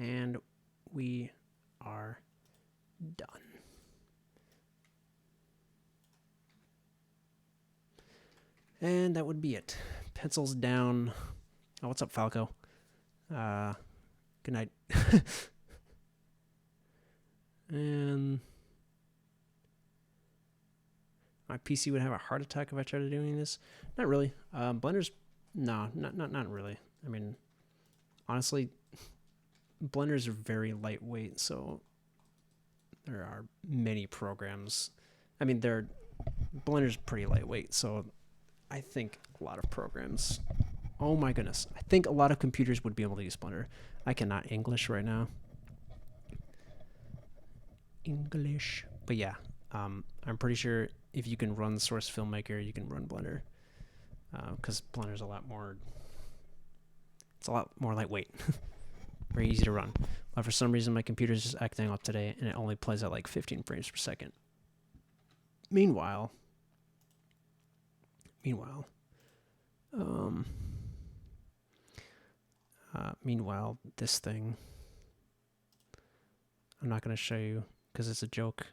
And we are done. And that would be it. Pencils down. Oh, what's up, Falco? Good night. And my PC would have a heart attack if I tried doing this. Not really. Blender's no, not really. I mean, honestly, blenders are very lightweight, so there are many programs. I mean, Blender's pretty lightweight, so I think a lot of programs. Oh my goodness, I think a lot of computers would be able to use Blender. I cannot English right now. English, but yeah, I'm pretty sure if you can run Source Filmmaker, you can run Blender, because Blender's a lot more. It's a lot more lightweight. Very easy to run. But for some reason, my computer's just acting up today, and it only plays at like 15 frames per second. Meanwhile, this thing, I'm not going to show you because it's a joke,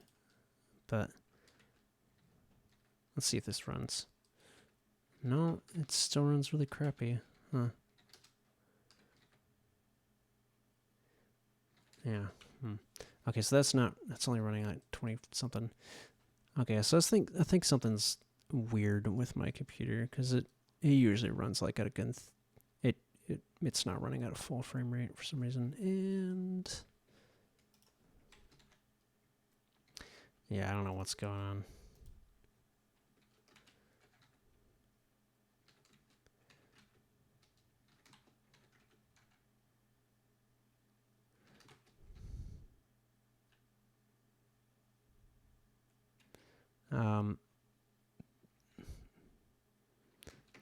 but let's see if this runs. No, it still runs really crappy. Huh. Yeah. Okay, so that's only running like 20 something. Okay, so I think something's weird with my computer because it usually runs like at a good it's not running at a full frame rate for some reason, and yeah, I don't know what's going on.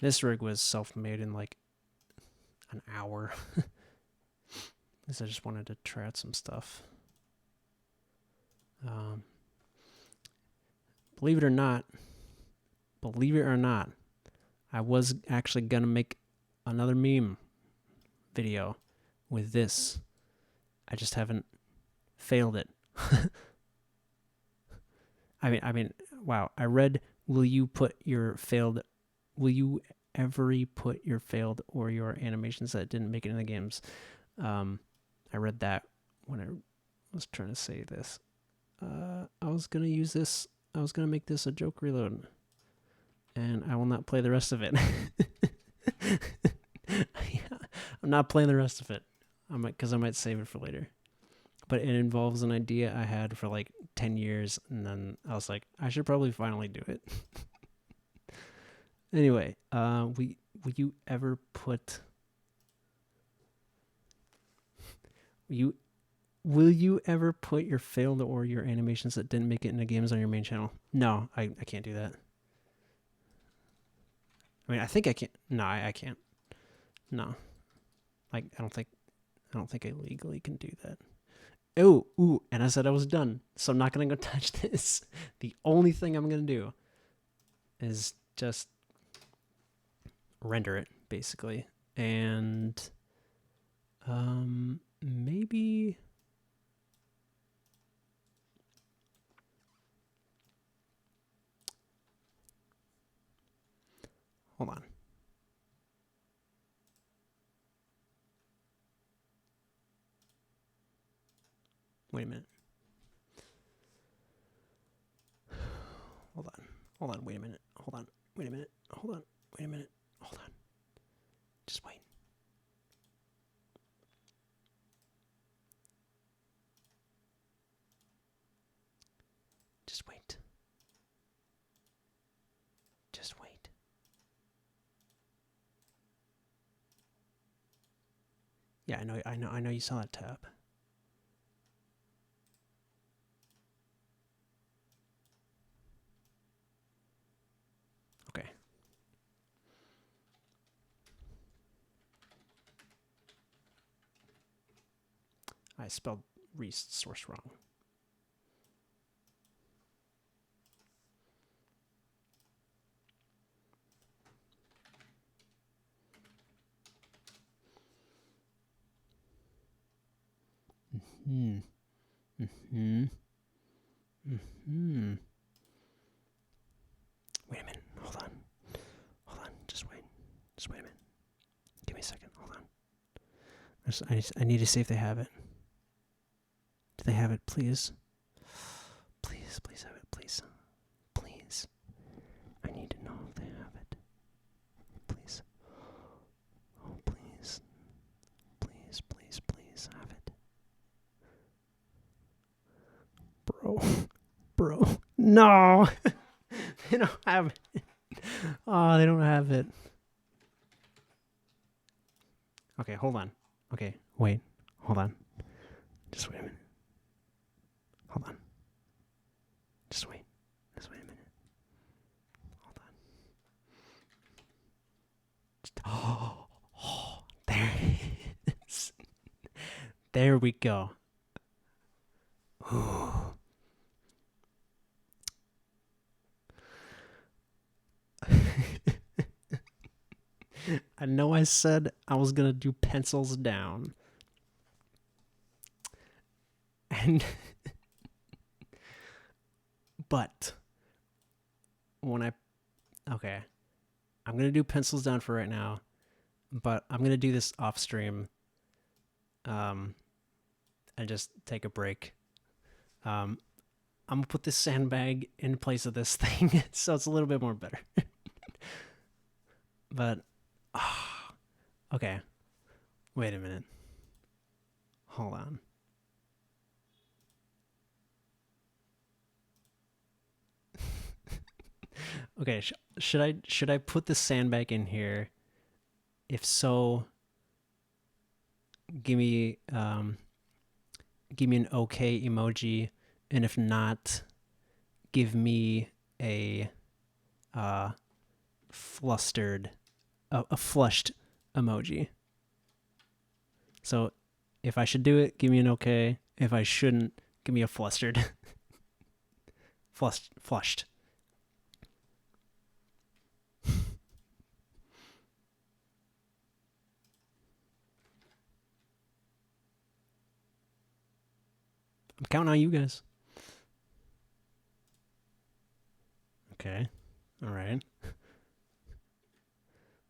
This rig was self-made in like an hour. Because I just wanted to try out some stuff. Believe it or not, I was actually gonna make another meme video with this. I just haven't failed it. I mean, wow. I read, will you ever put your failed or your animations that didn't make it in the games? I read that when I was trying to say this. I was gonna use this. I was gonna make this a joke reload, and I will not play the rest of it. I'm not playing the rest of it. Because I might save it for later. But it involves an idea I had for like 10 years, and then I was like, I should probably finally do it. Anyway, will you ever put your failed or your animations that didn't make it into games on your main channel? No, I can't do that. I mean, I think I can't. No, I can't. No. Like, I don't think I legally can do that. Ooh, and I said I was done, so I'm not going to go touch this. The only thing I'm going to do is just render it, basically. And maybe... Hold on. Wait a minute. Hold on, wait a minute. Hold on. Just wait. Yeah, I know you saw that tab. Okay. I spelled resource wrong. Mm-hmm. Mm-hmm. Wait a minute. Hold on. Hold on. Just wait. Just wait a minute. Give me a second. Hold on. I need to see if they have it. Do they have it, please? Please, please have it, please. Please. I need to know if they have it. Please. Oh, please. Please, please, please have it. Bro. Bro. No! They don't have it. Oh, they don't have it. Okay, hold on. Okay, wait. Hold on. Just wait a minute. Hold on. Just wait. Just wait a minute. Hold on. Just, oh, there it is. There we go. Ooh. I know I said I was going to do pencils down. And but when okay, I'm going to do pencils down for right now, but I'm going to do this off stream and just take a break. I'm going to put this sandbag in place of this thing so it's a little bit more better. But okay. Wait a minute. Hold on. Okay, should I put the sandbag in here? If so, give me an okay emoji, and if not, give me a flustered, a flushed emoji. So if I should do it, give me an okay. If I shouldn't, give me a flustered. Flushed. I'm counting on you guys. Okay. All right.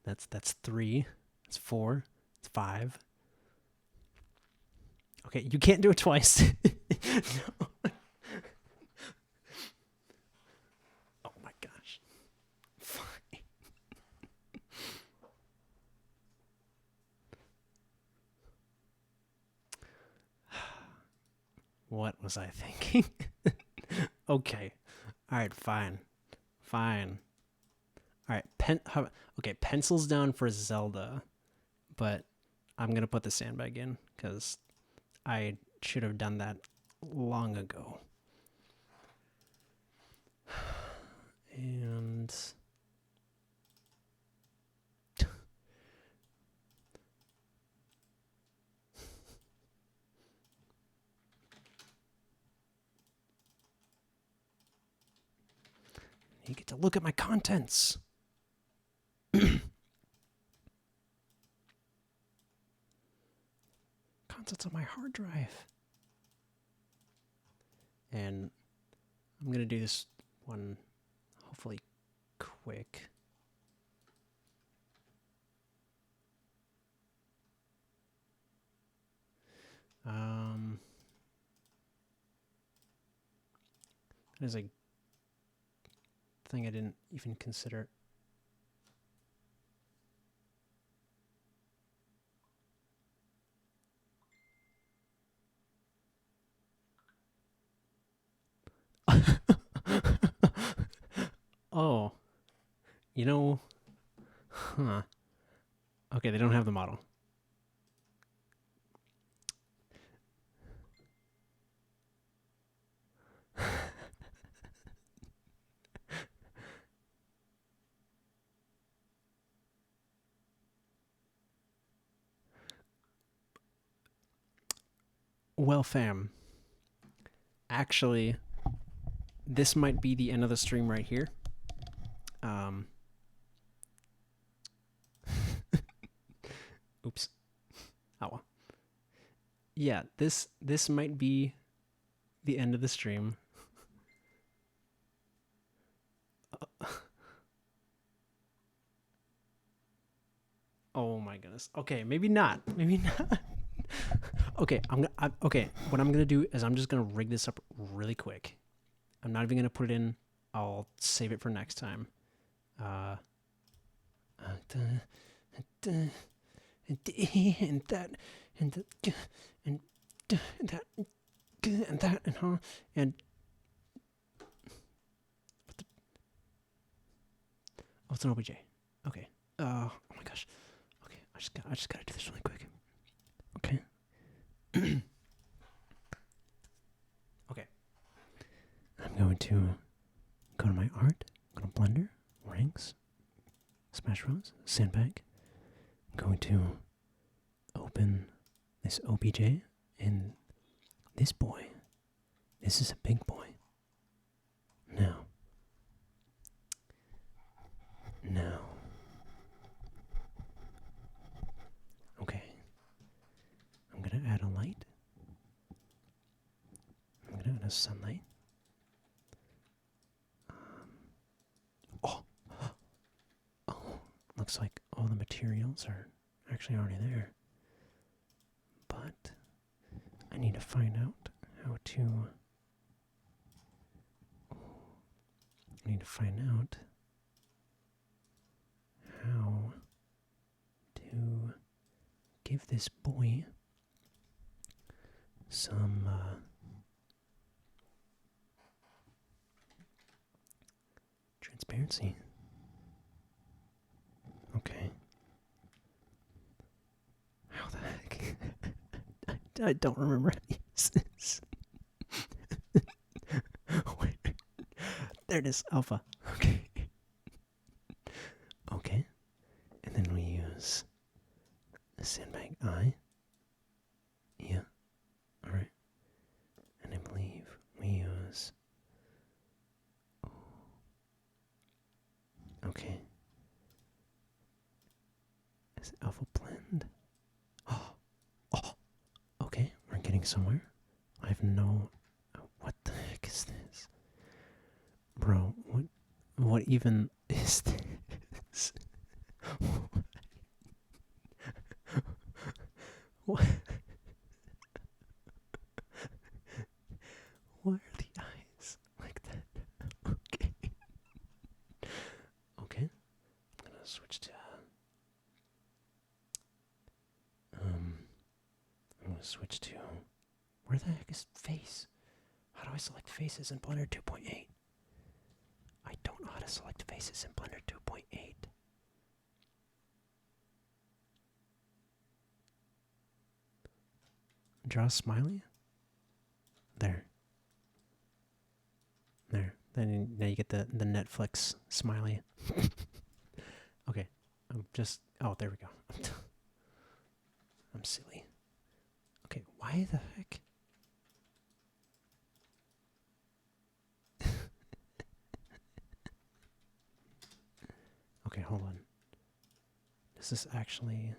That's 3. That's 4. That's 5. Okay, you can't do it twice. No. Oh my gosh. Fine. What was I thinking? Okay. All right, fine. All right, okay, pencils down for Zelda, but I'm going to put the sandbag in because I should have done that long ago. And you get to look at my contents. Contents on my hard drive. And I'm going to do this one hopefully quick. There's a thing I didn't even consider. Oh, you know, huh. Okay, they don't have the model. Well, fam, actually, this might be the end of the stream right here. Oops. Oh well. Yeah, this might be the end of the stream. Oh my goodness. Okay, maybe not. Maybe not. Okay, okay. What I'm gonna do is I'm just gonna rig this up really quick. I'm not even gonna put it in. I'll save it for next time. And that and that and that and that and that and huh and oh, it's an OBJ. Okay. Oh my gosh. Okay, I just gotta do this really quick. Okay. Okay. I'm going to go to my art, go to Blender, Ranks, Smash Bros, Sandbag. I'm going to open this OBJ and this boy. This is a big boy. Now. Okay. I'm gonna add a light. I'm gonna add a sunlight. Oh, looks like all the materials are actually already there. But I need to find out how to. I need to find out how to give this boy some transparency. Okay. How the heck? I don't remember how to use this. Wait. There it is, alpha. Okay. Okay. And then we use a sandbag eye. Yeah. Alright. And I believe we use. Okay. Is it alpha blend? Oh. Okay, we're getting somewhere. I have no. What the heck is this? Bro, what even is this? What? Why are the eyes like that? Okay. Okay. I'm gonna switch to where the heck is face? How do I select faces in Blender 2.8? I don't know how to select faces in Blender 2.8. Draw a smiley? There. Then now you get the Netflix smiley. Okay. Oh, there we go. I'm silly. Okay, why the heck? Okay, hold on. Does this actually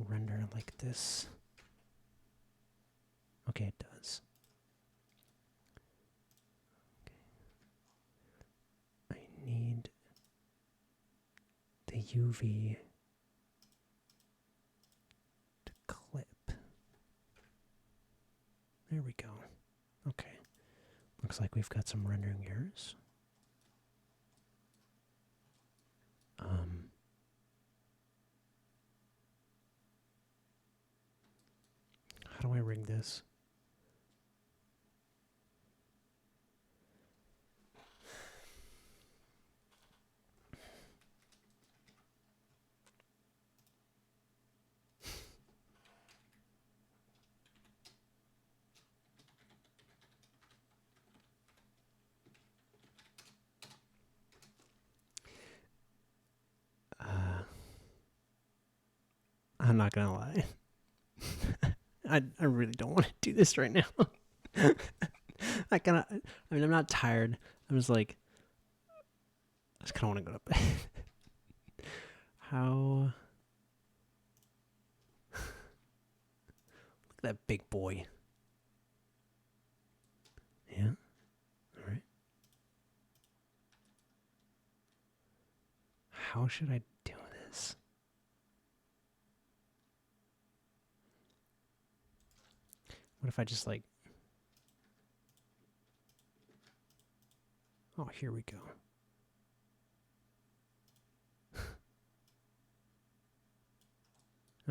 render like this? Okay, it does. Okay. I need the UV to clip. There we go. Okay. Looks like we've got some rendering errors. How do I rig this? I'm not gonna lie. I really don't want to do this right now. I'm not tired. I'm just like, I just kind of want to go to bed. How? Look at that big boy. How should I do this? What if I just like... Oh, here we go.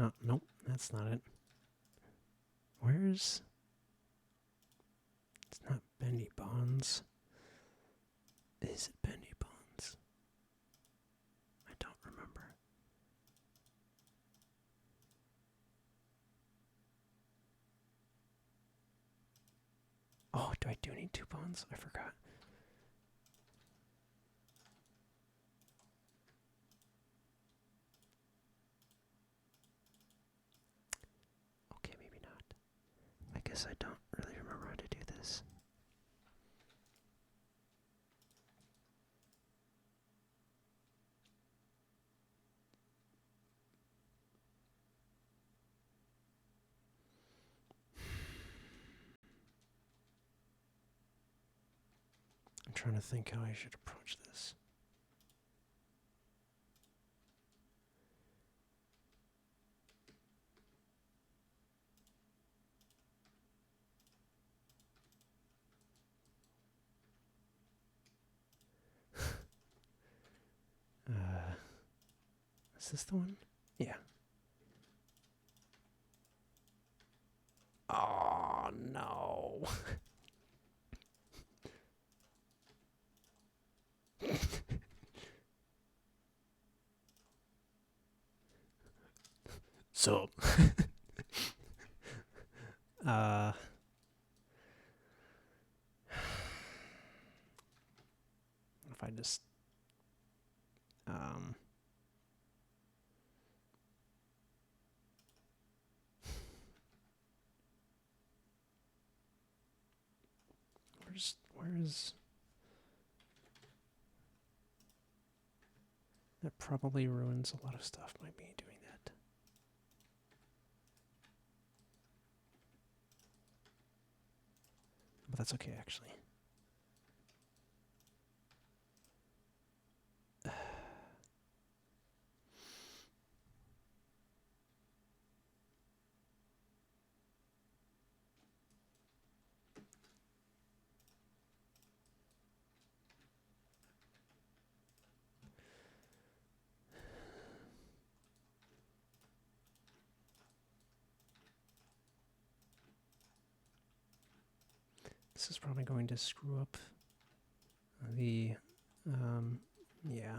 Oh, nope, that's not it. Where's... It's not Bendy Bonds. Is it Bendy Bonds? I don't remember. Oh, do I do need 2 bonds? I forgot. Okay, maybe not. I guess I don't really remember how to do this. I'm trying to think how I should approach this. Is this the one? Yeah. Oh, no. So, if I just, where's, that probably ruins a lot of stuff by me doing that. But that's okay, actually. This is probably going to screw up the, yeah.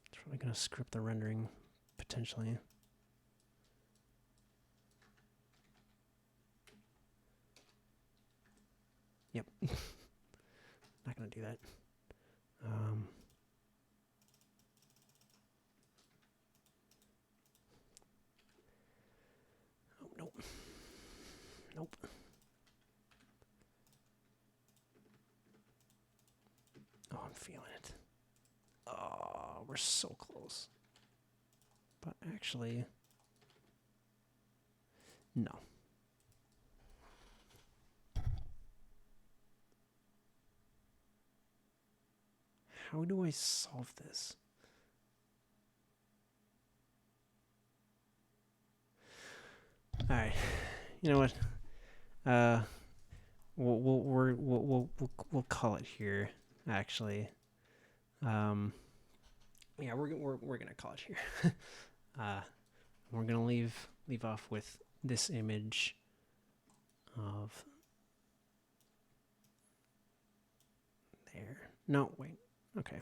It's probably going to screw up the rendering, potentially. Yep. Not going to do that. Oh, nope. Nope. Oh, I'm feeling it. Oh, we're so close. But actually, no. How do I solve this? All right. You know what? We'll call it here. Actually, yeah, we're gonna call it here. We're gonna leave off with this image of there. No, wait. Okay.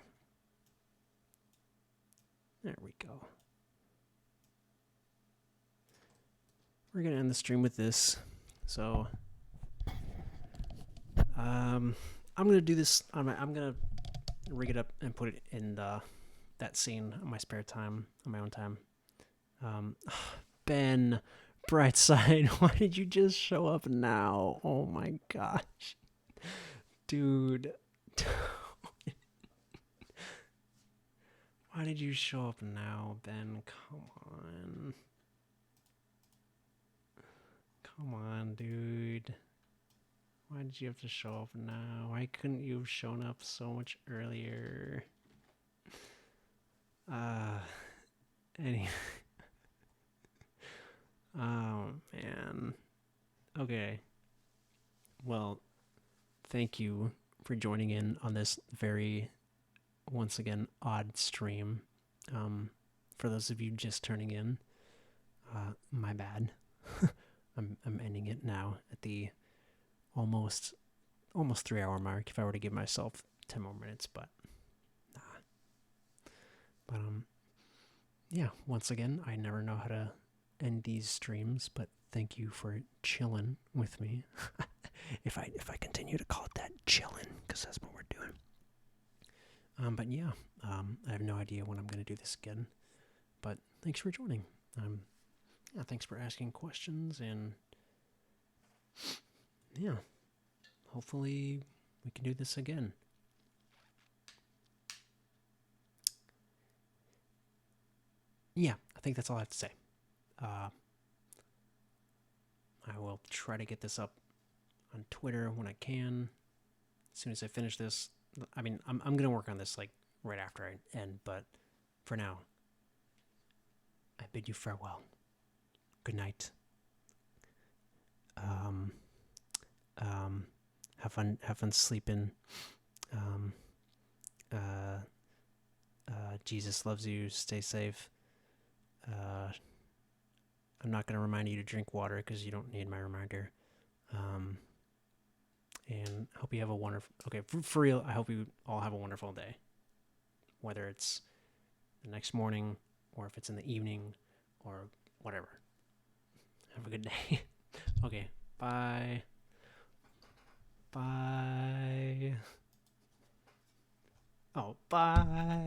There we go. We're gonna end the stream with this. So, I'm gonna do this. I'm gonna rig it up and put it in that scene on my spare time, on my own time. Ben, Brightside, why did you just show up now? Oh my gosh, dude. Why did you show up now, Ben? Come on. Come Come on, dude. Why did you have to show up now? Why couldn't you have shown up so much earlier? Anyway. Oh, man. Okay. Well, thank you for joining in on this very, once again, odd stream. For those of you just turning in, my bad. I'm ending it now at the almost 3 hour mark. If I were to give myself 10 more minutes, but nah. But yeah. Once again, I never know how to end these streams, but thank you for chilling with me. if I continue to call it that, chilling, because that's what we're doing. But yeah, I have no idea when I'm going to do this again. But thanks for joining. Yeah, thanks for asking questions, and yeah, hopefully we can do this again. Yeah, I think that's all I have to say. I will try to get this up on Twitter when I can. As soon as I finish this, I mean, I'm gonna work on this like right after I end. But for now, I bid you farewell. Good night. Have fun sleeping. Jesus loves you. Stay safe. I'm not gonna remind you to drink water because you don't need my reminder. And I hope you have a wonderful. Okay, for real. I hope you all have a wonderful day. Whether it's the next morning or if it's in the evening or whatever. Have a good day. Okay, bye. Bye. Oh, bye.